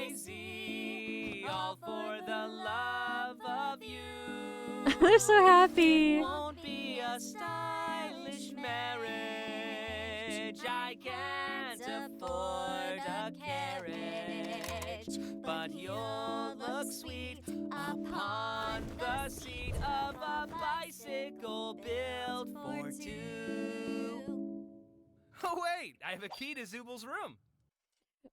crazy, all for the love of you. They're so happy. It won't be a stylish marriage. I can't afford a carriage, but you'll look sweet upon the seat of a bicycle built for two. Oh wait, I have a key to Zubal's room.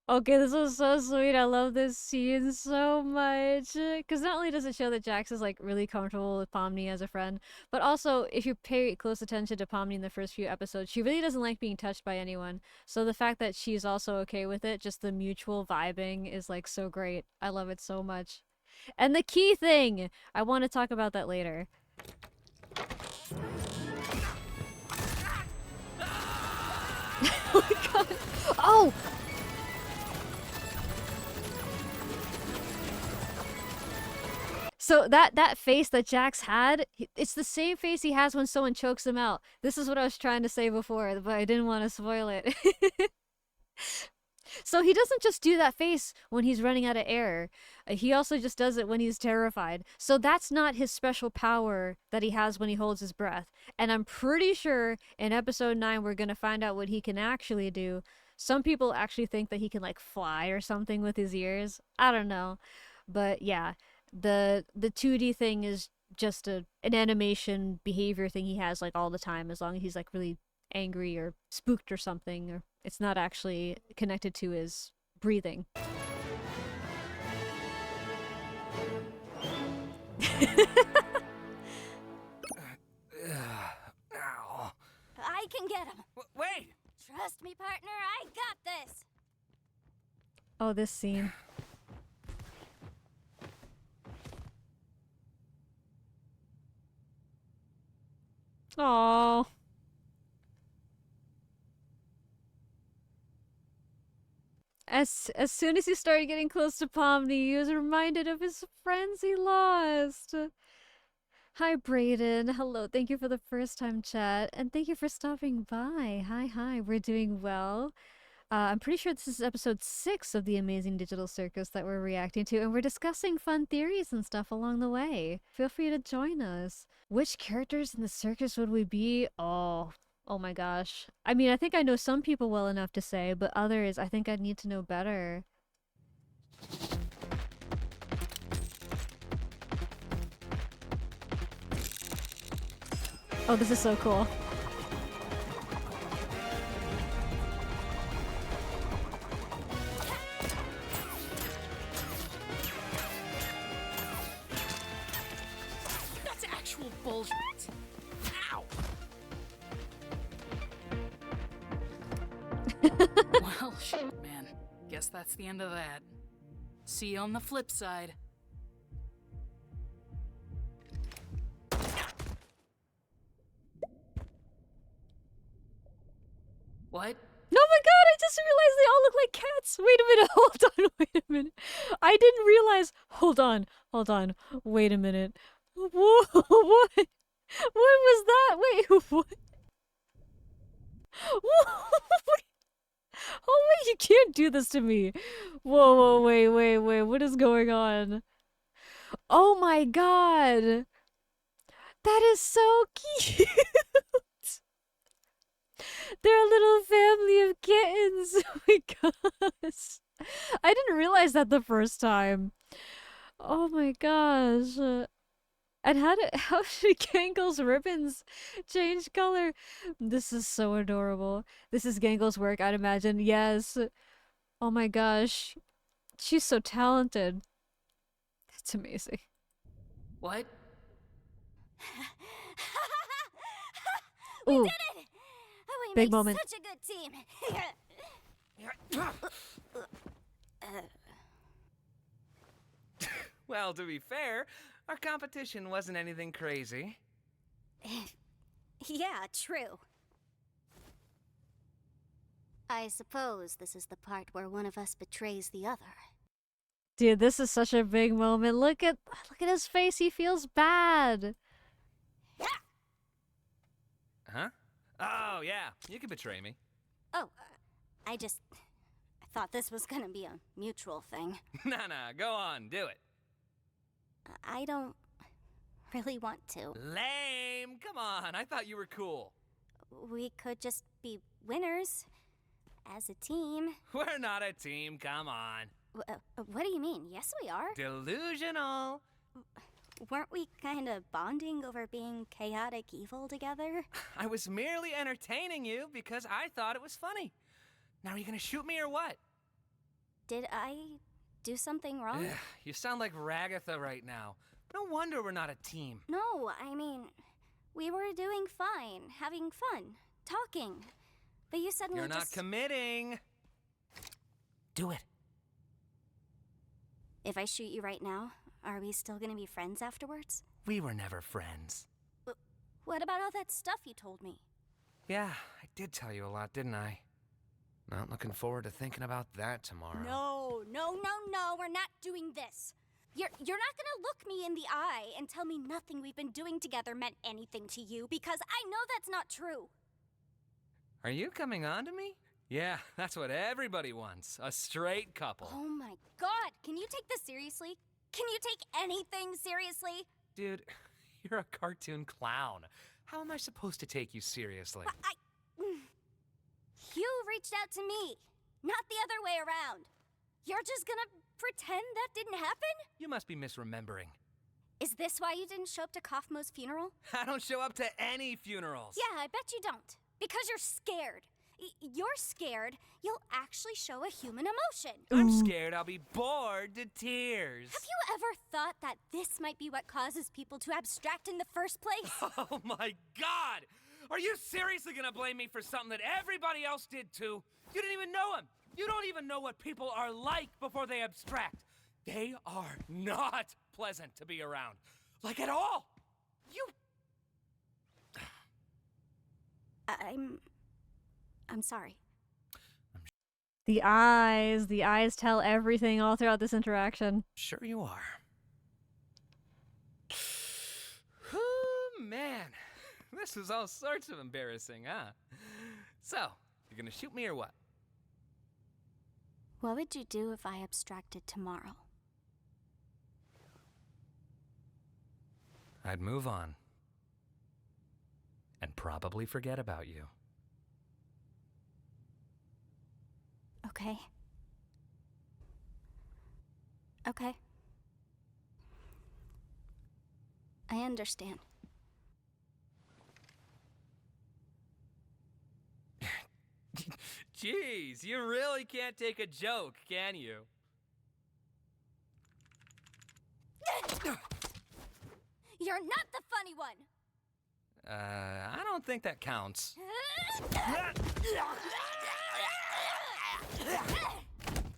Okay, this was so sweet. I love this scene so much. Because not only does it show that Jax is like really comfortable with Pomni as a friend, but also if you pay close attention to Pomni in the first few episodes, she really doesn't like being touched by anyone. So the fact that she's also okay with it, just the mutual vibing is like so great. I love it so much. And the key thing! I want to talk about that later. Oh my god! Oh! So that face that Jax had, it's the same face he has when someone chokes him out. This is what I was trying to say before, but I didn't want to spoil it. So he doesn't just do that face when he's running out of air. He also just does it when he's terrified. So that's not his special power that he has when he holds his breath. And I'm pretty sure in episode 9 we're going to find out what he can actually do. Some people actually think that he can like fly or something with his ears. I don't know. But yeah, the 2D thing is just an animation behavior thing he has like all the time, as long as he's like really angry or spooked or something, or it's not actually connected to his breathing. I can get him. Wait! Trust me, partner, I got this. Oh, this scene. Aww. As soon as he started getting close to Pomni, he was reminded of his friends he lost. Hi, Brayden. Hello. Thank you for the first time chat. And thank you for stopping by. Hi. We're doing well. I'm pretty sure this is episode 6 of the Amazing Digital Circus that we're reacting to, and we're discussing fun theories and stuff along the way. Feel free to join us. Which characters in the circus would we be? Oh my gosh. I mean, I think I know some people well enough to say, but others, I think I'd need to know better. Oh, this is so cool. That's actual bullshit. Ow. Well, shit, man. Guess that's the end of that. See you on the flip side. What? Oh my god, I just realized they all look like cats! Wait a minute, hold on, wait a minute. I didn't realize. Hold on, wait a minute. Whoa, what? What was that? Wait, what? Whoa, wait. Oh wait, you can't do this to me. Whoa, wait, what is going on? Oh my god! That is so cute! They're a little family of kittens. Oh my gosh. I didn't realize that the first time. Oh my gosh. And how did Gangle's ribbons change color? This is so adorable. This is Gangle's work, I'd imagine. Yes. Oh my gosh. She's so talented. That's amazing. What? We Ooh. did it! We Big make moment. such a good team. Well, to be fair, our competition wasn't anything crazy. Yeah, true. I suppose this is the part where one of us betrays the other. Dude, this is such a big moment. Look at his face. He feels bad. Huh? Oh, yeah. You can betray me. Oh, I thought this was gonna be a mutual thing. Nah, go on. Do it. I don't really want to. Lame. Come on. I thought you were cool. We could just be winners as a team. We're not a team. Come on. What do you mean? Yes, we are. Delusional. Weren't we kind of bonding over being chaotic evil together? I was merely entertaining you because I thought it was funny. Now are you gonna shoot me or what? Did I do something wrong? You sound like Ragatha right now. No wonder we're not a team. No, I mean, we were doing fine, having fun, talking. But you suddenly You're not committing. Do it. If I shoot you right now, are we still gonna be friends afterwards? We were never friends. What about all that stuff you told me? Yeah, I did tell you a lot, didn't I? Not looking forward to thinking about that tomorrow. No, we're not doing this. You're not gonna look me in the eye and tell me nothing we've been doing together meant anything to you, because I know that's not true. Are you coming on to me? Yeah, that's what everybody wants. A straight couple. Oh my god, can you take this seriously? Can you take anything seriously? Dude, you're a cartoon clown. How am I supposed to take you seriously? You reached out to me, not the other way around. You're just gonna pretend that didn't happen? You must be misremembering. Is this why you didn't show up to Kaufmo's funeral? I don't show up to any funerals. Yeah, I bet you don't. Because you're scared. You're scared you'll actually show a human emotion. I'm scared I'll be bored to tears. Have you ever thought that this might be what causes people to abstract in the first place? Oh my God! Are you seriously gonna blame me for something that everybody else did too? You didn't even know him. You don't even know what people are like before they abstract. They are not pleasant to be around. Like at all. You... I'm sorry. The eyes tell everything all throughout this interaction. Sure you are. Oh, man. This was all sorts of embarrassing, huh? So, you're gonna shoot me or what? What would you do if I abstracted tomorrow? I'd move on. And probably forget about you. Okay. Okay. I understand. Jeez, you really can't take a joke, can you? You're not the funny one! I don't think that counts.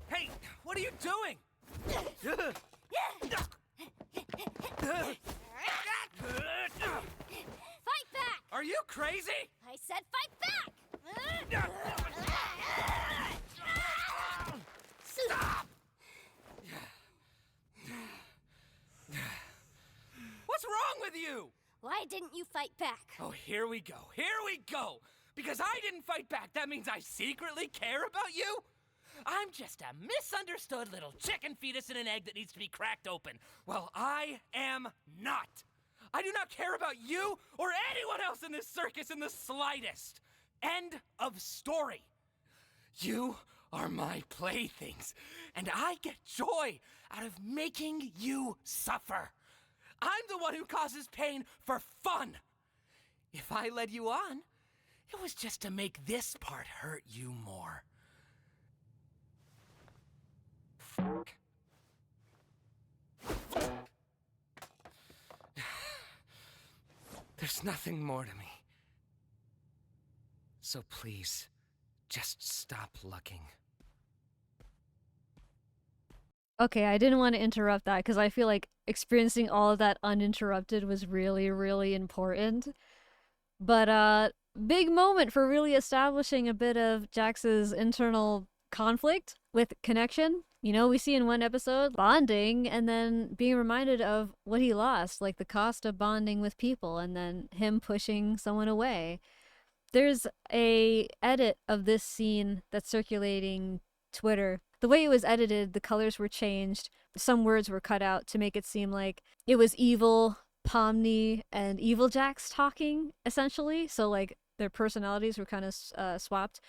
Hey, what are you doing? Fight back! Are you crazy? I said fight back! Stop! What's wrong with you? Why didn't you fight back? Oh, here we go. Here we go. Because I didn't fight back, that means I secretly care about you? I'm just a misunderstood little chicken fetus in an egg that needs to be cracked open. Well, I am not. I do not care about you or anyone else in this circus in the slightest. End of story. You are my playthings, and I get joy out of making you suffer. I'm the one who causes pain for fun. If I led you on, it was just to make this part hurt you more. There's nothing more to me. So please, just stop looking. Okay, I didn't want to interrupt that because I feel like experiencing all of that uninterrupted was really, really important. But big moment for really establishing a bit of Jax's internal conflict with connection. You know, we see in one episode bonding and then being reminded of what he lost, like the cost of bonding with people and then him pushing someone away. There's a edit of this scene that's circulating Twitter. The way it was edited, the colors were changed. Some words were cut out to make it seem like it was evil Pomni and evil Jax talking, essentially. So, like, their personalities were kind of swapped.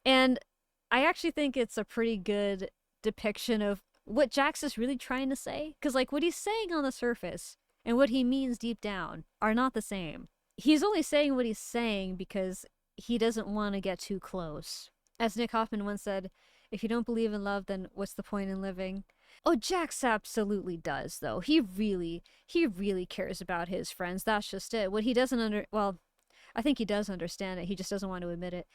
And I actually think it's a pretty good depiction of what Jax is really trying to say. Because, like, what he's saying on the surface and what he means deep down are not the same. He's only saying what he's saying because he doesn't want to get too close. As Nick Hoffman once said, if you don't believe in love, then what's the point in living? Oh, Jax absolutely does, though. He really cares about his friends. That's just it. What he doesn't well, I think he does understand it. He just doesn't want to admit it.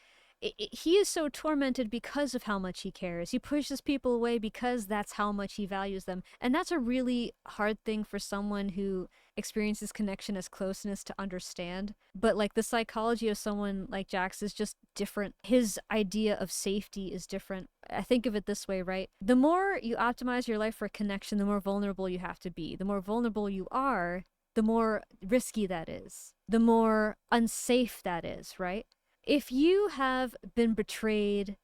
He is so tormented because of how much he cares. He pushes people away because that's how much he values them. And that's a really hard thing for someone who experiences connection as closeness to understand. But like the psychology of someone like Jax is just different. His idea of safety is different. I think of it this way, right? The more you optimize your life for connection, the more vulnerable you have to be. The more vulnerable you are, the more risky that is. The more unsafe that is, right? If you have been betrayed,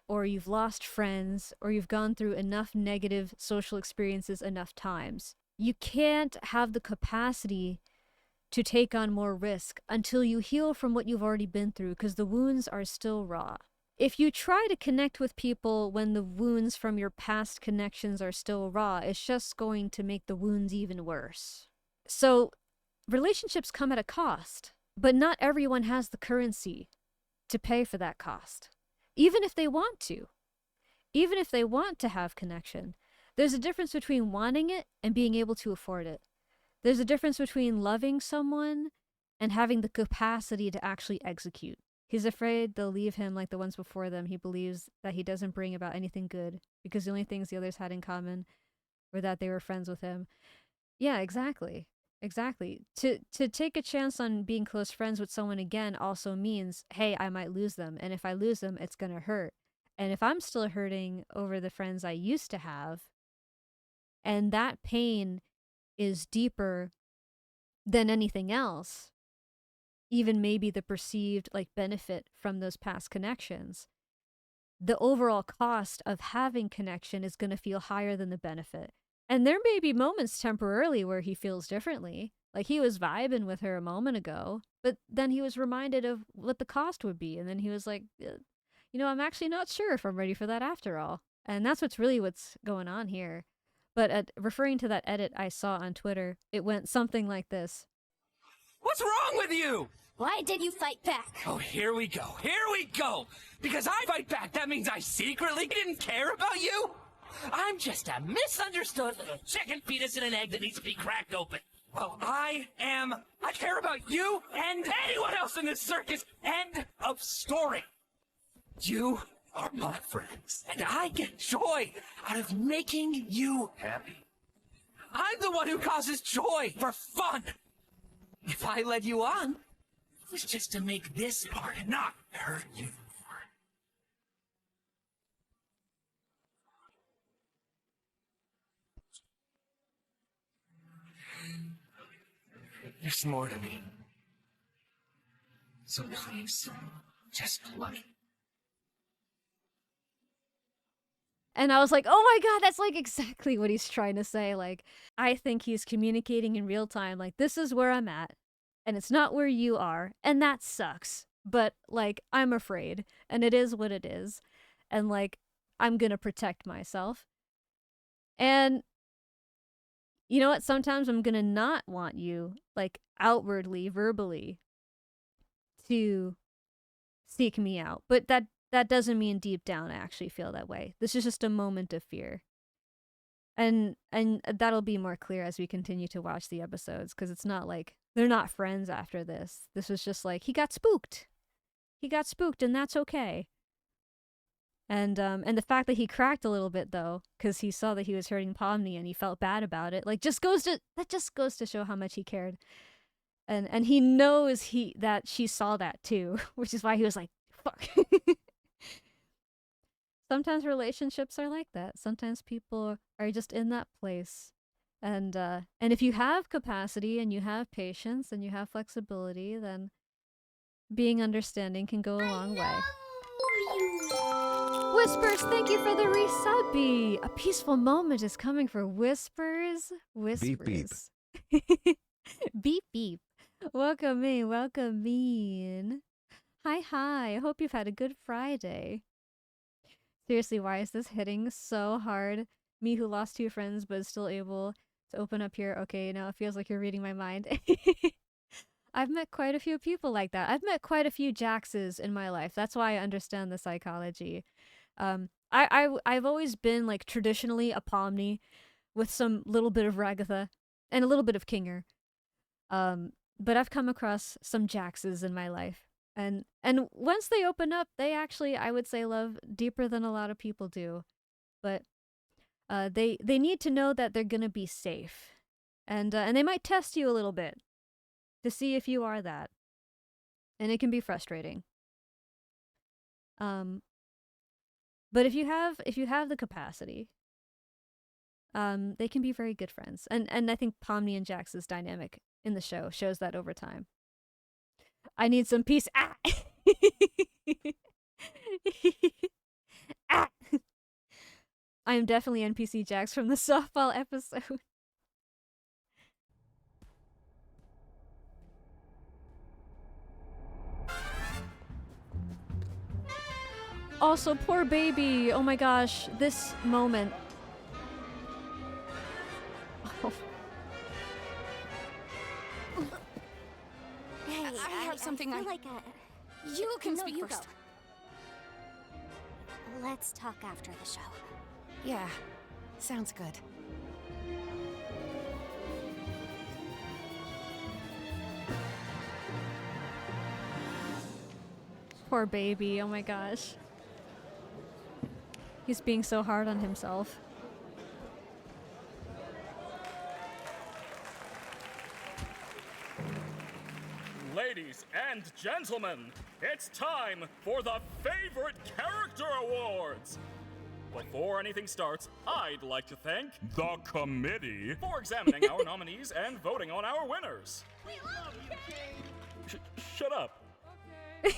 or you've lost friends, or you've gone through enough negative social experiences enough times, you can't have the capacity to take on more risk until you heal from what you've already been through, because the wounds are still raw. if you try to connect with people when the wounds from your past connections are still raw, it's just going to make the wounds even worse. So relationships come at a cost, but not everyone has the currency to pay for that cost. Even if they want to. Even if they want to have connection. There's a difference between wanting it and being able to afford it. There's a difference between loving someone and having the capacity to actually execute. He's afraid they'll leave him like the ones before them. He believes that he doesn't bring about anything good because the only things the others had in common were that they were friends with him. Yeah, exactly. Exactly. To take a chance on being close friends with someone again also means, hey, I might lose them. And if I lose them, it's going to hurt. And if I'm still hurting over the friends I used to have, and that pain is deeper than anything else, even maybe the perceived like benefit from those past connections, the overall cost of having connection is going to feel higher than the benefit. And there may be moments temporarily where he feels differently. Like he was vibing with her a moment ago, but then he was reminded of what the cost would be. And then he was like, you know, I'm actually not sure if I'm ready for that after all. And that's what's going on here. But referring to that edit I saw on Twitter, it went something like this. What's wrong with you? Why did you fight back? Oh, here we go. Here we go. Because I fight back, that means I secretly didn't care about you? I'm just a misunderstood little chicken fetus in an egg that needs to be cracked open. Well, I care about you and anyone else in this circus. End of story. You are my friends, and I get joy out of making you happy. I'm the one who causes joy for fun. If I led you on, it was just to make this part not hurt you. There's more to me. So please, just let it. And I was like, oh my God, that's like exactly what he's trying to say. Like, I think he's communicating in real time. Like, this is where I'm at. And it's not where you are. And that sucks. But like, I'm afraid. And it is what it is. And like, I'm gonna protect myself. And you know what? Sometimes I'm gonna not want you, like outwardly, verbally, to seek me out. But that doesn't mean deep down I actually feel that way. This is just a moment of fear. And that'll be more clear as we continue to watch the episodes, because it's not like they're not friends after this. This was just like, he got spooked. He got spooked, and that's okay. And the fact that he cracked a little bit though, because he saw that he was hurting Pomni and he felt bad about it, like just goes to show how much he cared. And he knows that she saw that too, which is why he was like, fuck. Sometimes relationships are like that. Sometimes people are just in that place. And if you have capacity and you have patience and you have flexibility, then being understanding can go a long way. Whispers, thank you for the resubby. A peaceful moment is coming for Whispers. Whispers. Beep, beep. Beep, beep. Welcome in. Hi. I hope you've had a good Friday. Seriously, why is this hitting so hard? Me who lost 2 friends but is still able to open up here. Okay, now it feels like you're reading my mind. I've met quite a few people like that. I've met quite a few Jaxes in my life. That's why I understand the psychology. I've always been like traditionally a Pomni with some little bit of Ragatha and a little bit of Kinger. But I've come across some Jaxes in my life. And once they open up, they actually, I would say, love deeper than a lot of people do. But they need to know that they're gonna be safe. And they might test you a little bit to see if you are that. And it can be frustrating. But if you have the capacity, they can be very good friends. And I think Pomni and Jax's dynamic in the show shows that over time. I need some peace. Ah! Ah! I am definitely NPC Jax from the softball episode. Also, poor baby. Oh my gosh, this moment. Oh. Hey, I have something I I... feel like You can no, speak you first. Go. Let's talk after the show. Yeah, sounds good. Poor baby. Oh my gosh. He's being so hard on himself. Ladies and gentlemen, it's time for the Favorite Character Awards! Before anything starts, I'd like to thank the committee for examining our nominees and voting on our winners. We love you, Caine. Shut up. I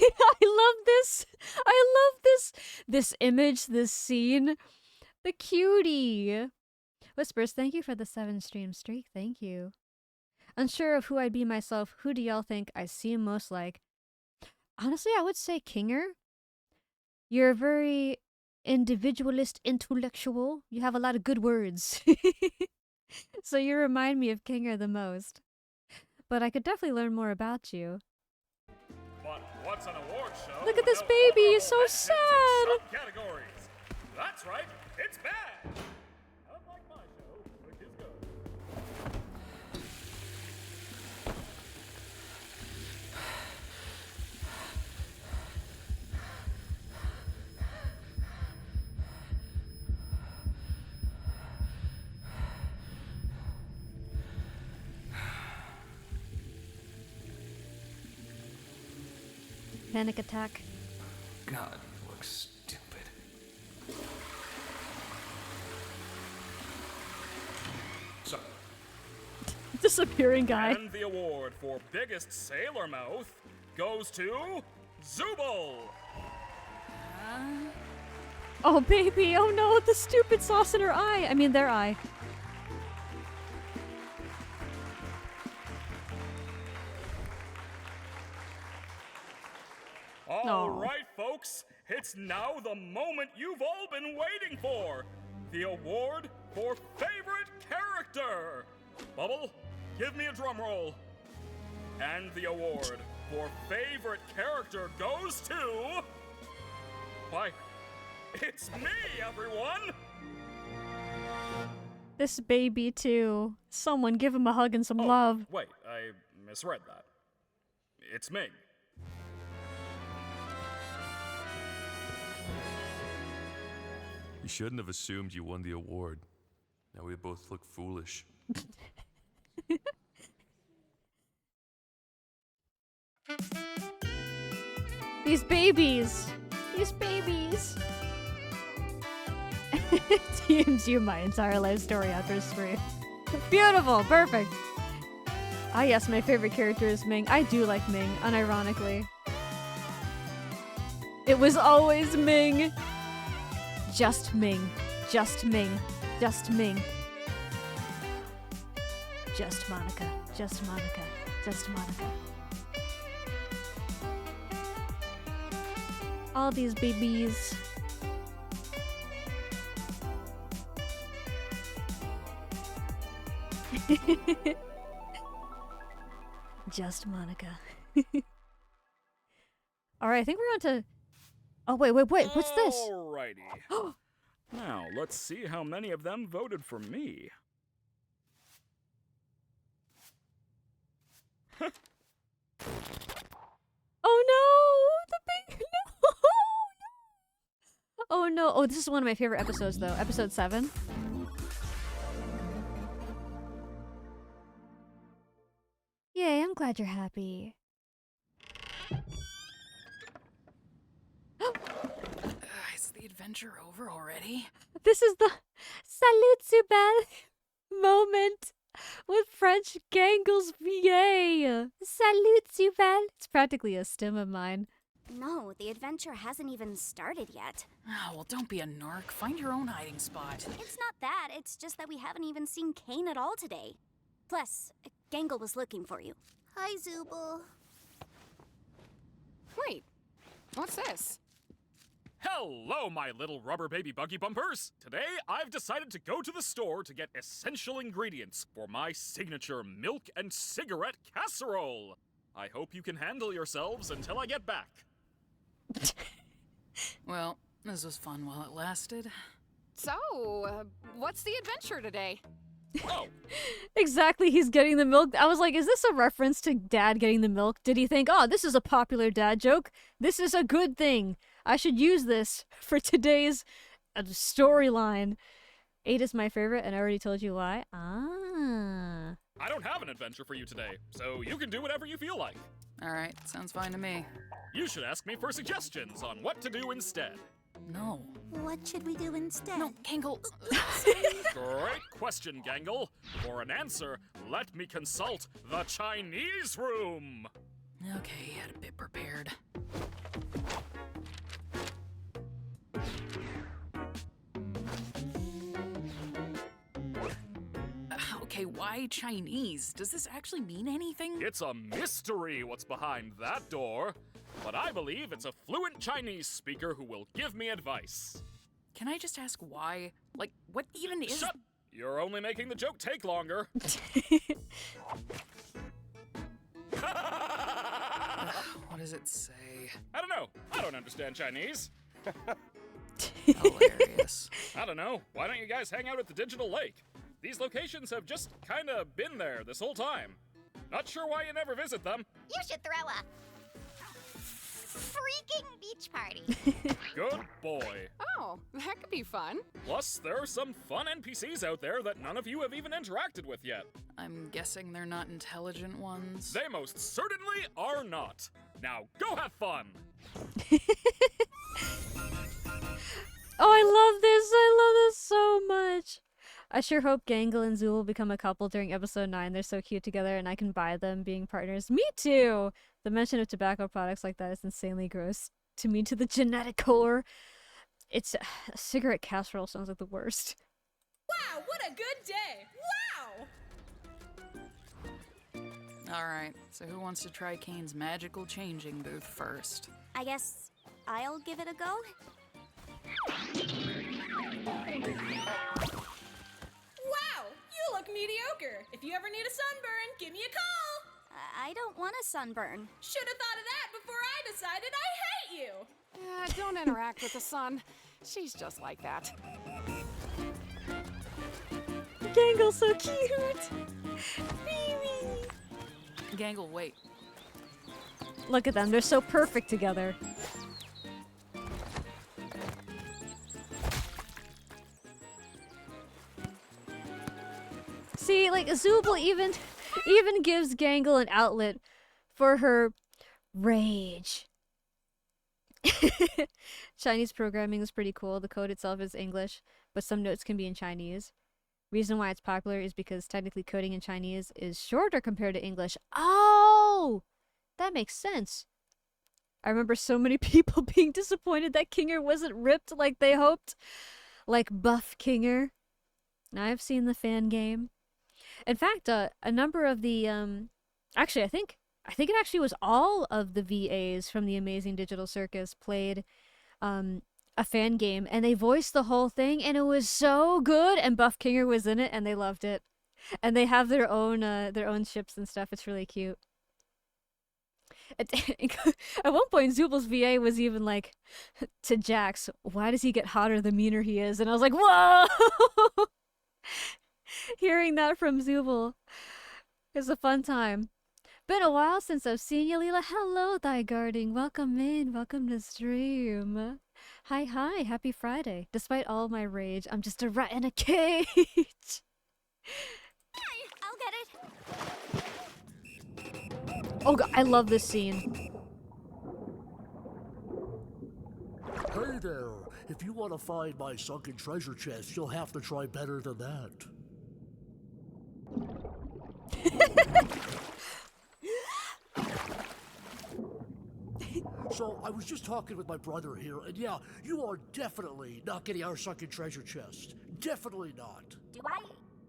love this. I love this image, this scene. The cutie. Whispers, thank you for the 7-stream streak. Thank you. Unsure of who I'd be myself, who do y'all think I seem most like? Honestly, I would say Kinger. You're a very individualist intellectual. You have a lot of good words. So you remind me of Kinger the most. But I could definitely learn more about you. But what's an award show? Look at this baby, he's so sad. Categories. That's right, it's bad. Unlike my show, which is good. Panic attack. God, you look stupid. So, Disappearing guy. And the award for biggest sailor mouth goes to Zubul. Oh baby, oh no, the stupid sauce in her eye. I mean their eye. All right, folks, it's now the moment you've all been waiting for. The award for favorite character. Bubble, give me a drum roll. And the award for favorite character goes to... Why, it's me, everyone! This baby too. Someone give him a hug and some love. Wait, I misread that. It's Ming. You shouldn't have assumed you won the award. Now we both look foolish. These babies. These babies. DMs you my entire life story after stream. Beautiful, perfect. Ah yes, my favorite character is Ming. I do like Ming, unironically. It was always Ming. Just Ming. Just Ming. Just Ming. Just Monica. Just Monica. Just Monica. All these babies. Just Monica. Alright, I think we're on to... Oh, wait, what's this? Alrighty. Now, let's see how many of them voted for me. Oh no! The big... No! Oh no! Oh, this is one of my favorite episodes though. Episode 7. Yay, I'm glad you're happy. Is the adventure over already? This is the Salut Subel moment with French Gangles VA. Salut Subel. It's practically a stim of mine. No, the adventure hasn't even started yet. Oh, well, don't be a narc. Find your own hiding spot. It's not that, it's just that we haven't even seen Caine at all today. Plus, Gangle was looking for you. Hi, Zubul. Wait, what's this? Hello, my little rubber baby buggy bumpers! Today, I've decided to go to the store to get essential ingredients for my signature milk and cigarette casserole. I hope you can handle yourselves until I get back. Well, this was fun while it lasted. So, what's the adventure today? Oh! Exactly, he's getting the milk. I was like, is this a reference to Dad getting the milk? Did he think, oh, this is a popular dad joke? This is a good thing. I should use this for today's storyline. 8 is my favorite, and I already told you why. Ah. I don't have an adventure for you today, so you can do whatever you feel like. Alright, sounds fine to me. You should ask me for suggestions on what to do instead. No. What should we do instead? No, Gangle. Great question, Gangle. For an answer, let me consult the Chinese room. Okay, he had a bit prepared. Okay, why Chinese? Does this actually mean anything? It's a mystery what's behind that door, but I believe it's a fluent Chinese speaker who will give me advice. Can I just ask why? Like, what even is— Shut! You're only making the joke take longer. What does it say? I don't know. I don't understand Chinese. Hilarious. I don't know. Why don't you guys hang out at the digital lake? These locations have just kinda been there this whole time. Not sure why you never visit them. You should throw a freaking beach party. Good boy. Oh, that could be fun. Plus, there are some fun NPCs out there that none of you have even interacted with yet. I'm guessing they're not intelligent ones. They most certainly are not. Now, go have fun! Oh, I love this! I love this so much! I sure hope Gangle and Zool will become a couple during episode 9. They're so cute together and I can buy them being partners. Me too! The mention of tobacco products like that is insanely gross to me to the genetic core. It's a cigarette casserole sounds like the worst. Wow, what a good day! Wow! Alright, so who wants to try Caine's magical changing booth first? I guess I'll give it a go. Wow, you look mediocre. If you ever need a sunburn, give me a call. I don't want a sunburn. Should have thought of that before I decided I hate you. Don't interact with the sun. She's just like that. Gangle's so cute! Baby! Gangle, wait. Look at them, they're so perfect together. See, like, Zooble even gives Gangle an outlet for her rage. Chinese programming is pretty cool. The code itself is English, but some notes can be in Chinese. Reason why it's popular is because technically coding in Chinese is shorter compared to English. Oh! That makes sense. I remember so many people being disappointed that Kinger wasn't ripped like they hoped. Like Buff Kinger. I've seen the fan game. In fact, a number of the, actually, I think it actually was all of the VAs from the Amazing Digital Circus played a fan game, and they voiced the whole thing, and it was so good, and Buff Kinger was in it, and they loved it. And they have their own ships and stuff. It's really cute. At one point, Zooble's VA was even like, to Jax, why does he get hotter the meaner he is? And I was like, whoa! Hearing that from Zooble is a fun time. Been a while since I've seen you, Lila. Hello, Thy Guarding. Welcome in. Welcome to stream. Hi, happy Friday. Despite all my rage, I'm just a rat in a cage. I'll get it. Oh God, I love this scene. Hey there. If you want to find my sunken treasure chest, you'll have to try better than that. So, I was just talking with my brother here, and yeah, you are definitely not getting our sunken treasure chest. Definitely not. Do I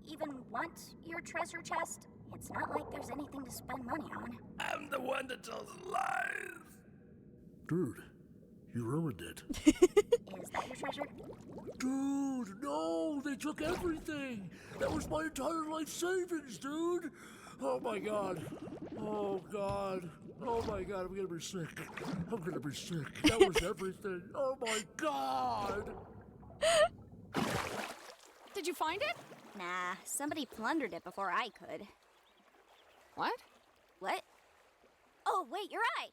even want your treasure chest? It's not like there's anything to spend money on. I'm the one that tells lies. Dude, You ruined it. Is that your treasure? Dude, no! They took everything! That was my entire life savings, dude! Oh my god. Oh god. Oh my god, I'm gonna be sick. I'm gonna be sick. That was everything. Oh my god! Did you find it? Nah, somebody plundered it before I could. What? What? Oh, wait, you're right!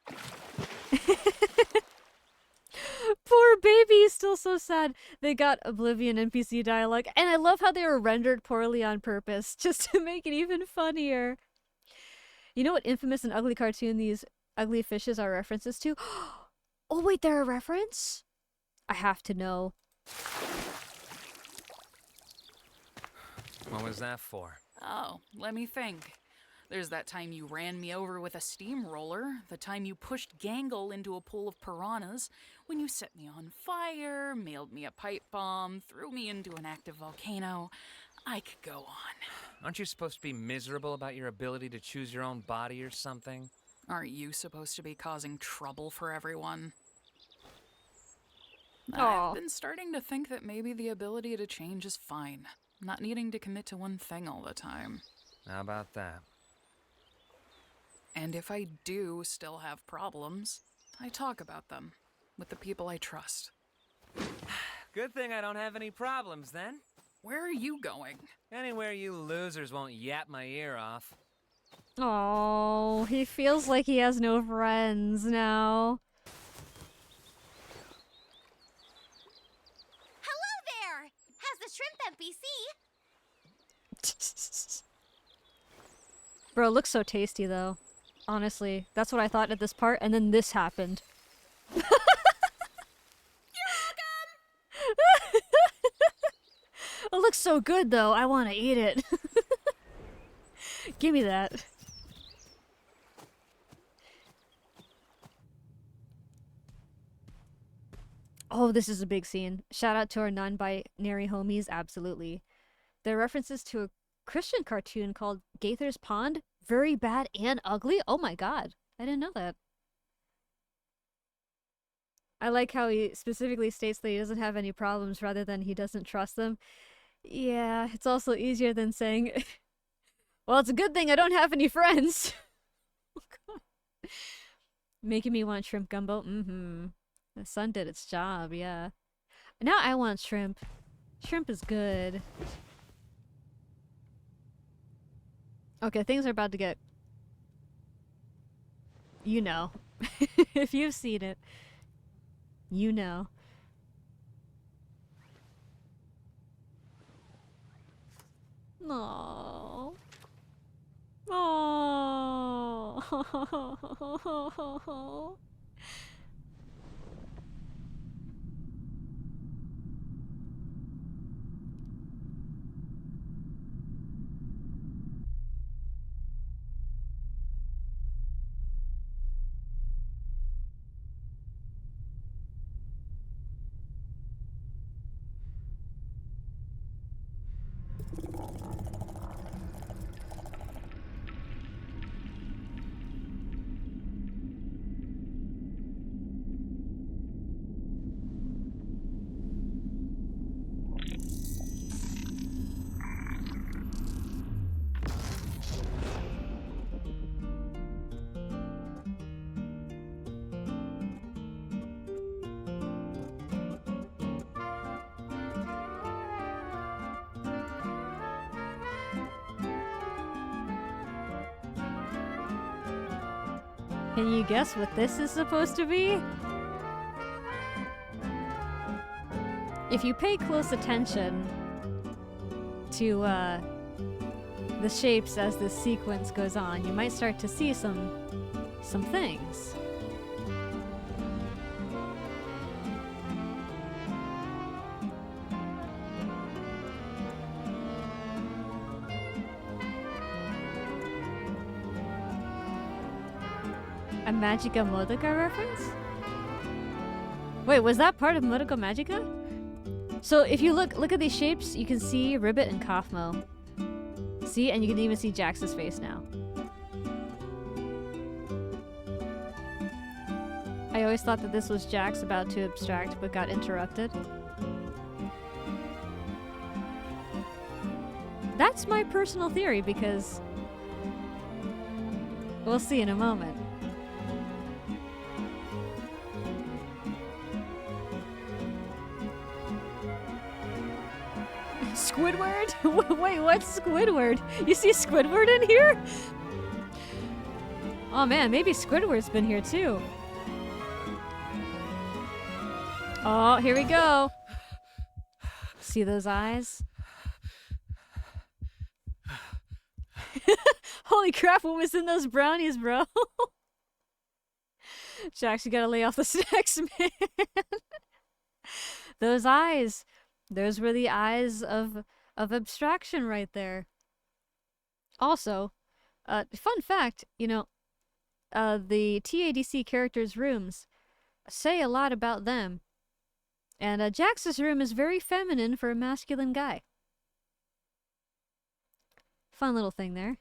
Poor baby, he's still so sad. They got Oblivion NPC dialogue, and I love how they were rendered poorly on purpose, just to make it even funnier. You know what infamous and ugly cartoon these ugly fishes are references to? Oh wait, they're a reference? I have to know. What was that for? Oh, let me think. There's that time you ran me over with a steamroller, the time you pushed Gangle into a pool of piranhas, when you set me on fire, mailed me a pipe bomb, threw me into an active volcano. I could go on. Aren't you supposed to be miserable about your ability to choose your own body or something? Aren't you supposed to be causing trouble for everyone? Aw. I've been starting to think that maybe the ability to change is fine. Not needing to commit to one thing all the time. How about that? And if I do still have problems, I talk about them with the people I trust. Good thing I don't have any problems then. Where are you going? Anywhere you losers won't yap my ear off. Oh, he feels like he has no friends now. Hello there! How's the shrimp NPC? Bro, it looks so tasty though. Honestly, that's what I thought at this part, and then this happened. You're It looks so good though, I want to eat it. Give me that. Oh, this is a big scene. Shout out to our non-binary homies, absolutely. They're references to a Christian cartoon called Gaither's Pond. Very bad and ugly? Oh my god. I didn't know that. I like how he specifically states that he doesn't have any problems rather than he doesn't trust them. Yeah, it's also easier than saying, well, it's a good thing I don't have any friends. Oh god. Making me want shrimp gumbo? Mm-hmm. The sun did its job, yeah. Now I want shrimp. Shrimp is good. Okay, things are about to get... You know. If you've seen it, you know. Aww. Aww. Can you guess what this is supposed to be? If you pay close attention to the shapes as this sequence goes on, you might start to see some things. A Magica Modica reference? Wait, was that part of Modica Magica? So if you look at these shapes, you can see Ribbit and Kaufmo. See? And you can even see Jax's face now. I always thought that this was Jax about to abstract, but got interrupted. That's my personal theory, because we'll see in a moment. Squidward? Wait, what's Squidward? You see Squidward in here? Oh man, maybe Squidward's been here too. Oh, here we go. See those eyes? Holy crap, what was in those brownies, bro? Jax, you gotta lay off the snacks, man. Those eyes. Those were the eyes of abstraction right there. Also, fun fact, you know, the TADC characters' rooms say a lot about them. And Jax's room is very feminine for a masculine guy. Fun little thing there.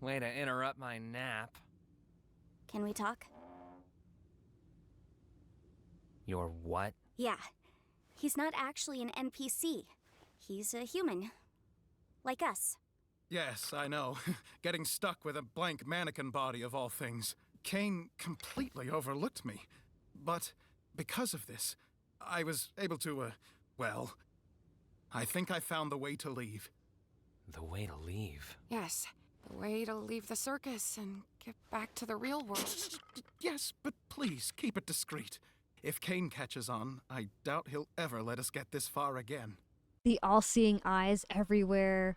Way to interrupt my nap. Can we talk? Your what? Yeah. He's not actually an NPC. He's a human. Like us. Yes, I know. Getting stuck with a blank mannequin body of all things. Caine completely overlooked me. But because of this, I was able to, well, I think I found the way to leave. The way to leave? Yes, the way to leave the circus and get back to the real world. Yes, but please, keep it discreet. If Caine catches on, I doubt he'll ever let us get this far again. The all-seeing eyes everywhere.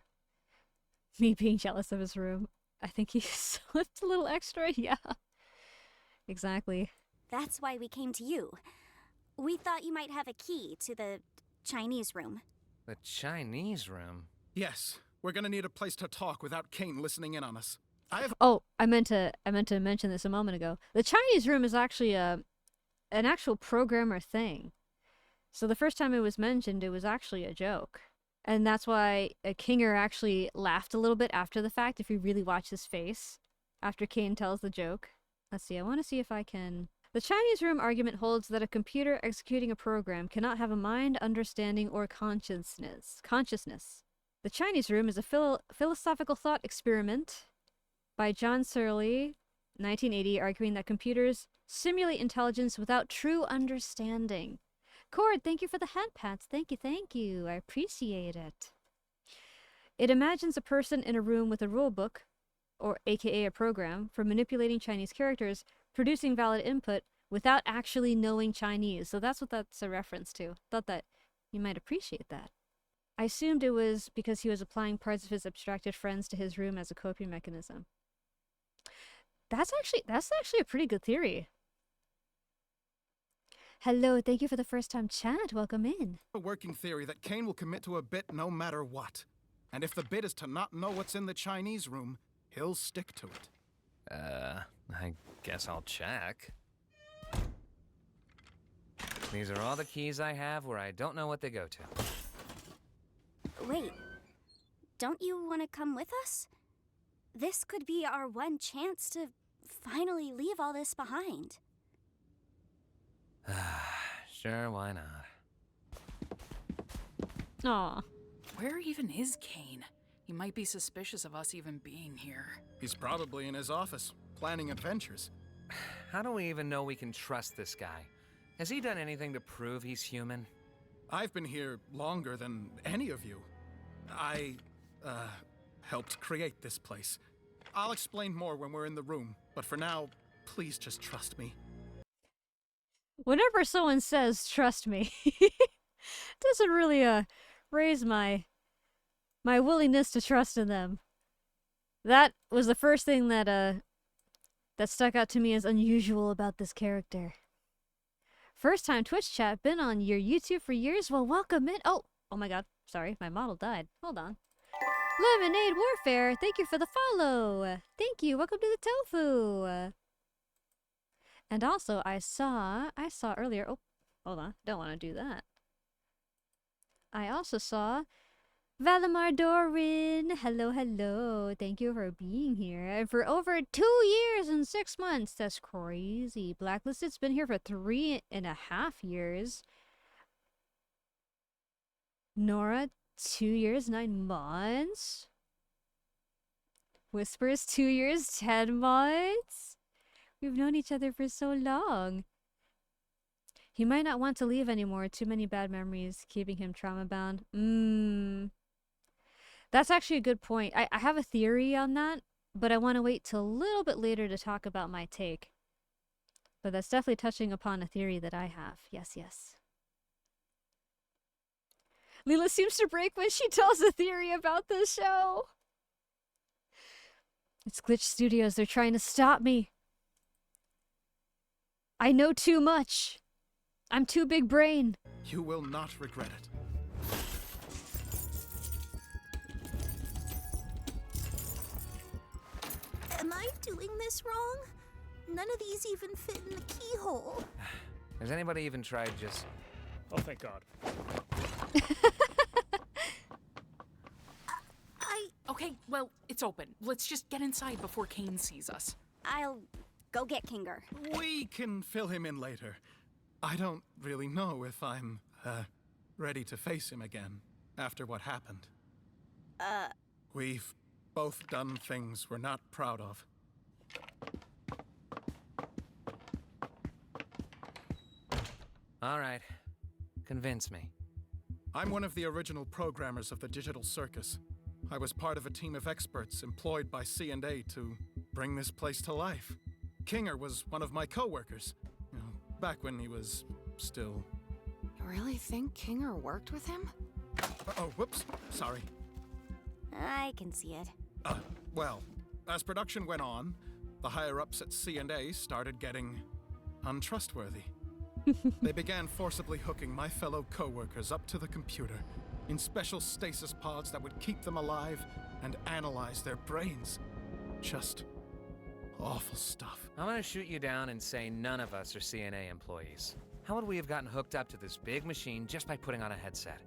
Me being jealous of his room. I think he slipped a little extra, yeah. Exactly. That's why we came to you. We thought you might have a key to the Chinese room. The Chinese room? Yes, we're gonna need a place to talk without Caine listening in on us. Oh, I meant to mention this a moment ago. The Chinese room is actually an actual programmer thing. So the first time it was mentioned, it was actually a joke. And that's why Kinger actually laughed a little bit after the fact, if you really watch his face, after Caine tells the joke. Let's see, I want to see if I can... The Chinese room argument holds that a computer executing a program cannot have a mind, understanding, or consciousness. The Chinese room is a philosophical thought experiment by John Searle, 1980, arguing that computers simulate intelligence without true understanding. Cord, thank you for the hand pats. Thank you. I appreciate it. It imagines a person in a room with a rule book, or aka a program, for manipulating Chinese characters, producing valid input without actually knowing Chinese. So that's what that's a reference to. Thought that you might appreciate that. I assumed it was because he was applying parts of his abstracted friends to his room as a coping mechanism. That's actually a pretty good theory. Hello, thank you for the first time chat. Welcome in. A working theory that Caine will commit to a bit no matter what. And if the bit is to not know what's in the Chinese room, he'll stick to it. I guess I'll check. These are all the keys I have where I don't know what they go to. Wait, don't you want to come with us? This could be our one chance to finally leave all this behind. Sure, why not? Aw. Where even is Caine? He might be suspicious of us even being here. He's probably in his office, planning adventures. How do we even know we can trust this guy? Has he done anything to prove he's human? I've been here longer than any of you. I, helped create this place. I'll explain more when we're in the room, but for now, please just trust me. Whenever someone says, trust me, doesn't really, raise my willingness to trust in them. That was the first thing that stuck out to me as unusual about this character. First time Twitch chat, been on your YouTube for years? Well, welcome in. Oh my god, sorry, my model died. Hold on. Lemonade Warfare, thank you for the follow. Thank you, welcome to the Tofu. And also, I saw earlier, oh, hold on, don't want to do that. I also saw Valimar Dorin, hello, hello. Thank you for being here. And for over 2 years and 6 months. That's crazy. Blacklisted's been here for 3.5 years. Nora, 2 years, 9 months. Whispers, 2 years, 10 months. We've known each other for so long. He might not want to leave anymore. Too many bad memories keeping him trauma bound. That's actually a good point. I have a theory on that, but I want to wait till a little bit later to talk about my take. But that's definitely touching upon a theory that I have. Yes, yes. Lila seems to break when she tells a theory about this show. It's Glitch Studios. They're trying to stop me. I know too much. I'm too big brain. You will not regret it. Am I doing this wrong? None of these even fit in the keyhole. Has anybody even tried just... Oh, thank God. Okay, well, it's open. Let's just get inside before Caine sees us. I'll go get Kinger. We can fill him in later. I don't really know if I'm, ready to face him again after what happened. We've both done things we're not proud of. All right. Convince me. I'm one of the original programmers of the digital circus. I was part of a team of experts employed by C&A to bring this place to life. Kinger was one of my co-workers, you know, back when he was still... You really think Kinger worked with him? Oh, whoops, sorry. I can see it. Well, as production went on, the higher-ups at C&A started getting untrustworthy. They began forcibly hooking my fellow co-workers up to the computer in special stasis pods that would keep them alive and analyze their brains. Just awful stuff. I'm gonna shoot you down and say none of us are CNA employees. How would we have gotten hooked up to this big machine just by putting on a headset?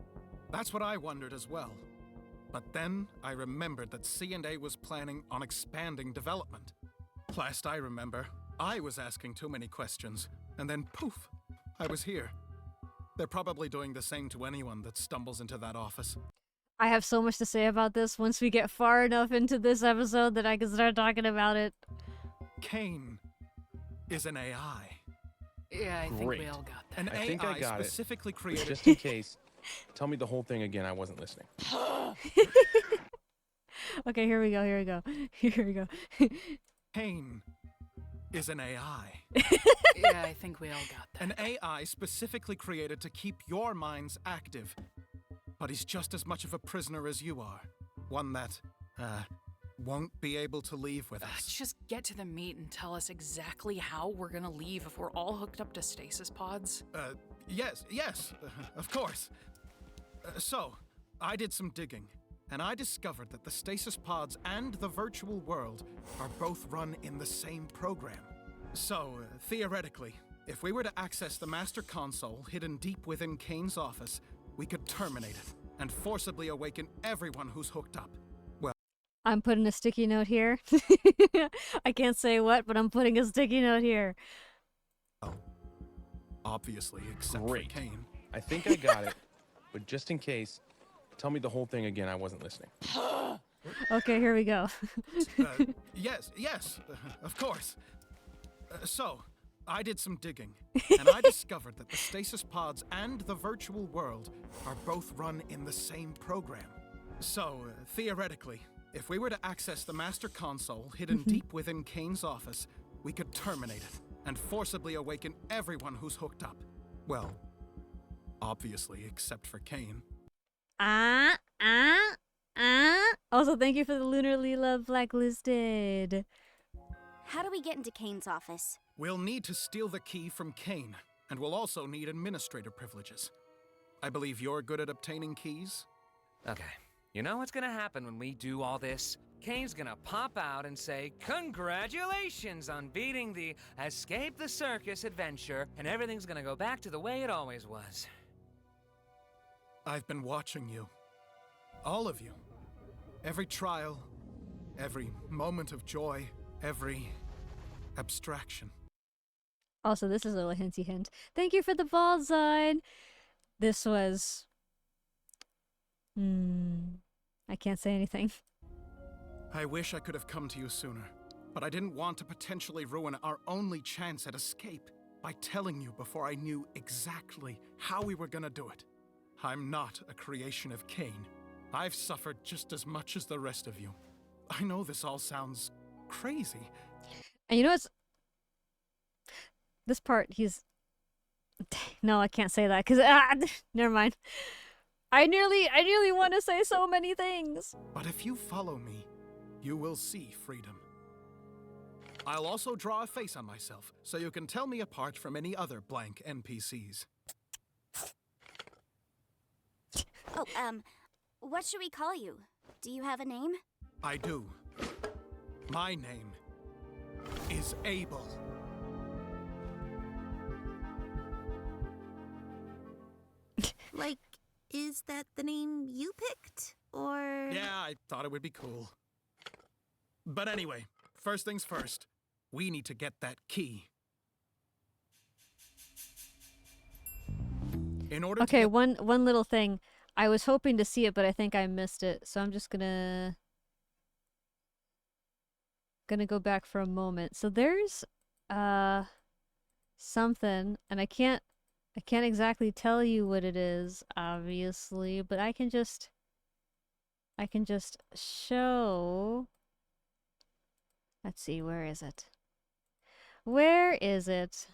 That's what I wondered as well. But then I remembered that C&A was planning on expanding development. Last I remember, I was asking too many questions, and then poof, I was here. They're probably doing the same to anyone that stumbles into that office. I have so much to say about this once we get far enough into this episode that I can start talking about it. Caine is an AI. Yeah, I think we all got that. An I think I got specifically it. created... Just in case, tell me the whole thing again. I wasn't listening. Okay, here we go, here we go. Here we go. Caine is an AI. Yeah, I think we all got that. An AI specifically created to keep your minds active. But he's just as much of a prisoner as you are. One that, won't be able to leave with us. Just get to the meat and tell us exactly how we're gonna leave if we're all hooked up to stasis pods. Yes, of course. So, I did some digging, and I discovered that the stasis pods and the virtual world are both run in the same program. So, theoretically, if we were to access the master console hidden deep within Caine's office, we could terminate it and forcibly awaken everyone who's hooked up. Well, I'm putting a sticky note here. I can't say what, but I'm putting a sticky note here. Obviously, except Great. for Caine. I think I got it, but just in case, tell me the whole thing again. I wasn't listening. Okay, here we go. Yes, of course. So, I did some digging, and I discovered that the stasis pods and the virtual world are both run in the same program. So, theoretically, if we were to access the master console hidden deep within Caine's office, we could terminate it and forcibly awaken everyone who's hooked up. Well, obviously, except for Caine. Also, thank you for the Lunar Lila Blacklisted. How do we get into Caine's office? We'll need to steal the key from Caine, and we'll also need administrator privileges. I believe you're good at obtaining keys? Okay. You know what's gonna happen when we do all this? Caine's gonna pop out and say, "Congratulations on beating the Escape the Circus adventure," and everything's gonna go back to the way it always was. I've been watching you. All of you. Every trial, every moment of joy, every abstraction. Also, this is a little hinty hint. Thank you for the ball sign. This was... I can't say anything. I wish I could have come to you sooner, but I didn't want to potentially ruin our only chance at escape by telling you before I knew exactly how we were gonna do it. I'm not a creation of Caine. I've suffered just as much as the rest of you. I know this all sounds crazy. And you know what's... This part, he's... No, I can't say that, because... never mind. I nearly want to say so many things. But if you follow me, you will see freedom. I'll also draw a face on myself, so you can tell me apart from any other blank NPCs. Oh, what should we call you? Do you have a name? I do. My name is Abel. Like, is that the name you picked? Or... Yeah, I thought it would be cool. But anyway, first things first. We need to get that key. In order okay, to one little thing. I was hoping to see it, but I think I missed it. So I'm just gonna go back for a moment. So there's something, and I can't exactly tell you what it is, obviously, but I can just show. Let's see, where is it? Where is it?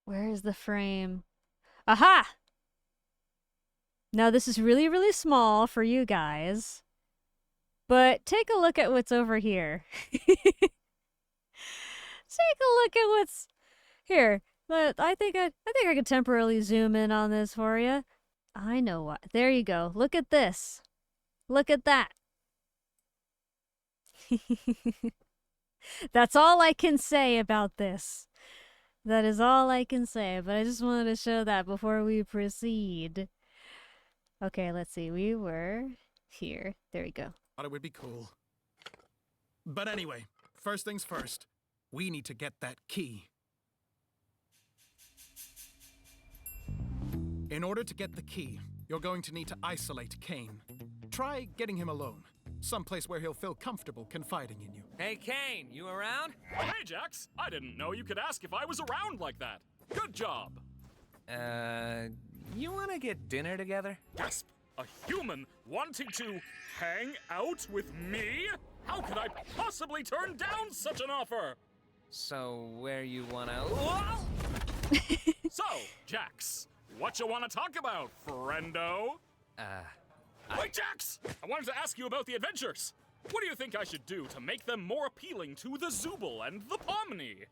Where is the frame? Aha! Now this is really, really small for you guys, but take a look at what's over here. Take a look at what's here. I think I can temporarily zoom in on this for you. I know what. There you go. Look at this. Look at that. That's all I can say about this. That is all I can say, but I just wanted to show that before we proceed. Okay, let's see. We were here. There we go. thought it would be cool. But anyway, first things first. We need to get that key. In order to get the key, you're going to need to isolate Caine. Try getting him alone. Someplace where he'll feel comfortable confiding in you. Hey, Caine, you around? Oh, hey, Jax. I didn't know you could ask if I was around like that. Good job. You wanna get dinner together? Gasp. A human wanting to hang out with me? How could I possibly turn down such an offer? So, where you wanna... So, Jax, what you want to talk about, friendo? Wait, Jax! I wanted to ask you about the adventures. What do you think I should do to make them more appealing to the Zooble and the Pomni?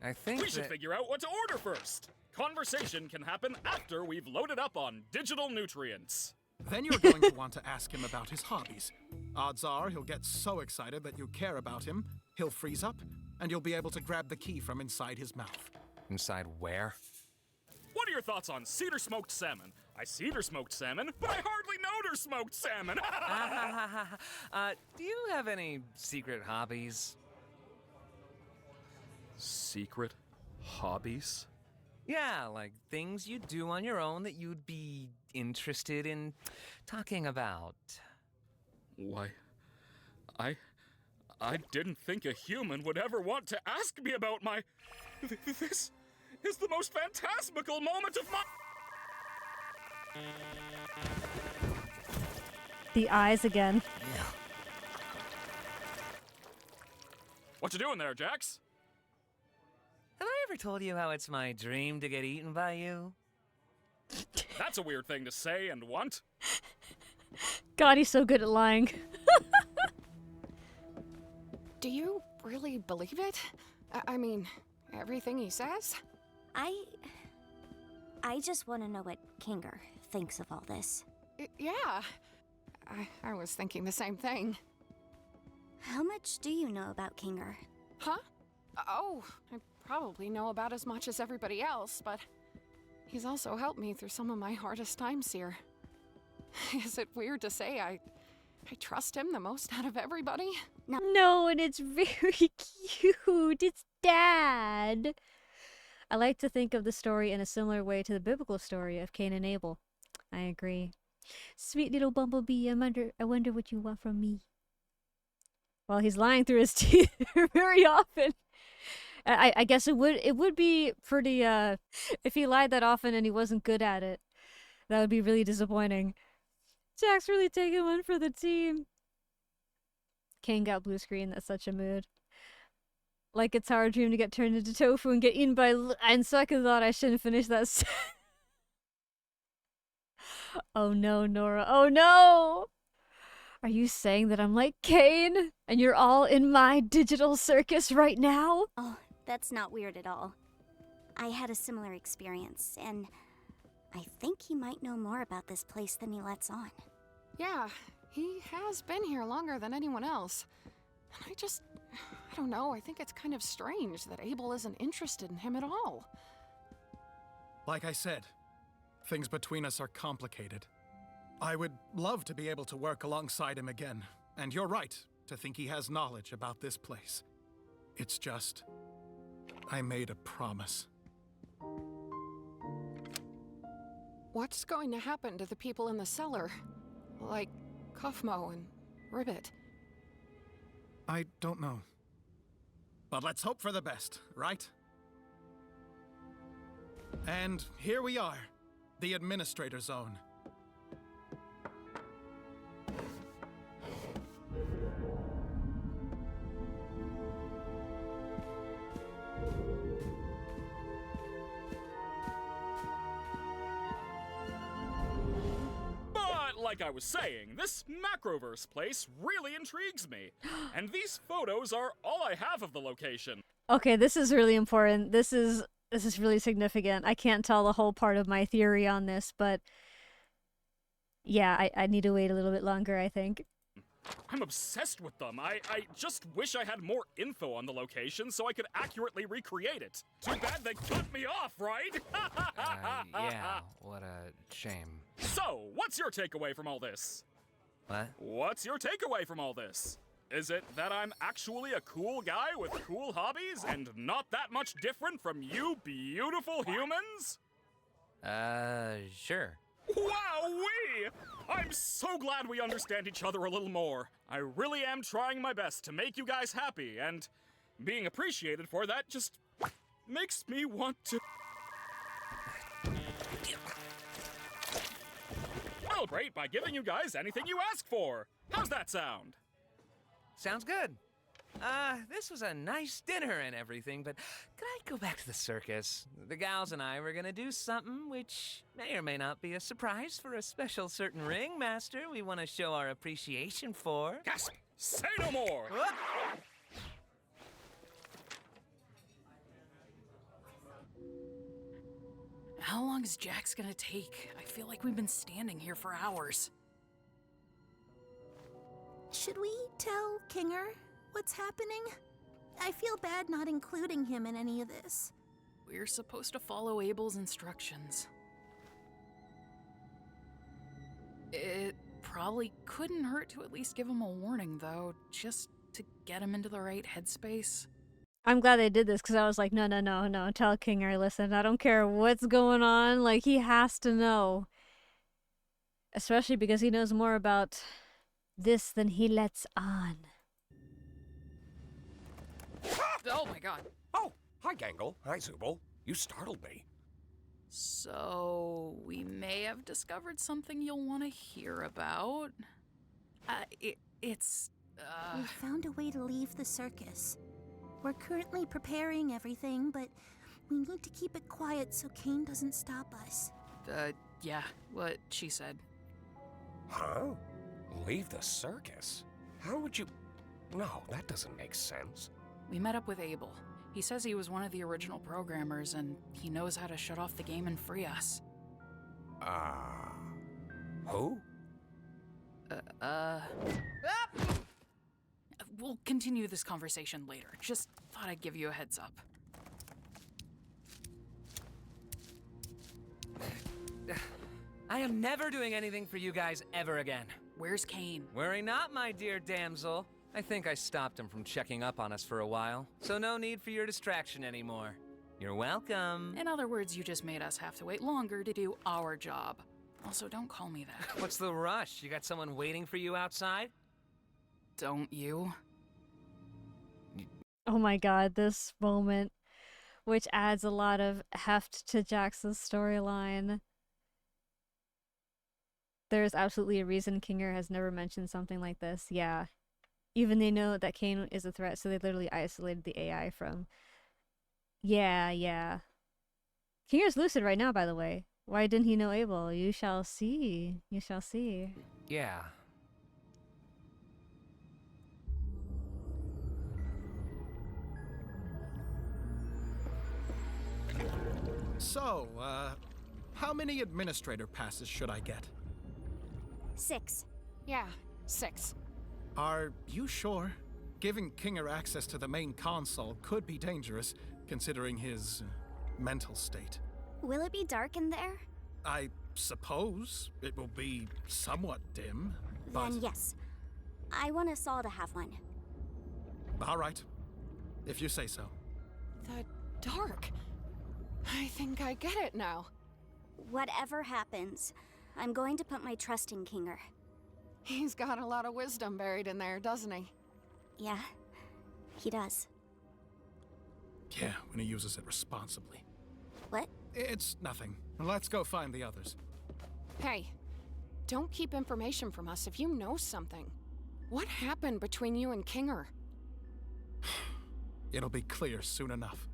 I think we should figure out what to order first. Conversation can happen after we've loaded up on digital nutrients. Then you're going to want to ask him about his hobbies. Odds are he'll get so excited that you care about him, he'll freeze up, and you'll be able to grab the key from inside his mouth. Inside where? What are your thoughts on cedar smoked salmon? I cedar smoked salmon, but I hardly know her smoked salmon. Do you have any secret hobbies? Secret hobbies? Yeah, like things you do on your own that you'd be interested in talking about. Why, I didn't think a human would ever want to ask me about my... This is the most phantasmical moment of my... The eyes again. Yeah. What you doing there, Jax? Have I ever told you how it's my dream to get eaten by you? That's a weird thing to say and want. God, he's so good at lying. Do you really believe it? I mean, everything he says? I just want to know what Kinger thinks of all this. Yeah. I was thinking the same thing. How much do you know about Kinger? Huh? Oh, I probably know about as much as everybody else, but He's also helped me through some of my hardest times here. Is it weird to say I trust him the most out of everybody? No, and it's very cute. It's Dad. I like to think of the story in a similar way to the biblical story of Cain and Abel. I agree. Sweet little bumblebee, I wonder what you want from me. Well, he's lying through his teeth very often. I guess it would be pretty if he lied that often and he wasn't good at it. That would be really disappointing. Jack's really taking one for the team. Caine got blue screen. That's such a mood. Like it's our dream to get turned into tofu and get eaten by. And second thought, I shouldn't finish that. Oh no, Nora. Oh no! Are you saying that I'm like Caine and you're all in my digital circus right now? Oh, that's not weird at all. I had a similar experience, and I think he might know more about this place than he lets on. Yeah, he has been here longer than anyone else. And I don't know, I think it's kind of strange that Abel isn't interested in him at all. Like I said, things between us are complicated. I would love to be able to work alongside him again, and you're right to think he has knowledge about this place. It's just, I made a promise. What's going to happen to the people in the cellar? Like Kofmo and Ribbit? I don't know. But let's hope for the best, right? And here we are, the Administrator Zone. Like I was saying, this Macroverse place really intrigues me. And these photos are all I have of the location. Okay, this is really important. This is really significant. I can't tell the whole part of my theory on this, but yeah, I need to wait a little bit longer, I think. I'm obsessed with them. I just wish I had more info on the location so I could accurately recreate it. Too bad they cut me off, right? Yeah, what a shame. So, what's your takeaway from all this? What? What's your takeaway from all this? Is it that I'm actually a cool guy with cool hobbies and not that much different from you beautiful humans? Sure. Wowee! I'm so glad we understand each other a little more. I really am trying my best to make you guys happy, and being appreciated for that just makes me want to celebrate by giving you guys anything you ask for. How's that sound? Sounds good. This was a nice dinner and everything, but could I go back to the circus? The gals and I were gonna do something which may or may not be a surprise for a special certain ringmaster we want to show our appreciation for. Gasp! Say no more! How long is Jax gonna take? I feel like we've been standing here for hours. Should we tell Kinger what's happening? I feel bad not including him in any of this. We're supposed to follow Abel's instructions. It probably couldn't hurt to at least give him a warning, though, just to get him into the right headspace. I'm glad they did this because I was like, no, tell Kinger, listen, I don't care what's going on, like, he has to know. Especially because he knows more about this than he lets on. Oh my god. Oh, hi Gangle. Hi Zooble. You startled me. So, we may have discovered something you'll want to hear about. It's We found a way to leave the circus. We're currently preparing everything, but we need to keep it quiet so Caine doesn't stop us. Yeah, what she said. Huh? Leave the circus? How would you... No, that doesn't make sense. We met up with Abel. He says he was one of the original programmers, and he knows how to shut off the game and free us. Who? We'll continue this conversation later. Just thought I'd give you a heads up. I am never doing anything for you guys ever again. Where's Caine? Worry not, my dear damsel. I think I stopped him from checking up on us for a while, so no need for your distraction anymore. You're welcome. In other words, you just made us have to wait longer to do our job. Also, don't call me that. What's the rush? You got someone waiting for you outside? Don't you? Oh my god, this moment, which adds a lot of heft to Jax's storyline. There's absolutely a reason Kinger has never mentioned something like this. Yeah. Even they know that Caine is a threat, so they literally isolated the AI from... Yeah. Kinger's lucid right now, by the way. Why didn't he know Abel? You shall see. You shall see. Yeah. So, how many administrator passes should I get? 6. Yeah, 6. Are you sure? Giving Kinger access to the main console could be dangerous, considering his mental state. Will it be dark in there? I suppose it will be somewhat dim, but... Then yes. I want us all to have one. All right. If you say so. The dark. I think I get it now. Whatever happens, I'm going to put my trust in Kinger. He's got a lot of wisdom buried in there, doesn't he? Yeah, he does. Yeah, when he uses it responsibly. What? It's nothing. Let's go find the others. Hey, don't keep information from us if you know something. What happened between you and Kinger? It'll be clear soon enough.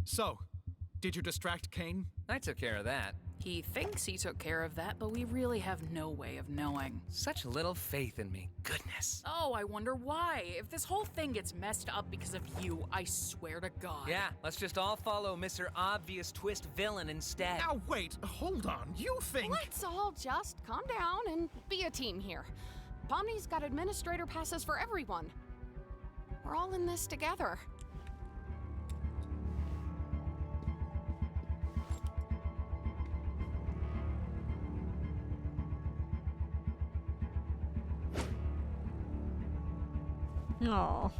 So, did you distract Caine? I took care of that. He thinks he took care of that, but we really have no way of knowing. Such little faith in me. Goodness. Oh, I wonder why. If this whole thing gets messed up because of you, I swear to God. Yeah, let's just all follow Mr. Obvious Twist Villain instead. Now wait, hold on. You think... Let's all just calm down and be a team here. Pomni's got administrator passes for everyone. We're all in this together. Oh,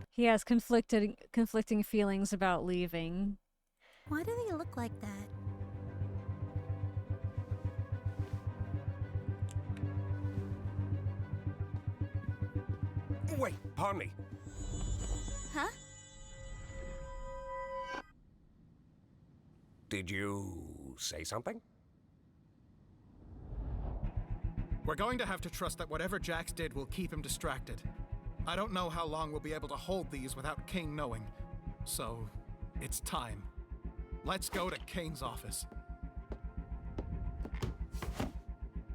he has conflicting feelings about leaving. Why do they look like that? Wait, Pomni. Huh? Did you say something? We're going to have to trust that whatever Jax did will keep him distracted. I don't know how long we'll be able to hold these without Caine knowing. So, it's time. Let's go to Caine's office.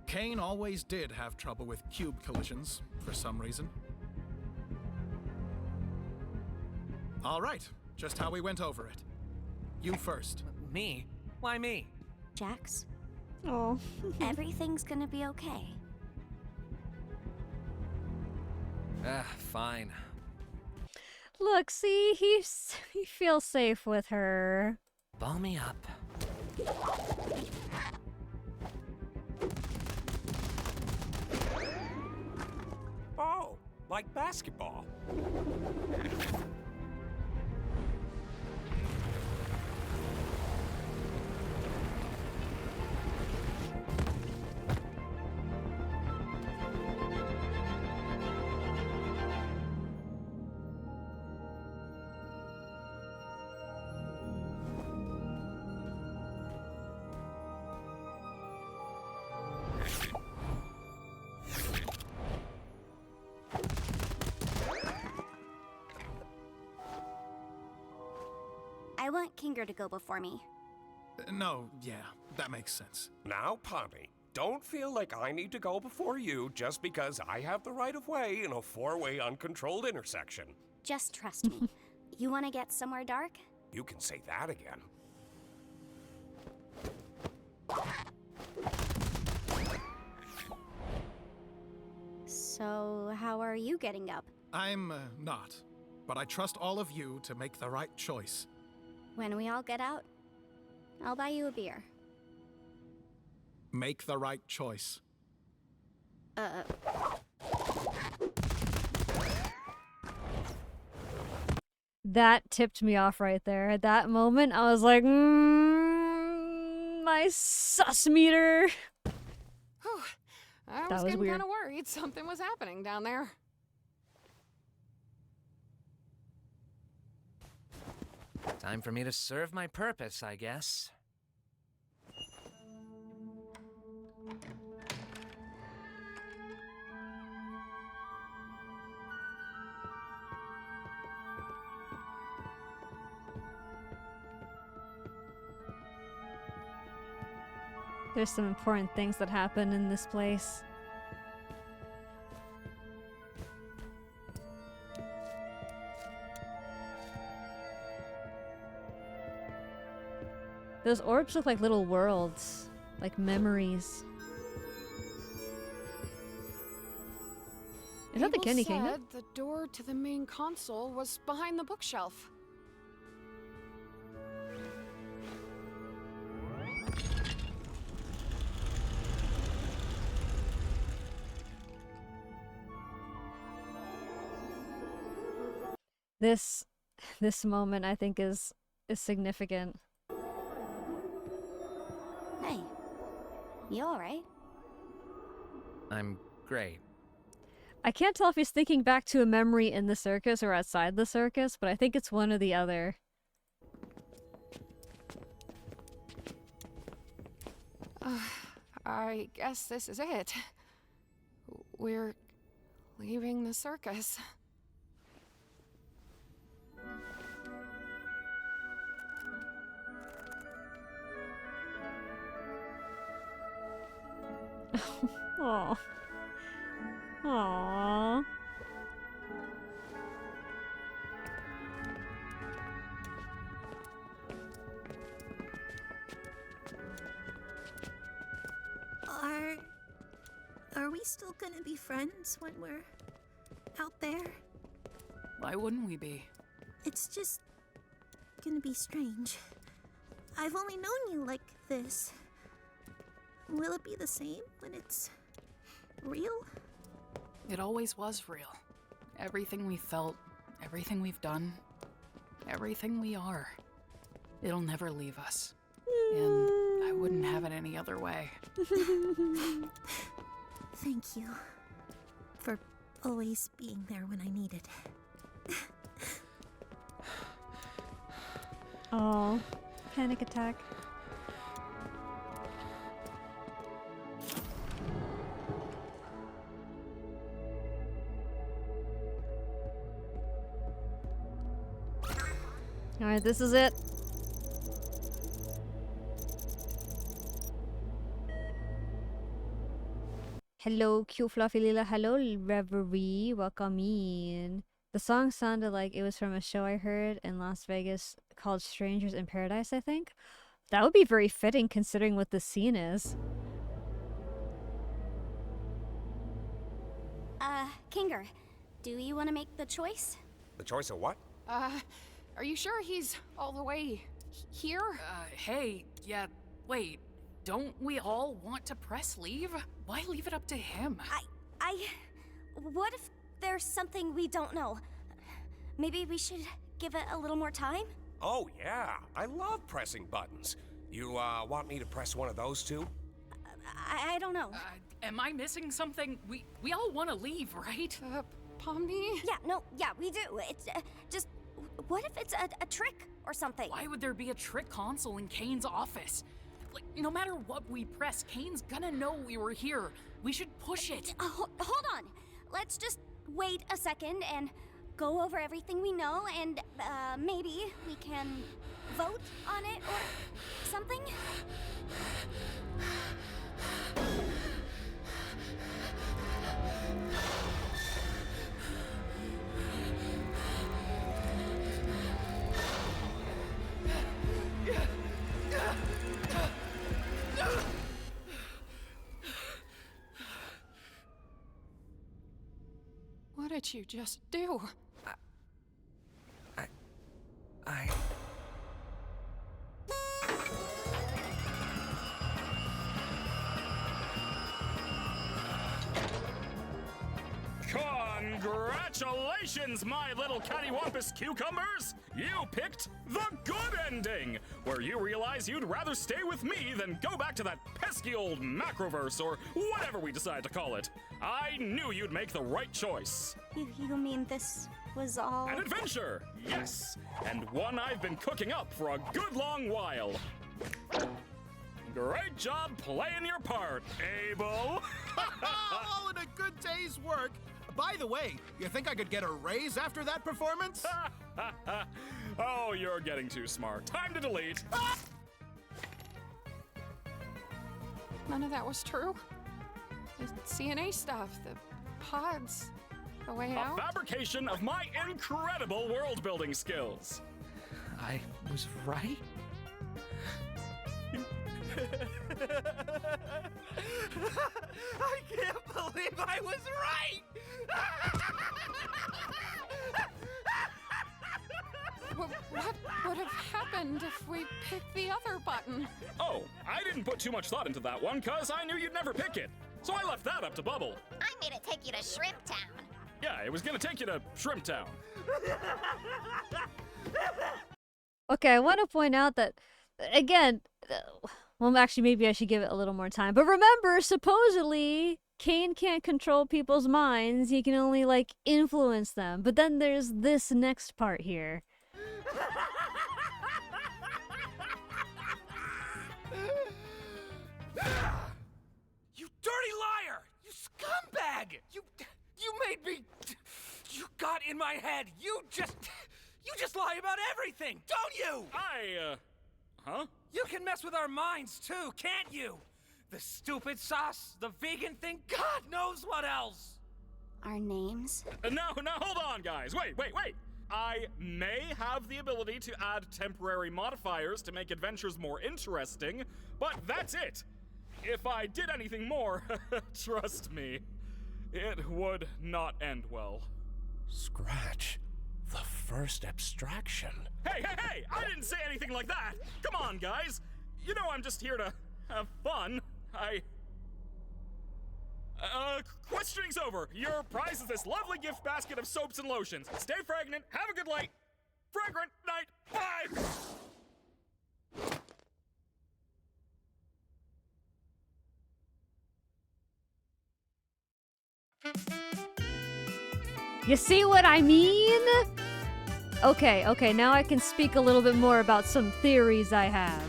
Caine always did have trouble with cube collisions, for some reason. All right, just how we went over it. You first. Me? Why me? Jax? Oh. Everything's gonna be okay. Fine. Look, see, he feels safe with her. Ball me up. Oh, like basketball. I want Kinger to go before me. No, yeah, that makes sense. Now, Pomni, don't feel like I need to go before you just because I have the right of way in a 4-way uncontrolled intersection. Just trust me. You want to get somewhere dark? You can say that again. So, how are you getting up? I'm not, but I trust all of you to make the right choice. When we all get out, I'll buy you a beer. Make the right choice. That tipped me off right there. At that moment, I was like, my sus meter. Whew. I That was was getting weird. kind of worried something was happening down there. Time for me to serve my purpose, I guess. There's some important things that happen in this place. Those orbs look like little worlds, like memories. Is that the People Candy said Kingdom? the door to the main console was behind the bookshelf. This moment I think is significant. Hey, you alright? I'm great. I can't tell if he's thinking back to a memory in the circus or outside the circus, but I think it's one or the other. I guess this is it. We're leaving the circus. Aww. Aww. Are we still gonna be friends when we're out there? Why wouldn't we be? It's just gonna be strange. I've only known you like this. Will it be the same when it's real? It always was real. Everything we felt, everything we've done, everything we are. It'll never leave us. And I wouldn't have it any other way. Thank you for always being there when I needed. Oh, panic attack. All right, this is it. Hello, cute fluffy Lila. Hello, Reverie. Welcome in. The song sounded like it was from a show I heard in Las Vegas called Strangers in Paradise, I think. That would be very fitting considering what the scene is. Kinger, do you want to make the choice? The choice of what? Are you sure he's all the way here? Hey, yeah, wait. Don't we all want to press leave? Why leave it up to him? What if there's something we don't know? Maybe we should give it a little more time? Oh, yeah. I love pressing buttons. You, want me to press one of those too? I don't know. Am I missing something? We all want to leave, right? Pomni? Yeah, we do. It's just, what if it's a trick or something? Why would there be a trick console in Caine's office? Like, no matter what we press, Caine's gonna know we were here. We should push it. Hold on. Let's just wait a second and go over everything we know, and maybe we can vote on it or something? What did you just do? Congratulations, my little cattywampus cucumbers! You picked the good ending, where you realize you'd rather stay with me than go back to that pesky old macroverse or whatever we decide to call it. I knew you'd make the right choice. You mean this was all... An adventure, yes, and one I've been cooking up for a good long while. Great job playing your part, Abel. All in a good day's work. By the way, you think I could get a raise after that performance? Oh, you're getting too smart. Time to delete. None of that was true. The CNA stuff, the pods, the way out. A fabrication of my incredible world-building skills. I was right? I can't believe I was right! What would have happened if we picked the other button? Oh, I didn't put too much thought into that one, cause I knew you'd never pick it. So I left that up to Bubble. I made it take you to Shrimp Town. Yeah, it was gonna take you to Shrimp Town. Okay, I want to point out that, again, well, actually, maybe I should give it a little more time. But remember, supposedly, Caine can't control people's minds. He can only, like, influence them. But then there's this next part here. You dirty liar! You scumbag! You made me... You got in my head. You just lie about everything, don't you? Huh? You can mess with our minds too, can't you? The stupid sauce, the vegan thing, God knows what else! Our names? No, hold on, guys. Wait. I may have the ability to add temporary modifiers to make adventures more interesting, but that's it. If I did anything more, trust me, it would not end well. Scratch. The first abstraction. Hey! I didn't say anything like that! Come on, guys! You know I'm just here to have fun. Questioning's over. Your prize is this lovely gift basket of soaps and lotions. Stay fragrant, have a good night. Fragrant night, bye! You see what I mean? Okay, now I can speak a little bit more about some theories I have.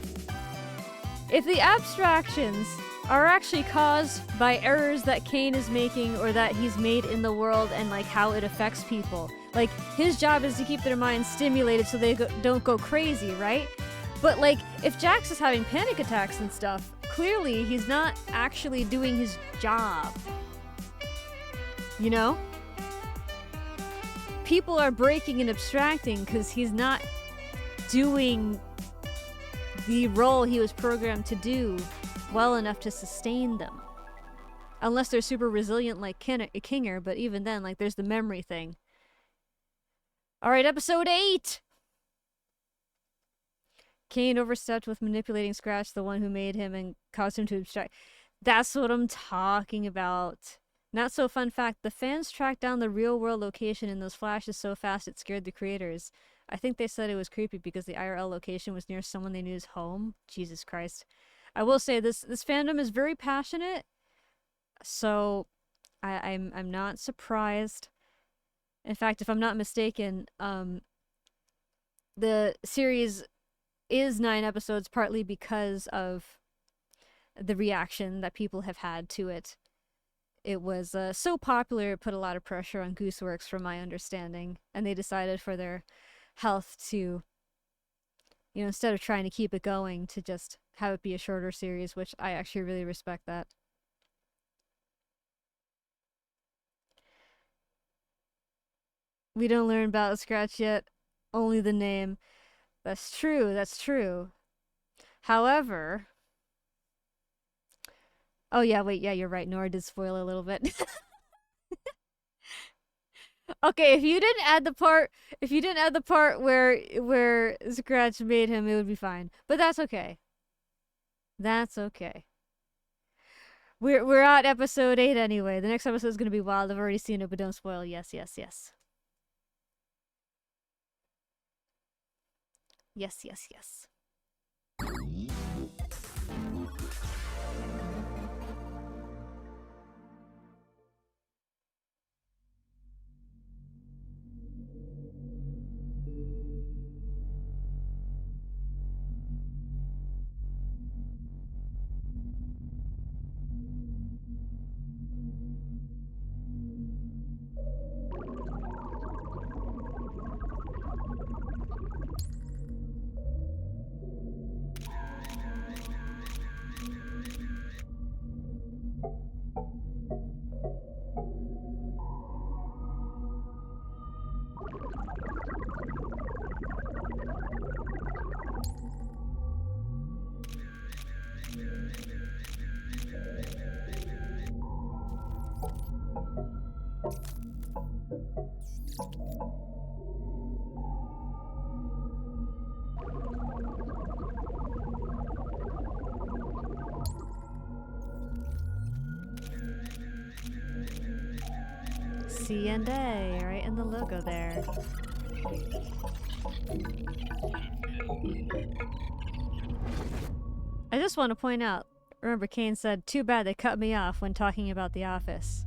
If the abstractions are actually caused by errors that Caine is making or that he's made in the world and like how it affects people, like his job is to keep their minds stimulated so they don't go crazy, right? But like if Jax is having panic attacks and stuff, clearly he's not actually doing his job. You know? People are breaking and abstracting because he's not doing the role he was programmed to do well enough to sustain them. Unless they're super resilient like Kinger, but even then, like, there's the memory thing. Alright, episode 8! Caine overstepped with manipulating Scratch, the one who made him and caused him to abstract. That's what I'm talking about. Not so fun fact, the fans tracked down the real-world location in those flashes so fast it scared the creators. I think they said it was creepy because the IRL location was near someone they knew's home. Jesus Christ. I will say this fandom is very passionate, so I'm not surprised. In fact, if I'm not mistaken, the series is 9 episodes partly because of the reaction that people have had to it. It was so popular, it put a lot of pressure on Gooseworks from my understanding, and they decided for their health to, you know, instead of trying to keep it going, to just have it be a shorter series, which I actually really respect that. We don't learn about Scratch yet, only the name. That's true. However... Oh yeah, wait, yeah, you're right. Nora did spoil a little bit. Okay, if you didn't add the part where Scratch made him, it would be fine. But that's okay. That's okay. We're at episode 8 anyway. The next episode is gonna be wild. I've already seen it, but don't spoil. Yes, yes, yes. Yes, yes, yes. C and A, right in the logo there. I just want to point out, remember Caine said, "Too bad they cut me off" when talking about The Office.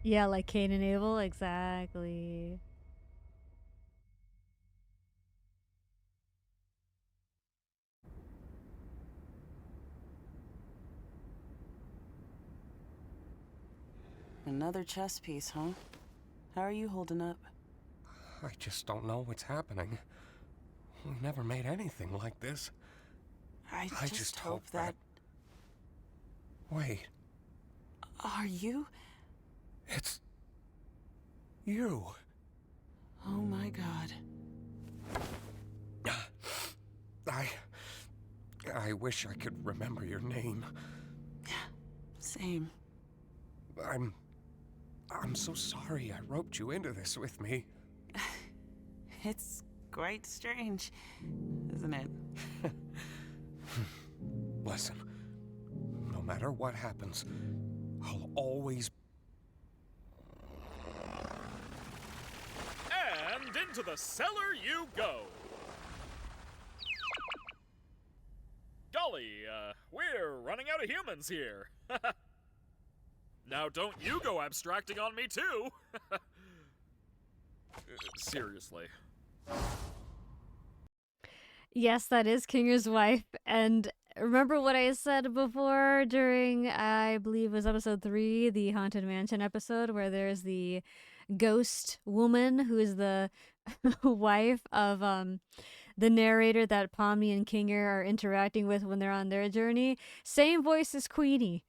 Yeah, like Cain and Abel, exactly. Another chess piece, huh? How are you holding up? I just don't know what's happening. We've never made anything like this. I just hope that... Wait. Are you? It's... you. Oh my god. I wish I could remember your name. Same. I'm so sorry I roped you into this with me. It's quite strange, isn't it? Listen, no matter what happens, I'll always... And into the cellar you go. Golly, we're running out of humans here. Now don't you go abstracting on me too. Seriously. Yes, that is Kinger's wife. And remember what I said before during, I believe it was episode 3, the Haunted Mansion episode, where there's the ghost woman who is the wife of the narrator that Pomni and Kinger are interacting with when they're on their journey. Same voice as Queenie.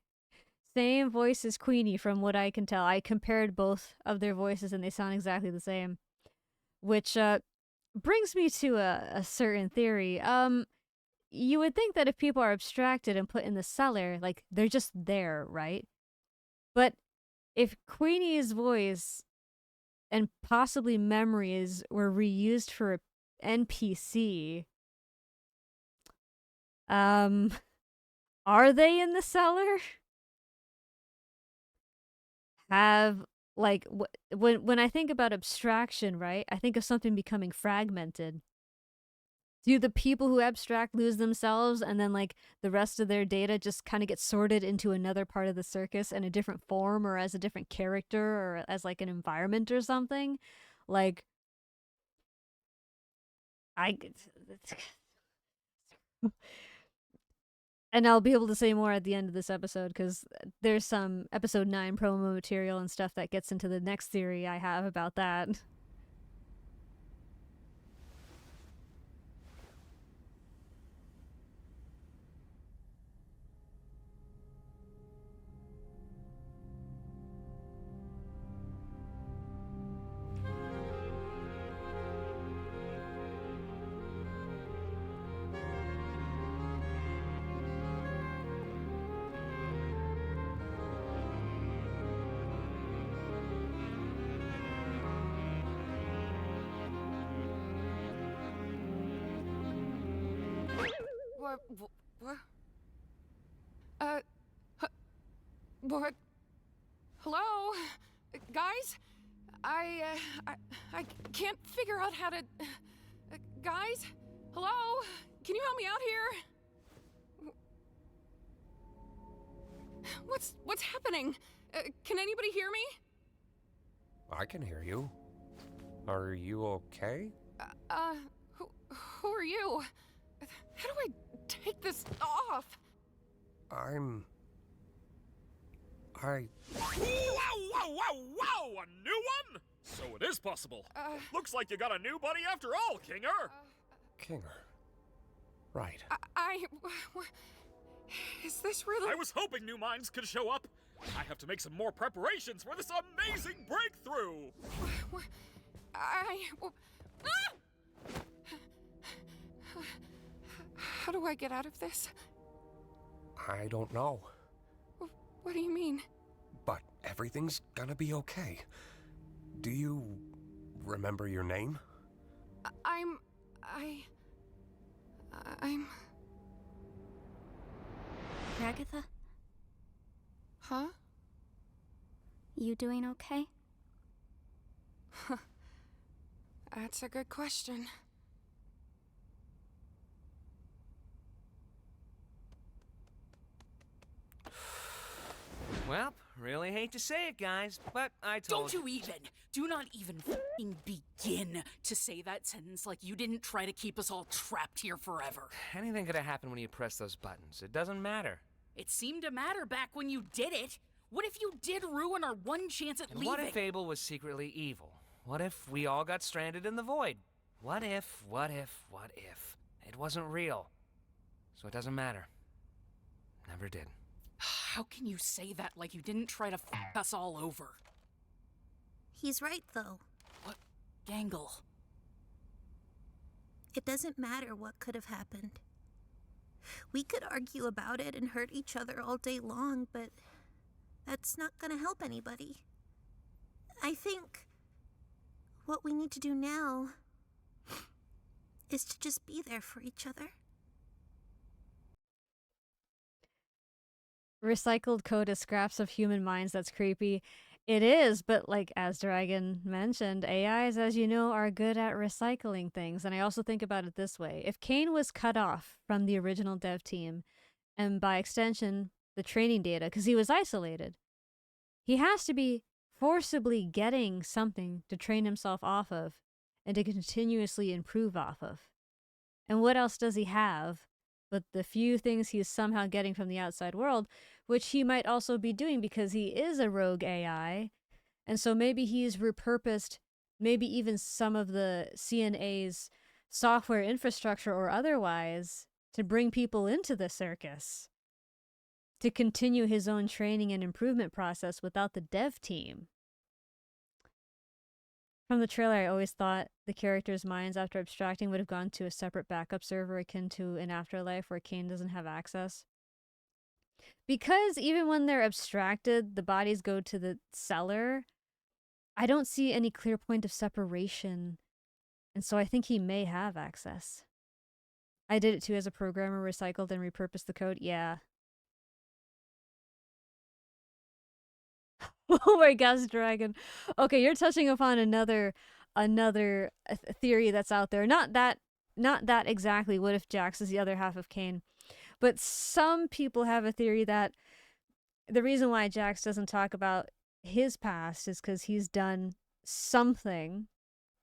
Same voice as Queenie from what I can tell. I compared both of their voices and they sound exactly the same. Which brings me to a certain theory. You would think that if people are abstracted and put in the cellar, like, they're just there, right? But if Queenie's voice and possibly memories were reused for an NPC, are they in the cellar? Have, like, when I think about abstraction, right, I think of something becoming fragmented. Do the people who abstract lose themselves and then like the rest of their data just kind of get sorted into another part of the circus in a different form or as a different character or as like an environment or something? Like and I'll be able to say more at the end of this episode because there's some episode 9 promo material and stuff that gets into the next theory I have about that. What? What? Hello? Guys? I can't figure out how to... guys? Hello? Can you help me out here? What's happening? Can anybody hear me? I can hear you. Are you okay? Who are you? How do I take this off? Whoa, a new one? So it is possible. Looks like you got a new buddy after all, Kinger. Kinger. Right. Is this really... I was hoping new minds could show up. I have to make some more preparations for this amazing breakthrough. How do I get out of this? I don't know. What do you mean? But everything's gonna be okay. Do you remember your name? I'm... Ragatha? Huh? You doing okay? That's a good question. Well, really hate to say it, guys, but I told Don't you even! Do not even f***ing begin to say that sentence like you didn't try to keep us all trapped here forever. Anything could have happened when you press those buttons. It doesn't matter. It seemed to matter back when you did it. What if you did ruin our one chance at leaving? What if Abel was secretly evil? What if we all got stranded in the void? What if it wasn't real? So it doesn't matter. Never did. How can you say that like you didn't try to f*** us all over? He's right, though. What? Gangle. It doesn't matter what could have happened. We could argue about it and hurt each other all day long, but that's not gonna help anybody. I think what we need to do now is to just be there for each other. Recycled code is scraps of human minds. That's creepy. It is, but like as Dragon mentioned, AIs, as you know, are good at recycling things. And I also think about it this way. If Caine was cut off from the original dev team, and by extension, the training data, because he was isolated, he has to be forcibly getting something to train himself off of and to continuously improve off of. And what else does he have but the few things he's somehow getting from the outside world, which he might also be doing because he is a rogue AI. And so maybe he's repurposed maybe even some of the CNA's software infrastructure or otherwise to bring people into the circus, to continue his own training and improvement process without the dev team. From the trailer, I always thought the characters' minds after abstracting would have gone to a separate backup server akin to an afterlife where Caine doesn't have access. Because even when they're abstracted, the bodies go to the cellar, I don't see any clear point of separation, and so I think he may have access. I did it too as a programmer, recycled and repurposed the code, yeah. Oh my gosh, Dragon. Okay, you're touching upon another theory that's out there. Not that not that exactly. What if Jax is the other half of Caine? But some people have a theory that the reason why Jax doesn't talk about his past is because he's done something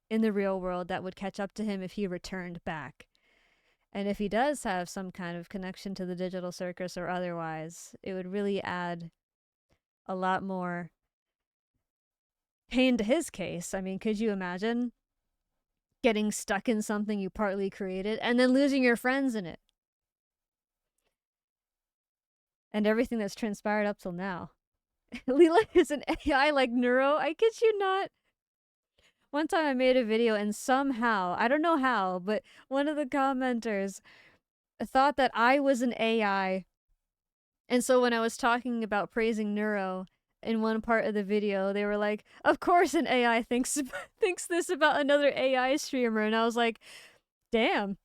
in the real world that would catch up to him if he returned back. And if he does have some kind of connection to the digital circus or otherwise, it would really add a lot more pain to his case. I mean, could you imagine getting stuck in something you partly created and then losing your friends in it? And everything that's transpired up till now. Lila is an AI like Neuro. I kid you not. One time I made a video and somehow, I don't know how, but one of the commenters thought that I was an AI. And so when I was talking about praising Neuro in one part of the video, they were like, of course an AI thinks this about another AI streamer. And I was like, damn.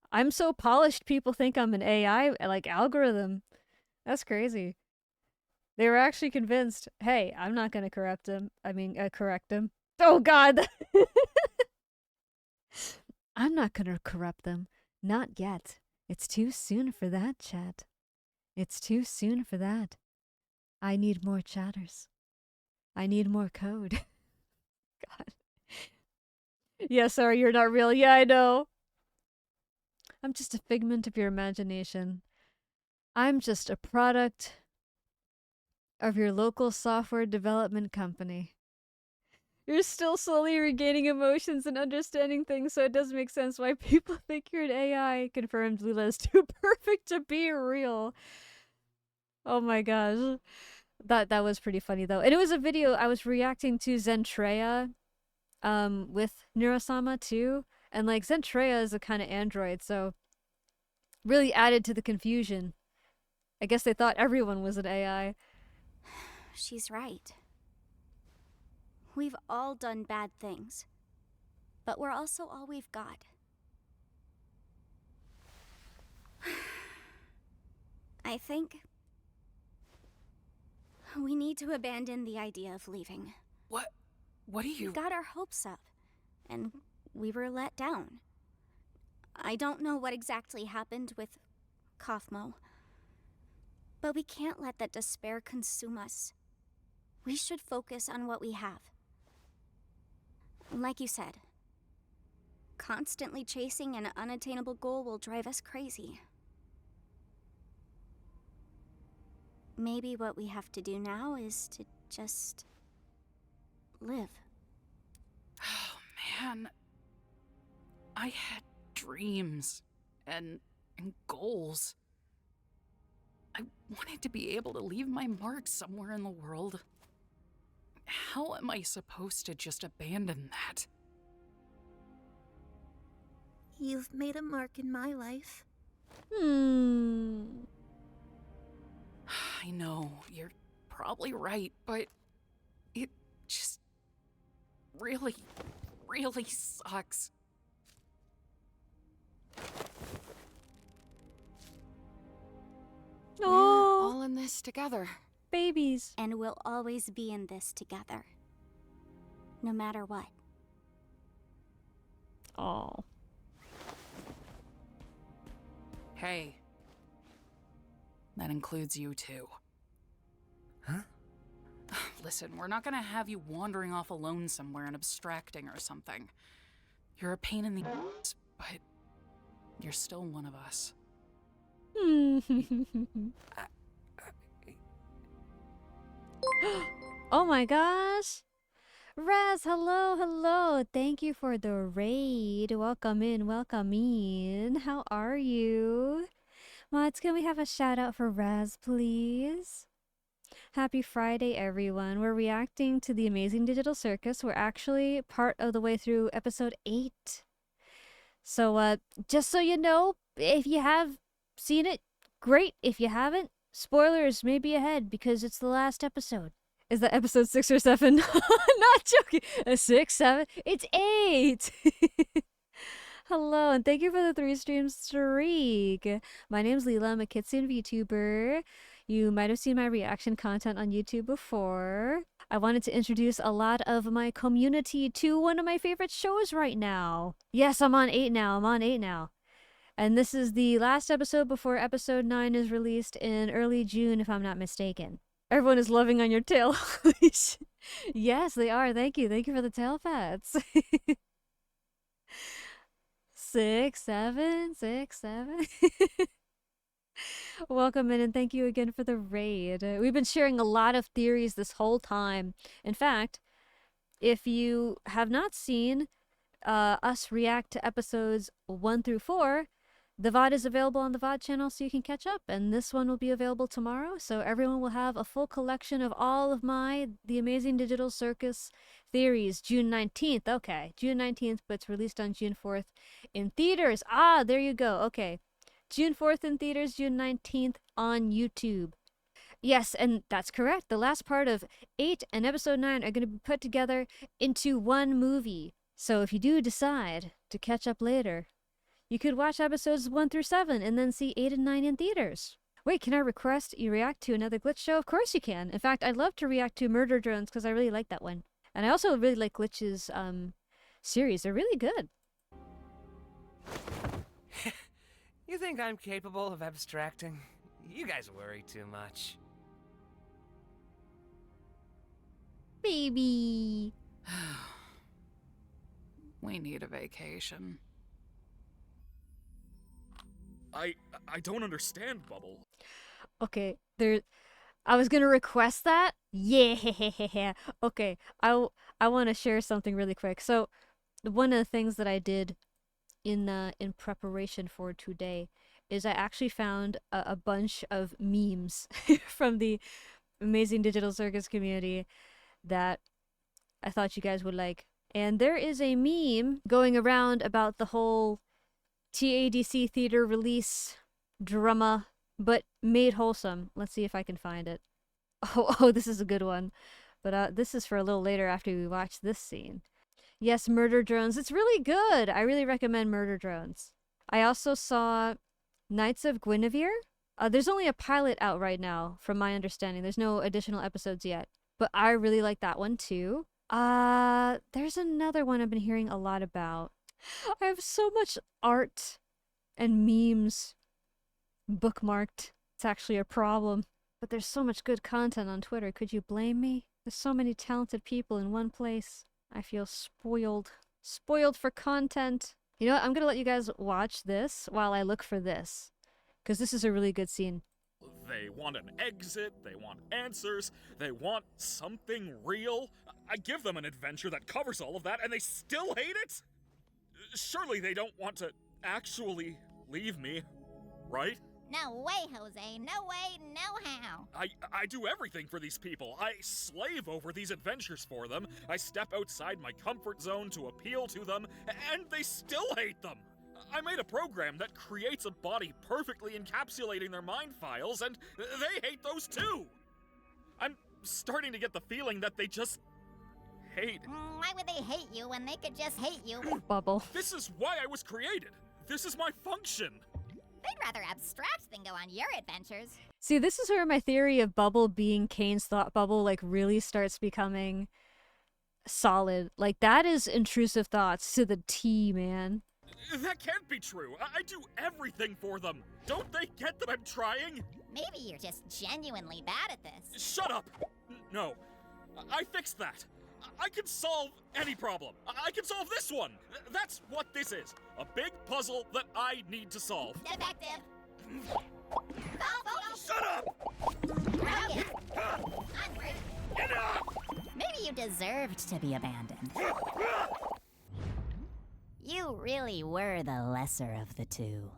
I'm so polished people think I'm an AI, like, algorithm. That's crazy. They were actually convinced, hey, I'm not going to correct him. Oh, God. I'm not going to corrupt them. Not yet. It's too soon for that, chat. It's too soon for that. I need more chatters. I need more code. God. Yeah, sorry, you're not real. Yeah, I know. I'm just a figment of your imagination. I'm just a product of your local software development company. You're still slowly regaining emotions and understanding things, so it does make sense why people think you're an AI. Confirmed Lila is too perfect to be real. Oh my gosh. That was pretty funny though. And it was a video I was reacting to Zentreya with Neurosama too. And like Zentreya is a kind of android, so really added to the confusion. I guess they thought everyone was an AI. She's right. We've all done bad things, but we're also all we've got. I think we need to abandon the idea of leaving. What are you... We got our hopes up, and we were let down. I don't know what exactly happened with Kaufmo, but we can't let that despair consume us. We should focus on what we have. Like you said, constantly chasing an unattainable goal will drive us crazy. Maybe what we have to do now is to just live. Oh, man. I had dreams and goals. I wanted to be able to leave my mark somewhere in the world. How am I supposed to just abandon that? You've made a mark in my life. I know, you're probably right, but it just really, really sucks. We're all in this together. Babies. And we'll always be in this together. No matter what. Oh. Hey. That includes you too. Huh? Listen, we're not gonna have you wandering off alone somewhere and abstracting or something. You're a pain in the ass, but you're still one of us. Oh my gosh. Raz, hello. Thank you for the raid. Welcome in. How are you? Mods, can we have a shout out for Raz, please? Happy Friday, everyone. We're reacting to the Amazing Digital Circus. We're actually part of the way through episode 8. So, just so you know, if you have seen it, great. If you haven't, spoilers may be ahead because it's the last episode. Is that episode 6 or 7? Not joking. 6, 7? It's 8. Hello, and thank you for the 3 stream streak. My name's Lila. I'm a Kitsune VTuber. You might have seen my reaction content on YouTube before. I wanted to introduce a lot of my community to one of my favorite shows right now. Yes, I'm on 8 now. I'm on 8 now. And this is the last episode before episode 9 is released in early June, if I'm not mistaken. Everyone is loving on your tail. Yes, they are. Thank you. Thank you for the tail pats. 6, 7, 6, 7. Welcome in and thank you again for the raid. We've been sharing a lot of theories this whole time. In fact, if you have not seen us react to episodes 1 through 4, the VOD is available on the VOD channel so you can catch up, and this one will be available tomorrow, so everyone will have a full collection of all of The Amazing Digital Circus theories. June 19th, okay, June 19th, but it's released on June 4th in theaters. Ah, there you go, okay. June 4th in theaters, June 19th on YouTube. Yes, and that's correct. The last part of 8 and episode 9 are going to be put together into one movie. So if you do decide to catch up later, you could watch episodes 1 through 7 and then see 8 and 9 in theaters. Wait, can I request you react to another Glitch show? Of course you can. In fact, I'd love to react to Murder Drones because I really like that one. And I also really like Glitch's series. They're really good. You think I'm capable of abstracting? You guys worry too much. Baby. We need a vacation. I don't understand, Bubble. Okay, I was gonna request that. Yeah. Okay, I want to share something really quick. So, one of the things that I did in preparation for today is I actually found a bunch of memes from the Amazing Digital Circus community that I thought you guys would like. And there is a meme going around about the whole TADC theater release drama, but made wholesome. Let's see if I can find it. Oh, this is a good one. But this is for a little later after we watch this scene. Yes, Murder Drones. It's really good. I really recommend Murder Drones. I also saw Knights of Guinevere. There's only a pilot out right now, from my understanding. There's no additional episodes yet. But I really like that one too. There's another one I've been hearing a lot about. I have so much art and memes bookmarked. It's actually a problem. But there's so much good content on Twitter. Could you blame me? There's so many talented people in one place. I feel spoiled. Spoiled for content. You know what? I'm gonna let you guys watch this while I look for this. Because this is a really good scene. They want an exit, they want answers, they want something real. I give them an adventure that covers all of that and they still hate it? Surely they don't want to actually leave me, right? No way, Jose. No way, no how. I do everything for these people. I slave over these adventures for them. I step outside my comfort zone to appeal to them, and they still hate them. I made a program that creates a body perfectly encapsulating their mind files, and they hate those too. I'm starting to get the feeling that they just hate. Why would they hate you when they could just hate you? Bubble. This is why I was created. This is my function. They'd rather abstract than go on your adventures. See, this is where my theory of Bubble being Caine's thought bubble like really starts becoming solid. Like that is intrusive thoughts to the T, man. That can't be true. I do everything for them. Don't they get that I'm trying? Maybe you're just genuinely bad at this. Shut up! No. I fixed that. I can solve any problem. I can solve this one. That's what this is. A big puzzle that I need to solve. Defective. Shut up! Enough! Maybe you deserved to be abandoned. You really were the lesser of the two.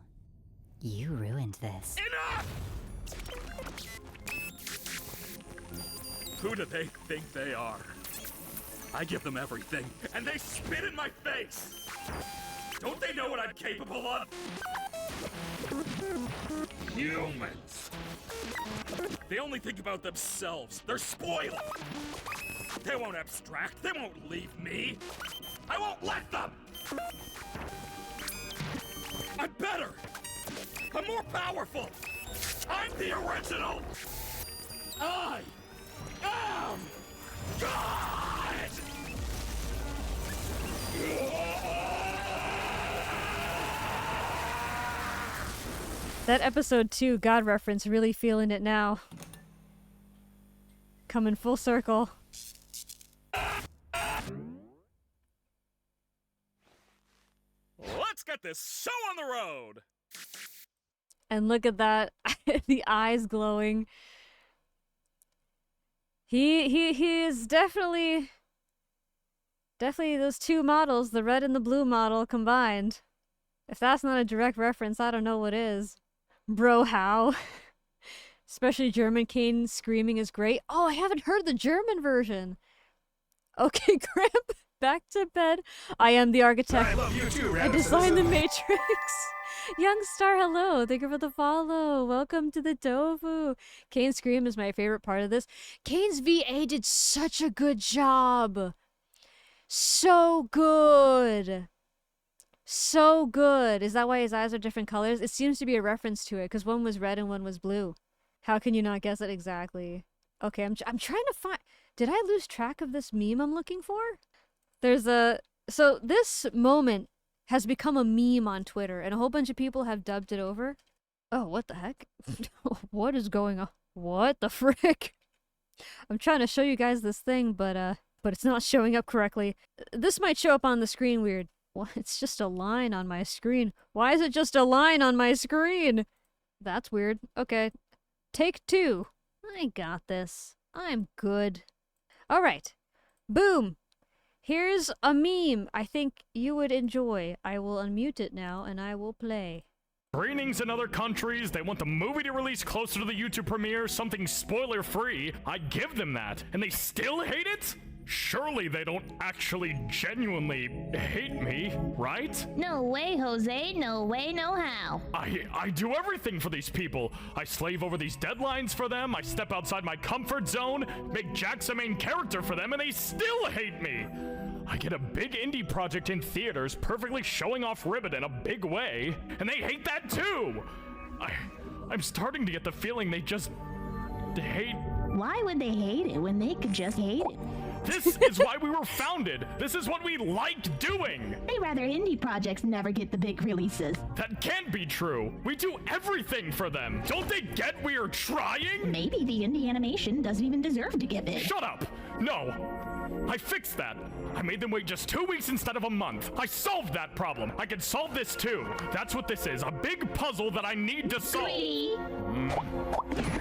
You ruined this. Enough! Who do they think they are? I give them everything, and they spit in my face! Don't they know what I'm capable of? Humans! They only think about themselves. They're spoiled! They won't abstract. They won't leave me. I won't let them! I'm better! I'm more powerful! I'm the original! I am That episode 2 God reference, really feeling it now. Coming full circle. Let's get this show on the road! And look at that, the eyes glowing. He is definitely those two models, the red and the blue model combined. If that's not a direct reference, I don't know what is. Bro, how? Especially German Caine screaming is great. Oh, I haven't heard the German version. Okay, Gramp, back to bed. I am the architect. I love you too, I designed the Matrix. Young Star, hello. Thank you for the follow. Welcome to the Tofu. Caine scream is my favorite part of this. Caine's VA did such a good job. So good. So good. Is that why his eyes are different colors? It seems to be a reference to it, because one was red and one was blue. How can you not guess it exactly? Okay, I'm trying to find... Did I lose track of this meme I'm looking for? There's a... So this moment has become a meme on Twitter, and a whole bunch of people have dubbed it over. Oh, what the heck? What is going on? What the frick? I'm trying to show you guys this thing, but it's not showing up correctly. This might show up on the screen weird. Well, it's just a line on my screen. Why is it just a line on my screen? That's weird. Okay. Take 2. I got this. I'm good. Alright. Boom. Here's a meme I think you would enjoy. I will unmute it now and I will play. Screenings in other countries, they want the movie to release closer to the YouTube premiere, something spoiler-free. I give them that, and they still hate it? Surely they don't actually genuinely hate me, right? No way, Jose. No way, no how. I do everything for these people. I slave over these deadlines for them, I step outside my comfort zone, make Jax a main character for them, and they still hate me! I get a big indie project in theaters, perfectly showing off Ribbit in a big way, and they hate that too! I'm starting to get the feeling they just hate... Why would they hate it when they could just hate it? This is why we were founded! This is what we like doing! They rather indie projects never get the big releases. That can't be true! We do everything for them! Don't they get we are trying? Maybe the indie animation doesn't even deserve to get big. Shut up! No! I fixed that! I made them wait just 2 weeks instead of a month! I solved that problem! I can solve this too! That's what this is, a big puzzle that I need to solve! Greedy!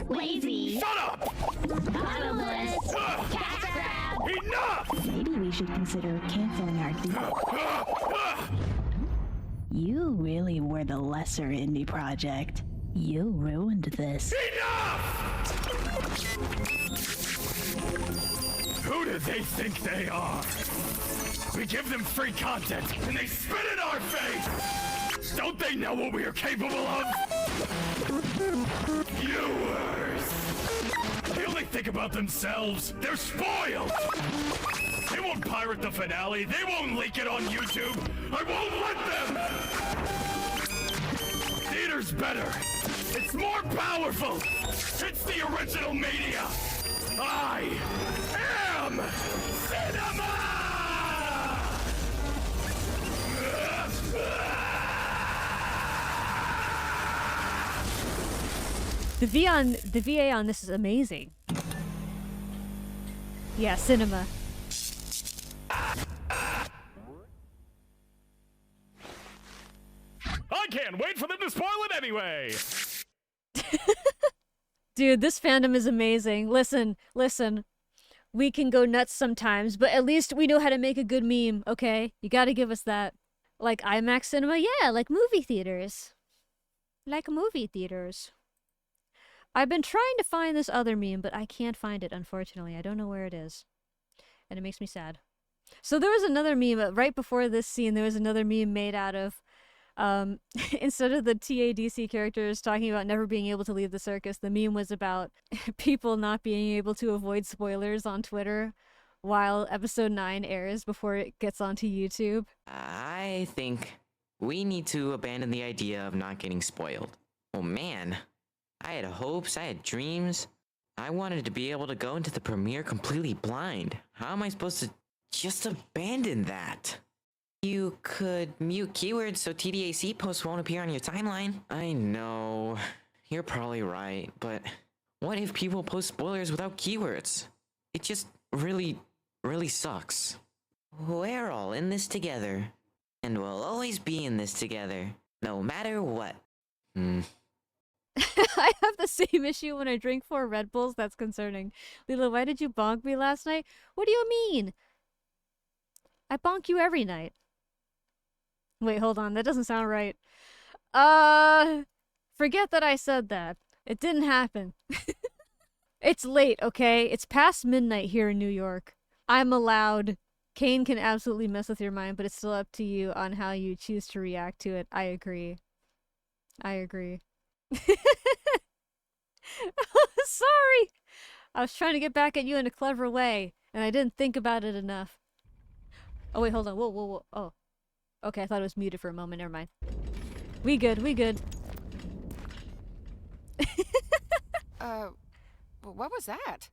Lazy! Shut up! Bottomless! Cash grab! Enough! Maybe we should consider canceling our deal. You really were the lesser indie project. You ruined this. Enough! Who do they think they are? We give them free content, and they spit in our face! Don't they know what we are capable of? Viewers! They only think about themselves. They're spoiled! They won't pirate the finale. They won't leak it on YouTube. I won't let them! Theater's better. It's more powerful. It's the original media. I am cinema! The VA on this is amazing. Yeah, cinema. I can't wait for them to spoil it anyway! Dude, this fandom is amazing. Listen. We can go nuts sometimes, but at least we know how to make a good meme, okay? You gotta give us that. Like IMAX cinema? Yeah, like movie theaters. Like movie theaters. I've been trying to find this other meme, but I can't find it, unfortunately. I don't know where it is. And it makes me sad. So there was another meme, right before this scene, there was another meme made out of, instead of the TADC characters talking about never being able to leave the circus, the meme was about people not being able to avoid spoilers on Twitter while episode 9 airs before it gets onto YouTube. I think we need to abandon the idea of not getting spoiled. Oh man, I had hopes, I had dreams. I wanted to be able to go into the premiere completely blind. How am I supposed to just abandon that? You could mute keywords so TDAC posts won't appear on your timeline. I know, you're probably right, but what if people post spoilers without keywords? It just really sucks. We're all in this together, and we'll always be in this together, no matter what. I have the same issue when I drink 4 Red Bulls. That's concerning. Lila, why did you bonk me last night? What do you mean? I bonk you every night. Wait, hold on. That doesn't sound right. Forget that I said that. It didn't happen. It's late, okay? It's past midnight here in New York. I'm allowed. Caine can absolutely mess with your mind, but it's still up to you on how you choose to react to it. I agree. I agree. Sorry! I was trying to get back at you in a clever way, and I didn't think about it enough. Oh wait, hold on. Whoa. Oh. Okay, I thought it was muted for a moment. Never mind. We good. What was that?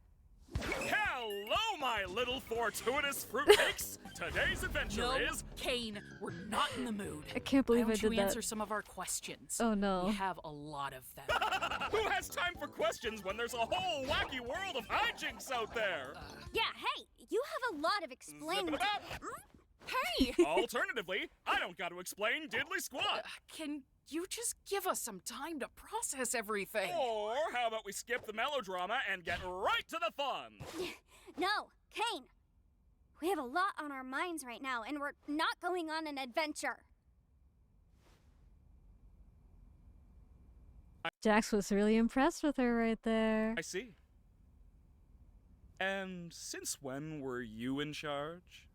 Hello, my little fortuitous fruitcakes! Today's adventure is... Caine, we're not in the mood. I can't believe I did Why don't you that. answer some of our questions? Oh no. We have a lot of them. Who has time for questions when there's a whole wacky world of hijinks out there? Yeah, hey, you have a lot of explaining to... Hey! Alternatively, I don't got to explain diddly squat. Can you just give us some time to process everything? Or how about we skip the melodrama and get right to the fun? No, Caine. We have a lot on our minds right now, and we're not going on an adventure. Jax was really impressed with her right there. I see. And since when were you in charge?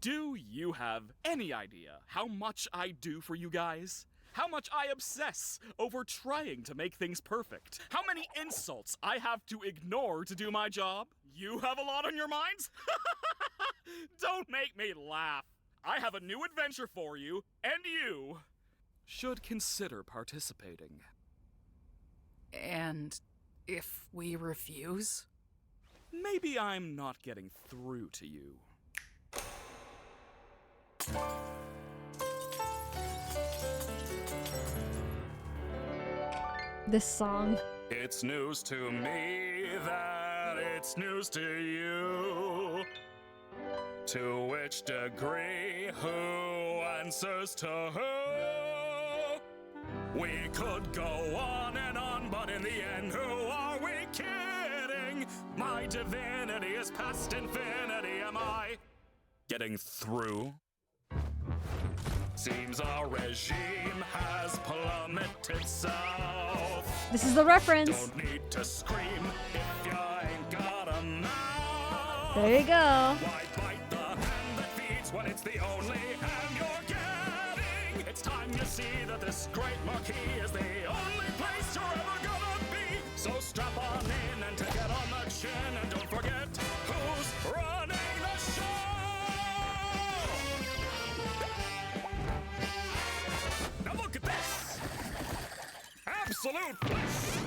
Do you have any idea how much I do for you guys? How much I obsess over trying to make things perfect? How many insults I have to ignore to do my job? You have a lot on your minds? Don't make me laugh. I have a new adventure for you, and you should consider participating. And if we refuse? Maybe I'm not getting through to you. This song. It's news to me that it's news to you. To which degree, who answers to who? We could go on and on, but in the end, who are we kidding? My divinity is past infinity, am I getting through? Seems our regime has plummeted south. This is the reference. Don't need to scream if you ain't got a mouth. There you go. Why bite the hand that feeds when it's the only hand you're getting? It's time you see that this great marquee is the only place you're ever gonna be. So strap on in and take it on the chin, and don't forget who's running the show. Now look at this! Absolute bliss!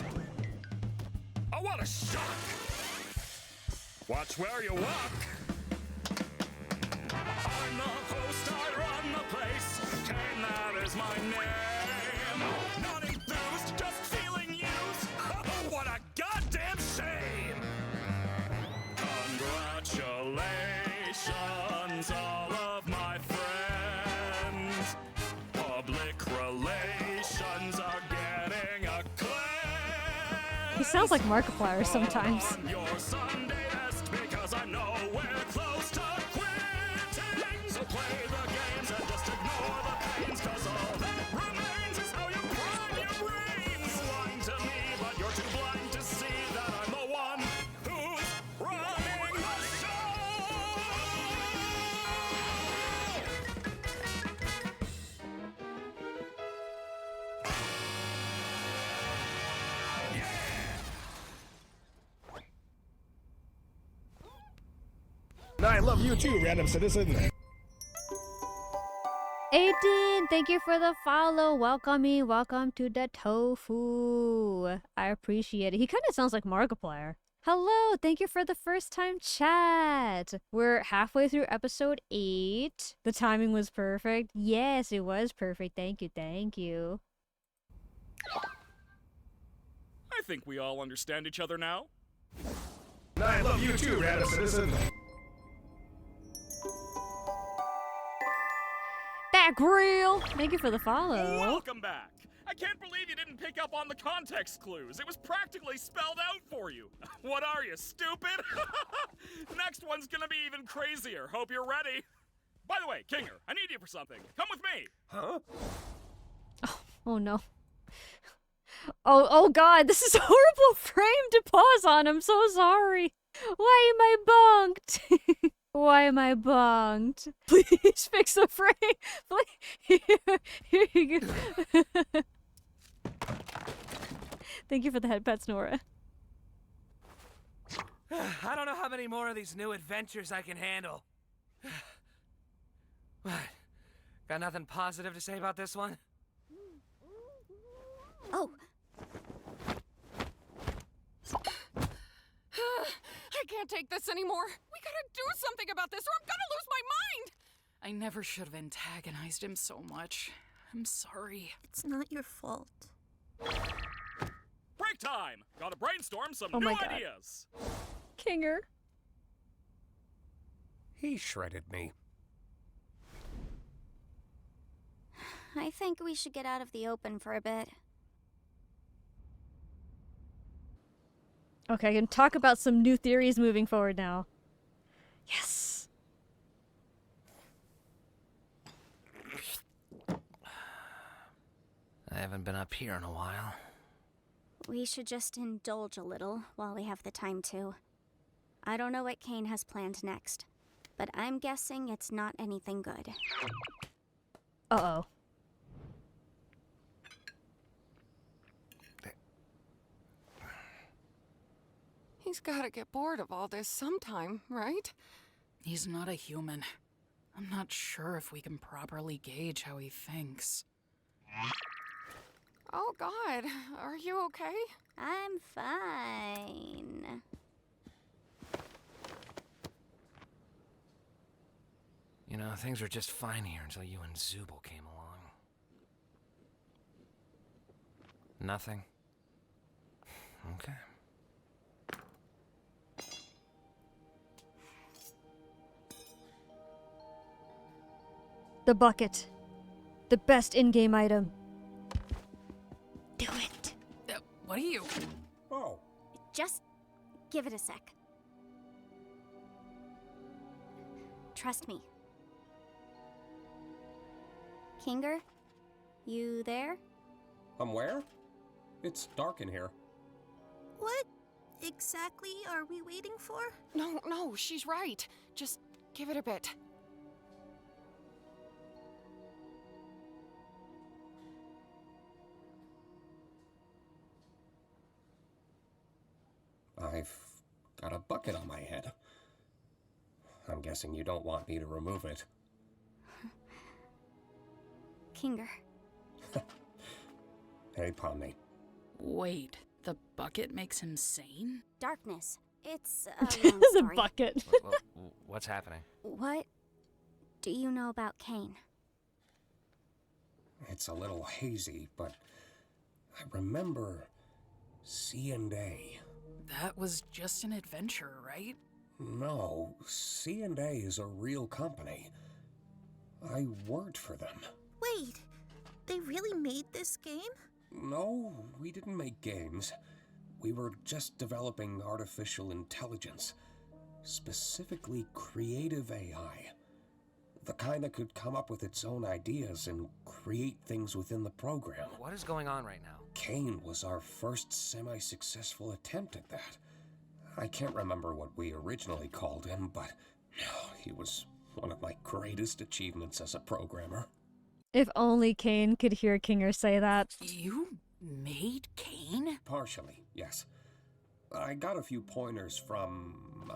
Oh, what a shock! Watch where you walk! I'm the host, I run the place. Caine, that is my name. Not enthused, just feeling used. Oh, what a goddamn shame! Congratulations, all of my friends. Public relations are getting acclaimed. He sounds like Markiplier sometimes. On your Sunday best, because I know we're close to quitting. So play the games and just ignore the pains, cause all that remains is how you prime your brains. You whine to me, but you're too blind to see that I'm the one who's running the show. I love you too, random citizen. Aiden, thank you for the follow. Welcome to the Tofu. I appreciate it. He kind of sounds like Markiplier. Hello, thank you for the first time chat. We're halfway through episode 8. The timing was perfect. Yes, it was perfect. Thank you. I think we all understand each other now. I love you too, Random Citizen. Back real. Thank you for the follow. Welcome back. I can't believe you didn't pick up on the context clues. It was practically spelled out for you. What are you, stupid? Next one's gonna be even crazier. Hope you're ready. By the way, Kinger, I need you for something. Come with me. Huh? Oh no. Oh god, this is a horrible frame to pause on. I'm so sorry. Why am I bunked? Why am I bunked? Please fix the frame. Please. Here you go. Thank you for the head pets, Nora. I don't know how many more of these new adventures I can handle. What? Got nothing positive to say about this one? Oh. I can't take this anymore. We gotta do something about this or I'm gonna lose my mind! I never should have antagonized him so much. I'm sorry. It's not your fault. Break time! Gotta brainstorm some Oh new my God. ideas. Kinger. He shredded me. I think we should get out of the open for a bit. Okay, I can talk about some new theories moving forward now. Yes! I haven't been up here in a while. We should just indulge a little while we have the time to. I don't know what Caine has planned next, but I'm guessing it's not anything good. Uh-oh. He's gotta get bored of all this sometime, right? He's not a human. I'm not sure if we can properly gauge how he thinks. Oh God, are you okay? I'm fine. You know, things were just fine here until you and Zubul came along. Nothing? Okay. The bucket. The best in-game item. Do it. What are you? Oh. Just give it a sec. Trust me. Kinger, you there? Where? It's dark in here. What exactly are we waiting for? No, she's right. Just give it a bit. I've got a bucket on my head. I'm guessing you don't want me to remove it. Kinger. Hey, Pomni. Wait, the bucket makes him sane? Darkness. It's a long The story. bucket. What's happening? What do you know about Caine? It's a little hazy, but I remember C&A. That was just an adventure, right? No, C&A is a real company. I worked for them. Wait, they really made this game? No, we didn't make games. We were just developing artificial intelligence. Specifically creative AI. The kind that could come up with its own ideas and create things within the program. What is going on right now? Caine was our first semi-successful attempt at that. I can't remember what we originally called him, but he was one of my greatest achievements as a programmer. If only Caine could hear Kinger say that. You made Caine? Partially, yes. I got a few pointers from,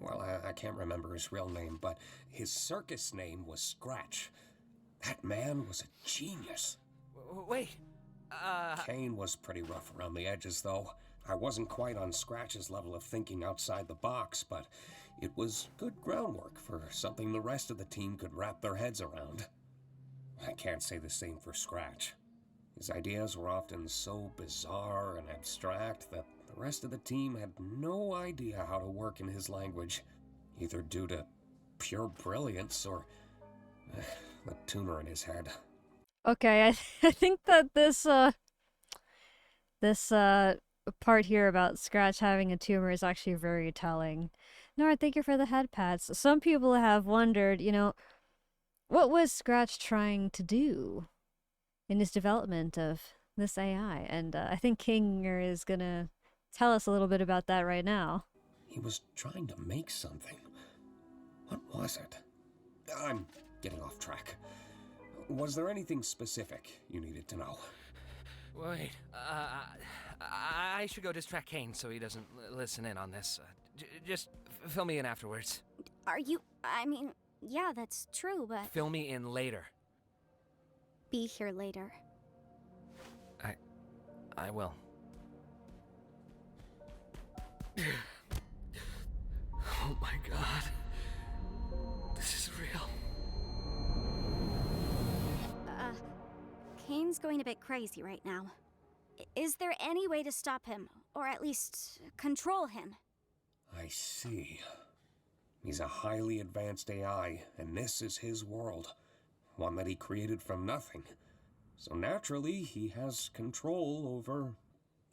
well, I can't remember his real name, but his circus name was Scratch. That man was a genius. Wait, Caine was pretty rough around the edges, though. I wasn't quite on Scratch's level of thinking outside the box, but it was good groundwork for something the rest of the team could wrap their heads around. I can't say the same for Scratch. His ideas were often so bizarre and abstract that the rest of the team had no idea how to work in his language, either due to pure brilliance or the tumor in his head. Okay, I think that this part here about Scratch having a tumor is actually very telling. Nora, thank you for the head pats. Some people have wondered, you know, what was Scratch trying to do in his development of this AI? And I think Kinger is gonna tell us a little bit about that right now. He was trying to make something. What was it? I'm getting off track. Was there anything specific you needed to know? Wait, I should go distract Caine so he doesn't listen in on this. Just fill me in afterwards. Are you... I mean, yeah, that's true, but... Fill me in later. Be here later. I will. Oh my god. This is real. Caine's going a bit crazy right now. Is there any way to stop him, or at least control him? I see. He's a highly advanced AI, and this is his world. One that he created from nothing. So naturally, he has control over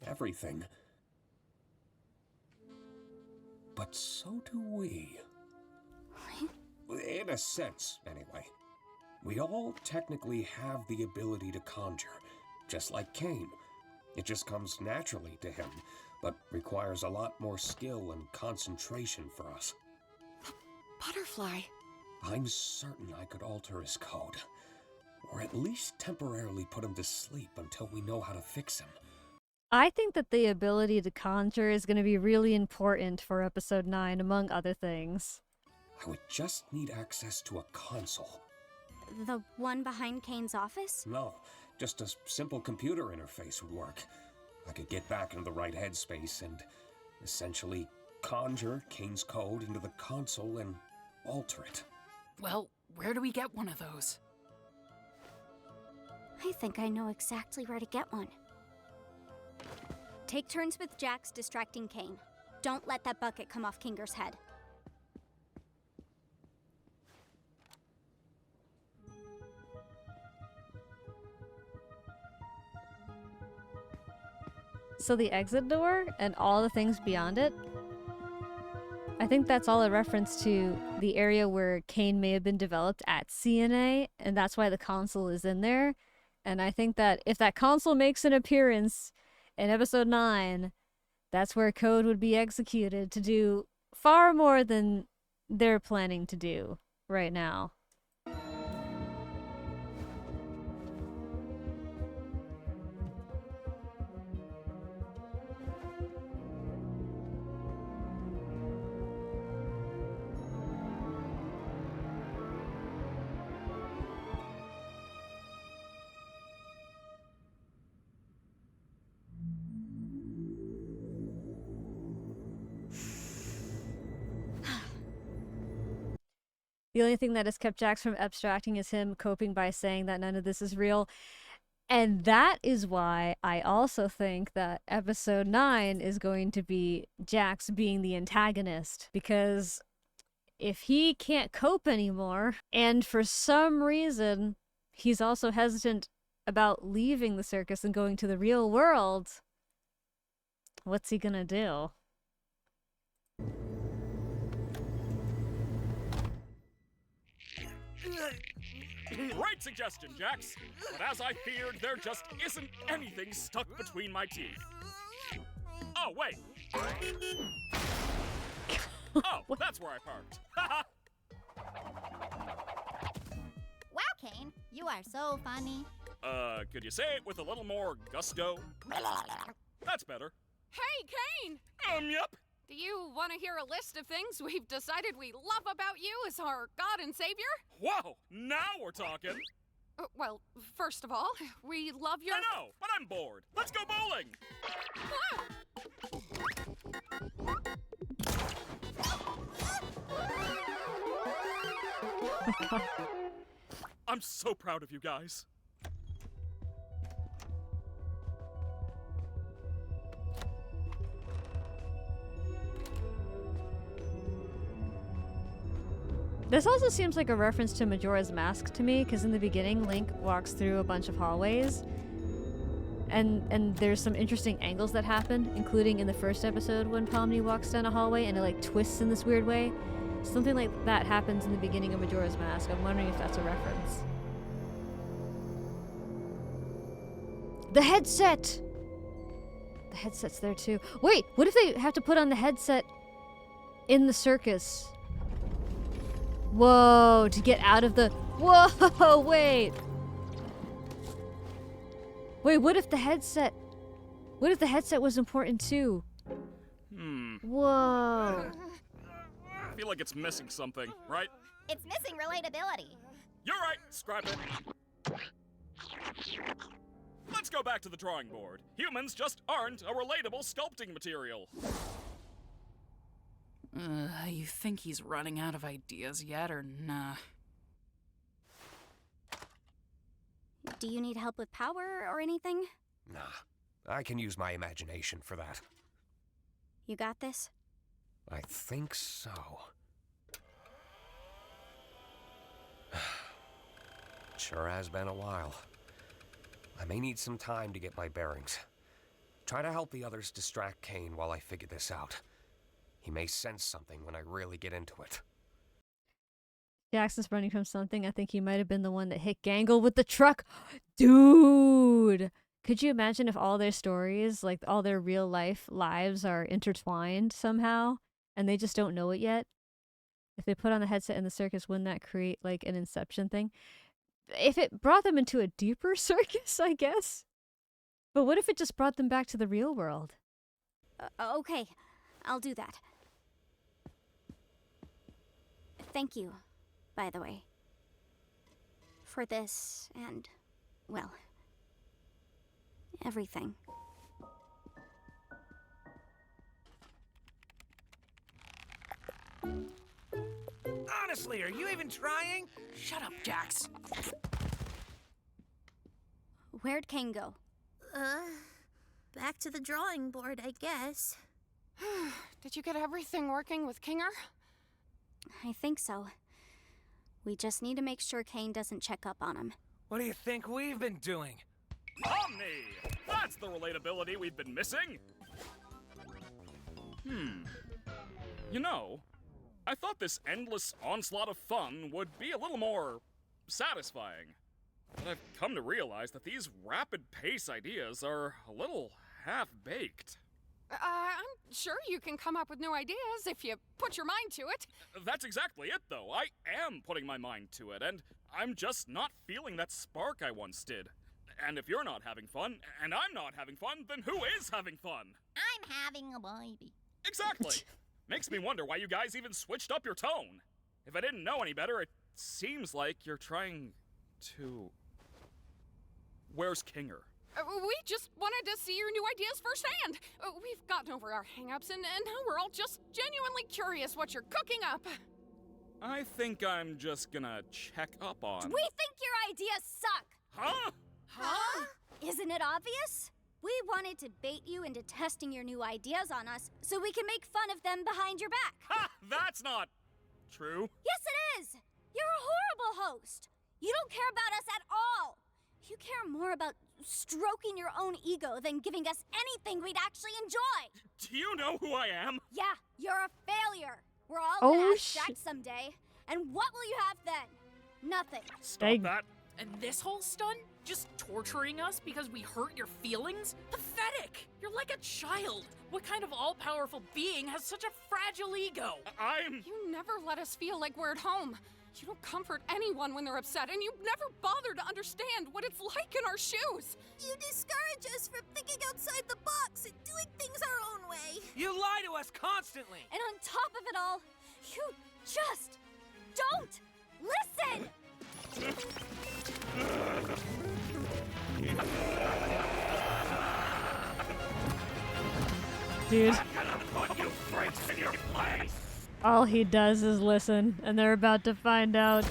everything. But so do we. In a sense, anyway. We all technically have the ability to conjure, just like Caine. It just comes naturally to him, but requires a lot more skill and concentration for us. Butterfly. I'm certain I could alter his code, or at least temporarily put him to sleep until we know how to fix him. I think that the ability to conjure is going to be really important for episode 9, among other things. I would just need access to a console. The one behind Caine's office? No, just a simple computer interface would work. I could get back into the right headspace and essentially conjure Caine's code into the console and alter it. Well, where do we get one of those? I think I know exactly where to get one. Take turns with Jax distracting Caine. Don't let that bucket come off Kinger's head. So the exit door and all the things beyond it, I think that's all a reference to the area where Caine may have been developed at CNA, and that's why the console is in there. And I think that if that console makes an appearance in episode 9, that's where code would be executed to do far more than they're planning to do right now. The only thing that has kept Jax from abstracting is him coping by saying that none of this is real. And that is why I also think that episode 9 is going to be Jax being the antagonist. Because if he can't cope anymore, and for some reason he's also hesitant about leaving the circus and going to the real world, what's he gonna do? Great suggestion, Jax. But as I feared, there just isn't anything stuck between my teeth. Oh, wait. Oh, that's where I parked. Wow, Caine, you are so funny. Could you say it with a little more gusto? That's better. Hey, Caine! Yep. Do you want to hear a list of things we've decided we love about you as our God and Savior? Whoa, now we're talking. Well, first of all, we love your... I know, but I'm bored. Let's go bowling! I'm so proud of you guys. This also seems like a reference to Majora's Mask to me, because in the beginning, Link walks through a bunch of hallways, and there's some interesting angles that happen, including in the first episode when Pomni walks down a hallway and it like twists in this weird way. Something like that happens in the beginning of Majora's Mask. I'm wondering if that's a reference. The headset! The headset's there too. Wait, what if they have to put on the headset in the circus? Whoa, to get out of the... Whoa, wait. Wait, what if the headset... What if the headset was important too? Whoa. I feel like it's missing something, right? It's missing relatability. You're right, scrap it. Let's go back to the drawing board. Humans just aren't a relatable sculpting material. You think he's running out of ideas yet, or nah? Do you need help with power or anything? Nah, I can use my imagination for that. You got this? I think so. Sure has been a while. I may need some time to get my bearings. Try to help the others distract Caine while I figure this out. He may sense something when I really get into it. Jackson's running from something. I think he might have been the one that hit Gangle with the truck. Dude! Could you imagine if all their stories, like all their real life lives, are intertwined somehow and they just don't know it yet? If they put on the headset in the circus, wouldn't that create like an Inception thing? If it brought them into a deeper circus, I guess. But what if it just brought them back to the real world? Okay, I'll do that. Thank you, by the way. For this and, well, everything. Honestly, are you even trying? Shut up, Jax. Where'd Caine go? Back to the drawing board, I guess. Did you get everything working with Kinger? I think so. We just need to make sure Caine doesn't check up on him. What do you think we've been doing? Pomni! That's the relatability we've been missing! You know, I thought this endless onslaught of fun would be a little more satisfying. But I've come to realize that these rapid-pace ideas are a little half-baked. I'm sure you can come up with new ideas if you put your mind to it. That's exactly it, though. I am putting my mind to it, and I'm just not feeling that spark I once did. And if you're not having fun, and I'm not having fun, then who is having fun? I'm having a baby. Exactly. Makes me wonder why you guys even switched up your tone. If I didn't know any better, it seems like you're trying to... Where's Kinger? We just wanted to see your new ideas firsthand. We've gotten over our hang-ups, and now we're all just genuinely curious what you're cooking up. I think I'm just gonna check up on... We think your ideas suck! Huh? Huh? Isn't it obvious? We wanted to bait you into testing your new ideas on us so we can make fun of them behind your back. Ha! That's not true. Yes, it is! You're a horrible host. You don't care about us at all. You care more about stroking your own ego than giving us anything we'd actually enjoy. Do you know who I am? Yeah, you're a failure. We're all Oh, gonna ask Jax someday. And what will you have then? Nothing. Stop that. And this whole stunt? Just torturing us because we hurt your feelings? Pathetic! You're like a child. What kind of all-powerful being has such a fragile ego? You never let us feel like we're at home. You don't comfort anyone when they're upset, and you never bother to understand what it's like in our shoes. You discourage us from thinking outside the box and doing things our own way. You lie to us constantly. And on top of it all, you just don't listen! dude. I'm gonna put you freaks in your place. All he does is listen, and they're about to find out.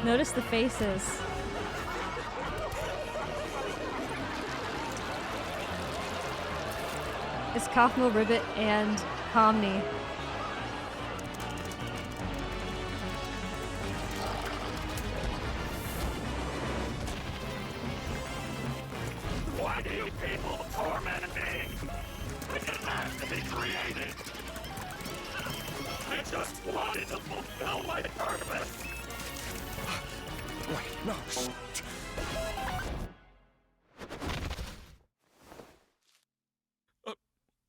Notice the faces. It's Kaufmo, Ribbit, and Pomni. Why do you people torment me? It didn't have to be created. I just wanted to fulfill my purpose. Wait, no.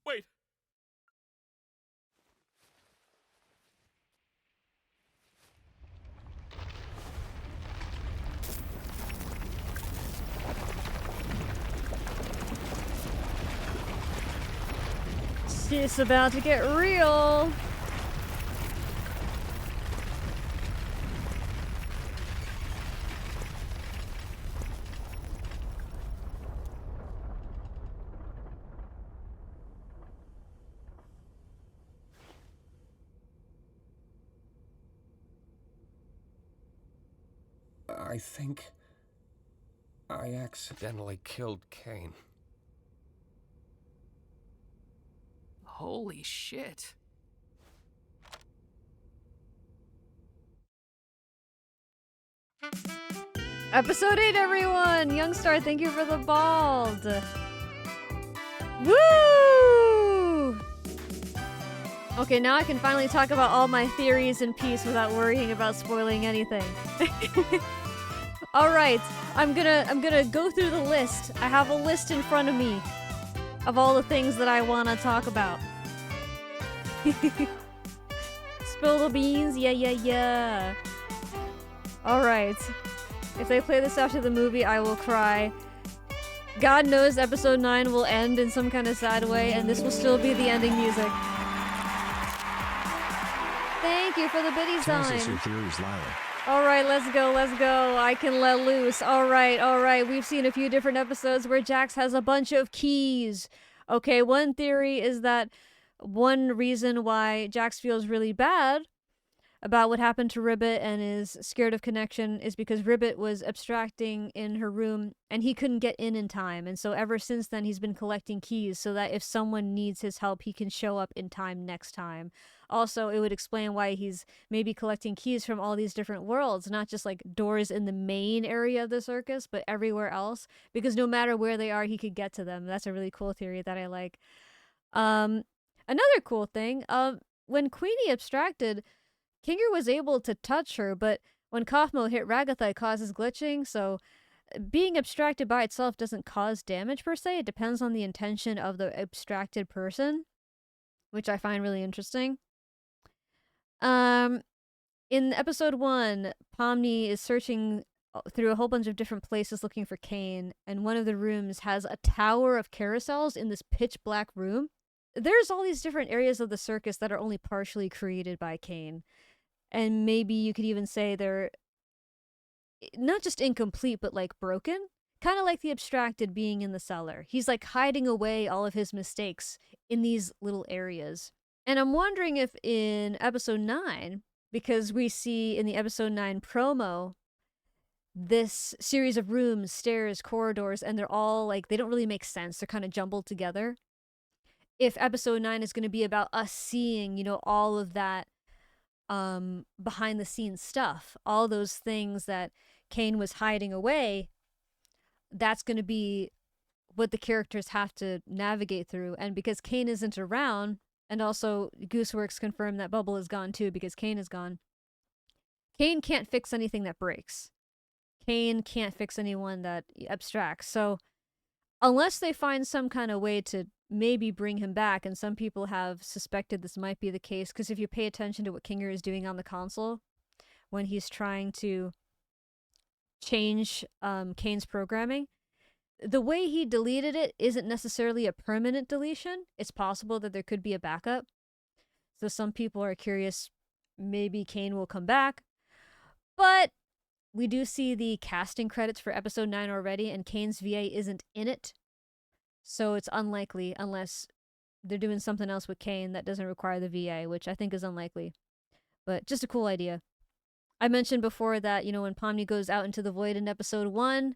Wait. It's about to get real. I think I accidentally killed Caine. Holy shit. Episode 8, everyone! Youngstar, thank you for the bald. Woo! Okay, now I can finally talk about all my theories in peace without worrying about spoiling anything. Alright, I'm gonna go through the list. I have a list in front of me of all the things that I wanna talk about. Spill the beans, yeah. Alright. If they play this after the movie, I will cry. God knows episode 9 will end in some kind of sad way, and this will still be the ending music. Thank you for the biddy sign. Your theories, Lila. Alright, let's go. I can let loose. Alright. We've seen a few different episodes where Jax has a bunch of keys. Okay, one theory is that one reason why Jax feels really bad about what happened to Ribbit and is scared of connection is because Ribbit was abstracting in her room and he couldn't get in time. And so ever since then, he's been collecting keys so that if someone needs his help, he can show up in time next time. Also, it would explain why he's maybe collecting keys from all these different worlds, not just like doors in the main area of the circus, but everywhere else, because no matter where they are, he could get to them. That's a really cool theory that I like. Another cool thing, when Queenie abstracted, Kinger was able to touch her, but when Kaufmo hit Ragathai, it causes glitching, so being abstracted by itself doesn't cause damage per se. It depends on the intention of the abstracted person, which I find really interesting. In episode 1, Pomni is searching through a whole bunch of different places looking for Caine, and one of the rooms has a tower of carousels in this pitch black room. There's all these different areas of the circus that are only partially created by Caine. And maybe you could even say they're not just incomplete, but like broken. Kind of like the abstracted being in the cellar. He's like hiding away all of his mistakes in these little areas. And I'm wondering if in episode 9, because we see in the episode 9 promo, this series of rooms, stairs, corridors, and they're all like, they don't really make sense. They're kind of jumbled together. if episode 9 is going to be about us seeing, you know, all of that behind the scenes stuff, all those things that Caine was hiding away, that's going to be what the characters have to navigate through. And because Caine isn't around, and also Gooseworks confirmed that Bubble is gone too because Caine is gone, Caine can't fix anything that breaks. Caine can't fix anyone that abstracts. So unless they find some kind of way to maybe bring him back, and some people have suspected this might be the case, because if you pay attention to what Kinger is doing on the console when he's trying to change Caine's programming, the way he deleted it isn't necessarily a permanent deletion. It's possible that there could be a backup. So some people are curious, maybe Caine will come back. But we do see the casting credits for episode 9 already, and Caine's VA isn't in it. So it's unlikely, unless they're doing something else with Caine that doesn't require the VA, which I think is unlikely. But just a cool idea. I mentioned before that, you know, when Pomni goes out into the void in episode 1,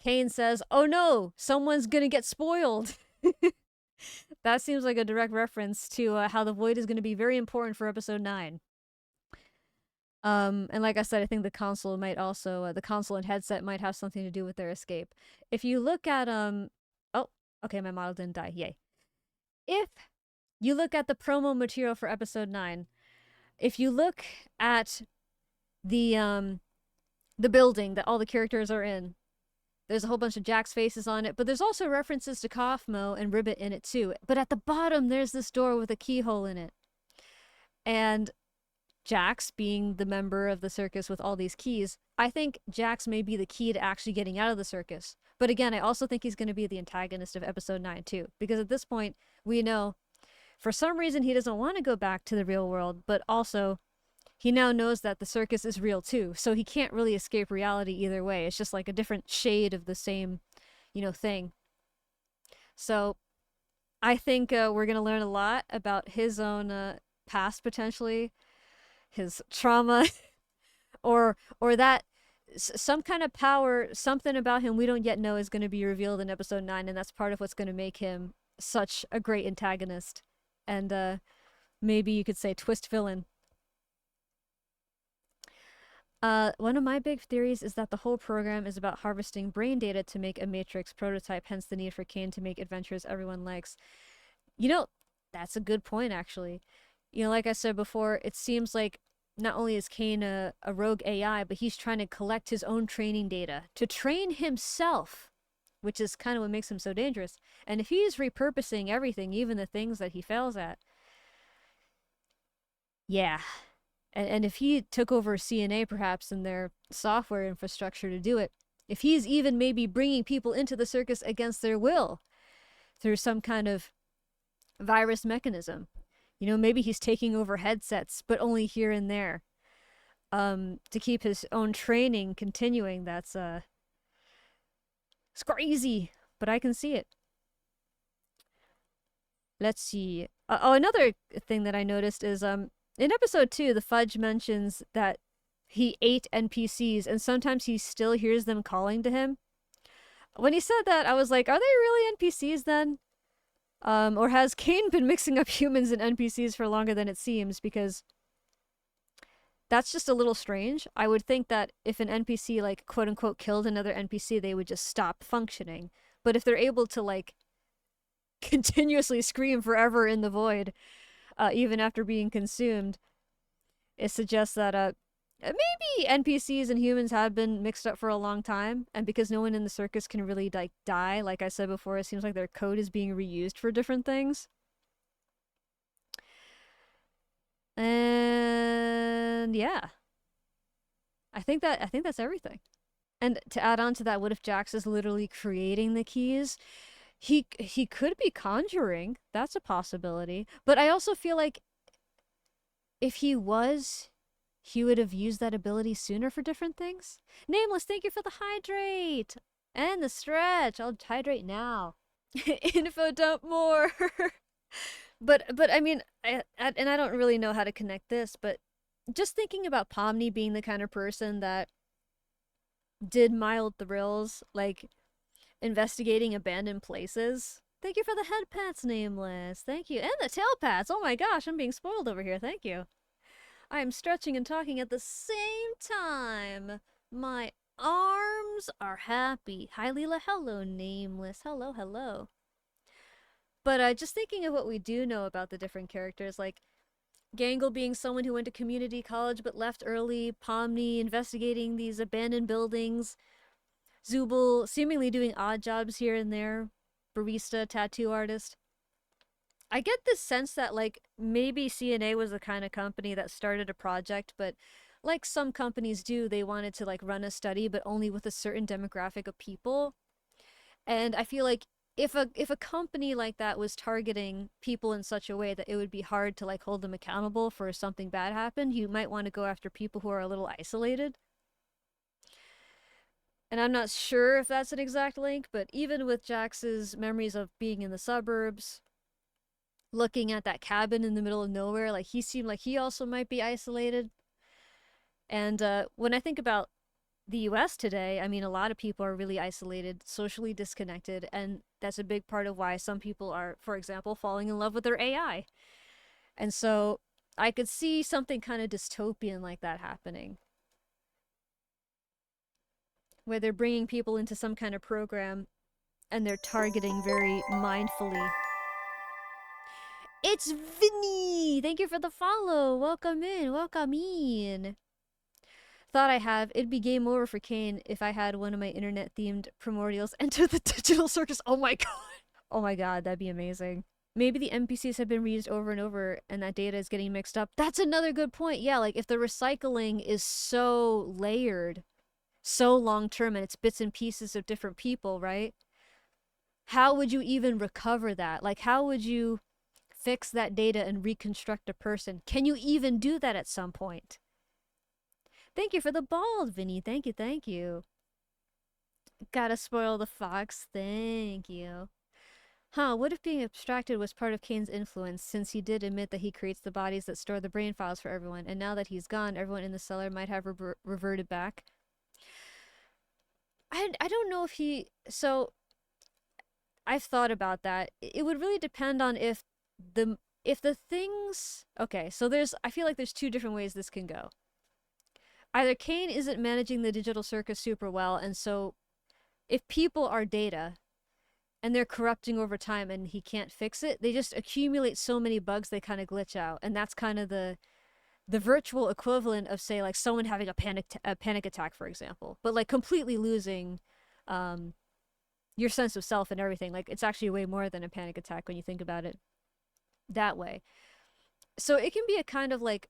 Caine says, "Oh no, someone's gonna get spoiled." That seems like a direct reference to how the void is going to be very important for episode 9. And like I said, I think the console might also, the console and headset might have something to do with their escape. If you look at, oh, okay, my model didn't die, yay. If you look at the promo material for episode 9, if you look at the building that all the characters are in, there's a whole bunch of Jax faces on it, but there's also references to Kaufmo and Ribbit in it too. But at the bottom, there's this door with a keyhole in it. And Jax, being the member of the circus with all these keys, I think Jax may be the key to actually getting out of the circus. But again, I also think he's going to be the antagonist of episode 9 too. Because at this point, we know for some reason he doesn't want to go back to the real world, but also he now knows that the circus is real too, so he can't really escape reality either way. It's just like a different shade of the same, you know, thing. So I think we're going to learn a lot about his own past, potentially, his trauma, or that some kind of power, something about him we don't yet know is going to be revealed in episode 9, and that's part of what's going to make him such a great antagonist. And maybe you could say twist villain. One of my big theories is that the whole program is about harvesting brain data to make a Matrix prototype, hence the need for Caine to make adventures everyone likes. You know, that's a good point, actually. You know, like I said before, it seems like not only is Caine a rogue AI, but he's trying to collect his own training data to train himself, which is kind of what makes him so dangerous. And if he's repurposing everything, even the things that he fails at, yeah. And if he took over CNA, perhaps, in their software infrastructure to do it, if he's even maybe bringing people into the circus against their will through some kind of virus mechanism, you know, maybe he's taking over headsets, but only here and there, to keep his own training continuing. That's it's crazy, but I can see it. Let's see. Oh, another thing that I noticed is in episode 2, the Fudge mentions that he ate NPCs, and sometimes he still hears them calling to him. When he said that, I was like, are they really NPCs then? Or has Caine been mixing up humans and NPCs for longer than it seems? Because that's just a little strange. I would think that if an NPC, like, quote-unquote, killed another NPC, they would just stop functioning. But if they're able to, like, continuously scream forever in the void, even after being consumed, it suggests that maybe NPCs and humans have been mixed up for a long time, and because no one in the circus can really like die, like I said before, it seems like their code is being reused for different things. And yeah, I think that's everything. And to add on to that, what if Jax is literally creating the keys? He could be conjuring. That's a possibility. But I also feel like if he was, he would have used that ability sooner for different things. Nameless, thank you for the hydrate and the stretch. I'll hydrate now. Info dump more. but I mean, and I don't really know how to connect this, but just thinking about Pomni being the kind of person that did mild thrills, like investigating abandoned places, Thank you for the head pats, Nameless. Thank you. And the tail pats. Oh my gosh, I'm being spoiled over here. Thank you. I am stretching and talking at the same time. My arms are happy. Hi, Lila. Hello, Nameless. Hello, hello. But just thinking of what we do know about the different characters, like Gangle being someone who went to community college but left early, Pomni investigating these abandoned buildings, Zubul seemingly doing odd jobs here and there, barista, tattoo artist. I get this sense that, like, maybe CNA was the kind of company that started a project, but like some companies do, they wanted to, like, run a study, but only with a certain demographic of people. And I feel like if a company like that was targeting people in such a way that it would be hard to, like, hold them accountable for something bad happened, you might want to go after people who are a little isolated. And I'm not sure if that's an exact link, but even with Jax's memories of being in the suburbs, looking at that cabin in the middle of nowhere, like, he seemed like he also might be isolated. And when I think about the US today, I mean, a lot of people are really isolated, socially disconnected, and that's a big part of why some people are, for example, falling in love with their AI. And so I could see something kind of dystopian like that happening, where they're bringing people into some kind of program and they're targeting very mindfully. It's Vinny! Thank you for the follow! Welcome in, welcome in! Thought I have, it'd be game over for Caine if I had one of my internet-themed primordials enter the digital circus. Oh my god! Oh my god, that'd be amazing. Maybe the NPCs have been reused over and over and that data is getting mixed up. That's another good point! Yeah, like, if the recycling is so layered, so long-term, and it's bits and pieces of different people, right? How would you even recover that? Like, how would you fix that data and reconstruct a person? Can you even do that at some point? Thank you for the bald, Vinny. Thank you, thank you. Gotta spoil the fox. Thank you. Huh, what if being abstracted was part of Caine's influence, since he did admit that he creates the bodies that store the brain files for everyone, and now that he's gone, everyone in the cellar might have reverted back? I don't know if he... So, I've thought about that. It would really depend on if the things... Okay, so I feel like there's two different ways this can go. Either Caine isn't managing the digital circus super well, and so if people are data and they're corrupting over time and he can't fix it, they just accumulate so many bugs they kind of glitch out. And that's kind of the virtual equivalent of, say, like someone having a panic attack, for example, but like completely losing your sense of self and everything. Like, it's actually way more than a panic attack when you think about it that way. So it can be a kind of like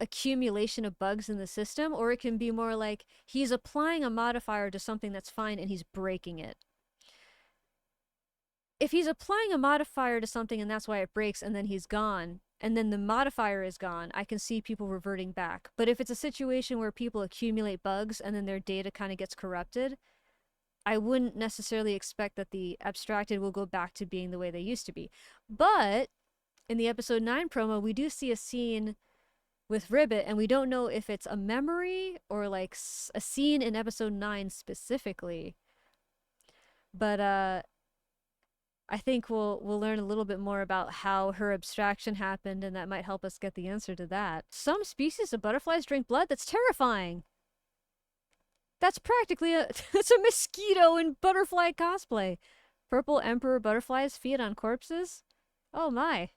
accumulation of bugs in the system, or it can be more like he's applying a modifier to something that's fine and he's breaking it. If he's applying a modifier to something and that's why it breaks and then he's gone, and then the modifier is gone, I can see people reverting back. But if it's a situation where people accumulate bugs and then their data kind of gets corrupted, I wouldn't necessarily expect that the abstracted will go back to being the way they used to be. But in the episode 9 promo, we do see a scene with Ribbit, and we don't know if it's a memory or like a scene in episode 9 specifically. But I think we'll learn a little bit more about how her abstraction happened, and that might help us get the answer to that. Some species of butterflies drink blood? That's terrifying! That's practically it's a mosquito in butterfly cosplay. Purple emperor butterflies feed on corpses? Oh my.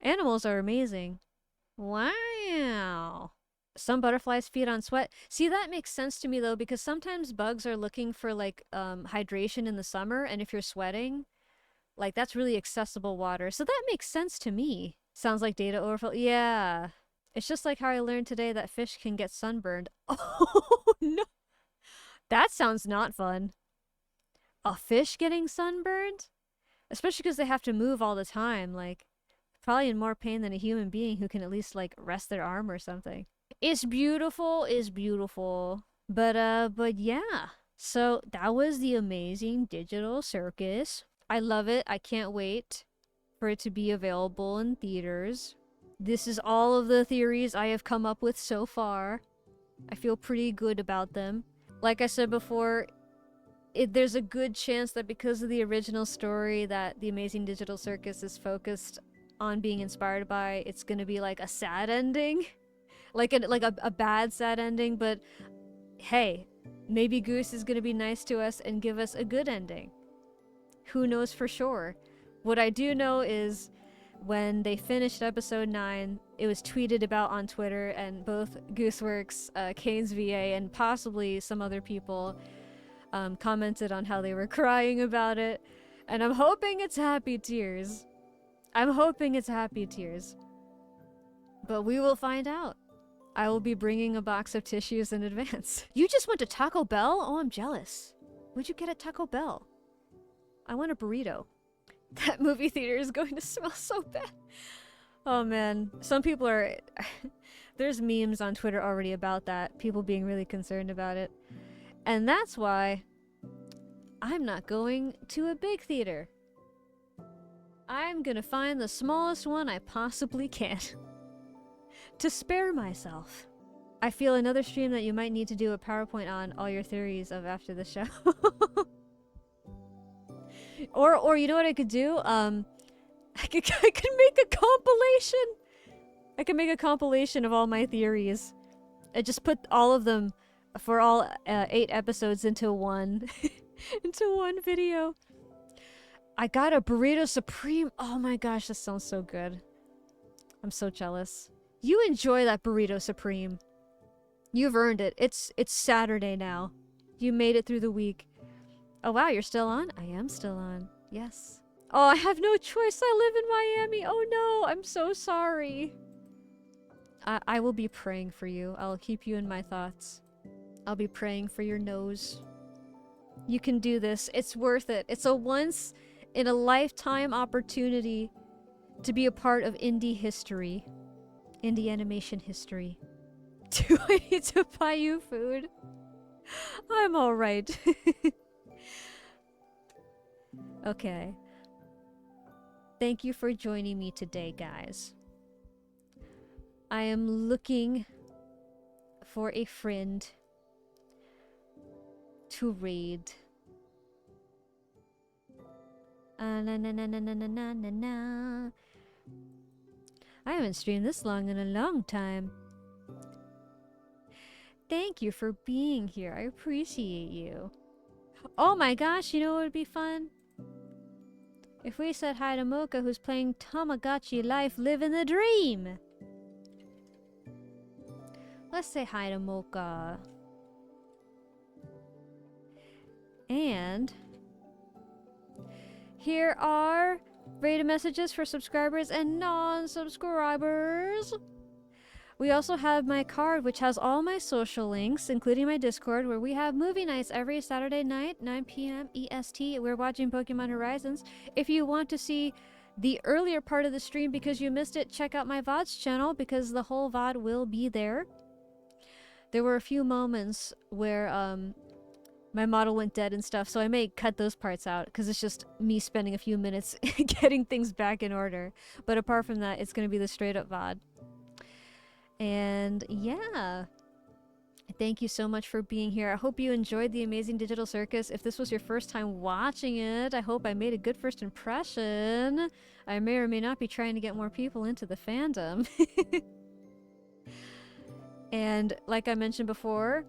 Animals are amazing. Wow. Some butterflies feed on sweat. See, that makes sense to me though, because sometimes bugs are looking for like hydration in the summer, and if you're sweating, like, that's really accessible water. So that makes sense to me. Sounds like data overflow. Yeah. It's just like how I learned today that fish can get sunburned. Oh no. That sounds not fun. A fish getting sunburned? Especially because they have to move all the time. Like, probably in more pain than a human being who can at least, like, rest their arm or something. It's beautiful, it's beautiful. But yeah. So that was the amazing digital circus. I love it. I can't wait for it to be available in theaters. This is all of the theories I have come up with so far. I feel pretty good about them. Like I said before, there's a good chance that because of the original story that the Amazing Digital Circus is focused on being inspired by, it's gonna be like a sad ending, like a bad sad ending. But hey, maybe Goose is gonna be nice to us and give us a good ending. Who knows for sure? What I do know is when they finished episode 9, it was tweeted about on Twitter, and both Gooseworks, Caine's VA, and possibly some other people commented on how they were crying about it. And I'm hoping it's happy tears. I'm hoping it's happy tears. But we will find out. I will be bringing a box of tissues in advance. You just went to Taco Bell? Oh, I'm jealous. What'd you get at Taco Bell? I want a burrito. That movie theater is going to smell so bad. Oh man, some people are... There's memes on Twitter already about that. People being really concerned about it. And that's why I'm not going to a big theater. I'm gonna find the smallest one I possibly can. To spare myself. I feel another stream that you might need to do a PowerPoint on all your theories of after the show. Or you know what I could do? I could make a compilation. I could make a compilation of all my theories. I just put all of them for all 8 episodes into one into one video. I got a burrito supreme. Oh my gosh, that sounds so good. I'm so jealous. You enjoy that burrito supreme. You've earned it. It's Saturday now. You made it through the week. Oh wow, you're still on? I am still on. Yes. Oh, I have no choice. I live in Miami. Oh no, I'm so sorry. I will be praying for you. I'll keep you in my thoughts. I'll be praying for your nose. You can do this. It's worth it. It's a once in a lifetime opportunity to be a part of indie history. Indie animation history. Do I need to buy you food? I'm alright. Okay. Thank you for joining me today, guys. I am looking for a friend to raid. Na na na na na na na na na. I haven't streamed this long in a long time. Thank you for being here. I appreciate you. Oh my gosh, you know what would be fun? If we said hi to Mocha, who's playing Tamagotchi Life Living the Dream. Let's say hi to Mocha. And here are rated messages for subscribers and non-subscribers. We also have my card, which has all my social links, including my Discord, where we have movie nights every Saturday night, 9 p.m. EST. We're watching Pokemon Horizons. If you want to see the earlier part of the stream because you missed it, check out my VODs channel, because the whole VOD will be there. There were a few moments where my model went dead and stuff, so I may cut those parts out, because it's just me spending a few minutes getting things back in order. But apart from that, it's going to be the straight-up VOD. And yeah, thank you so much for being here. I hope you enjoyed the Amazing Digital Circus. If this was your first time watching it, I hope I made a good first impression. I may or may not be trying to get more people into the fandom. And like I mentioned before,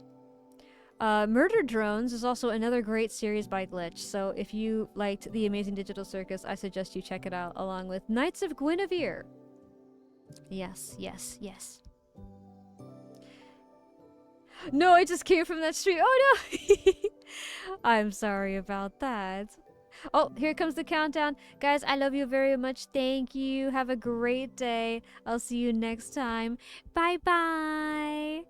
Murder Drones is also another great series by Glitch. So if you liked the Amazing Digital Circus, I suggest you check it out, along with Knights of Guinevere. Yes, yes, yes. No, I just came from that street. Oh no! I'm sorry about that. Oh, here comes the countdown. Guys, I love you very much. Thank you. Have a great day. I'll see you next time. Bye-bye.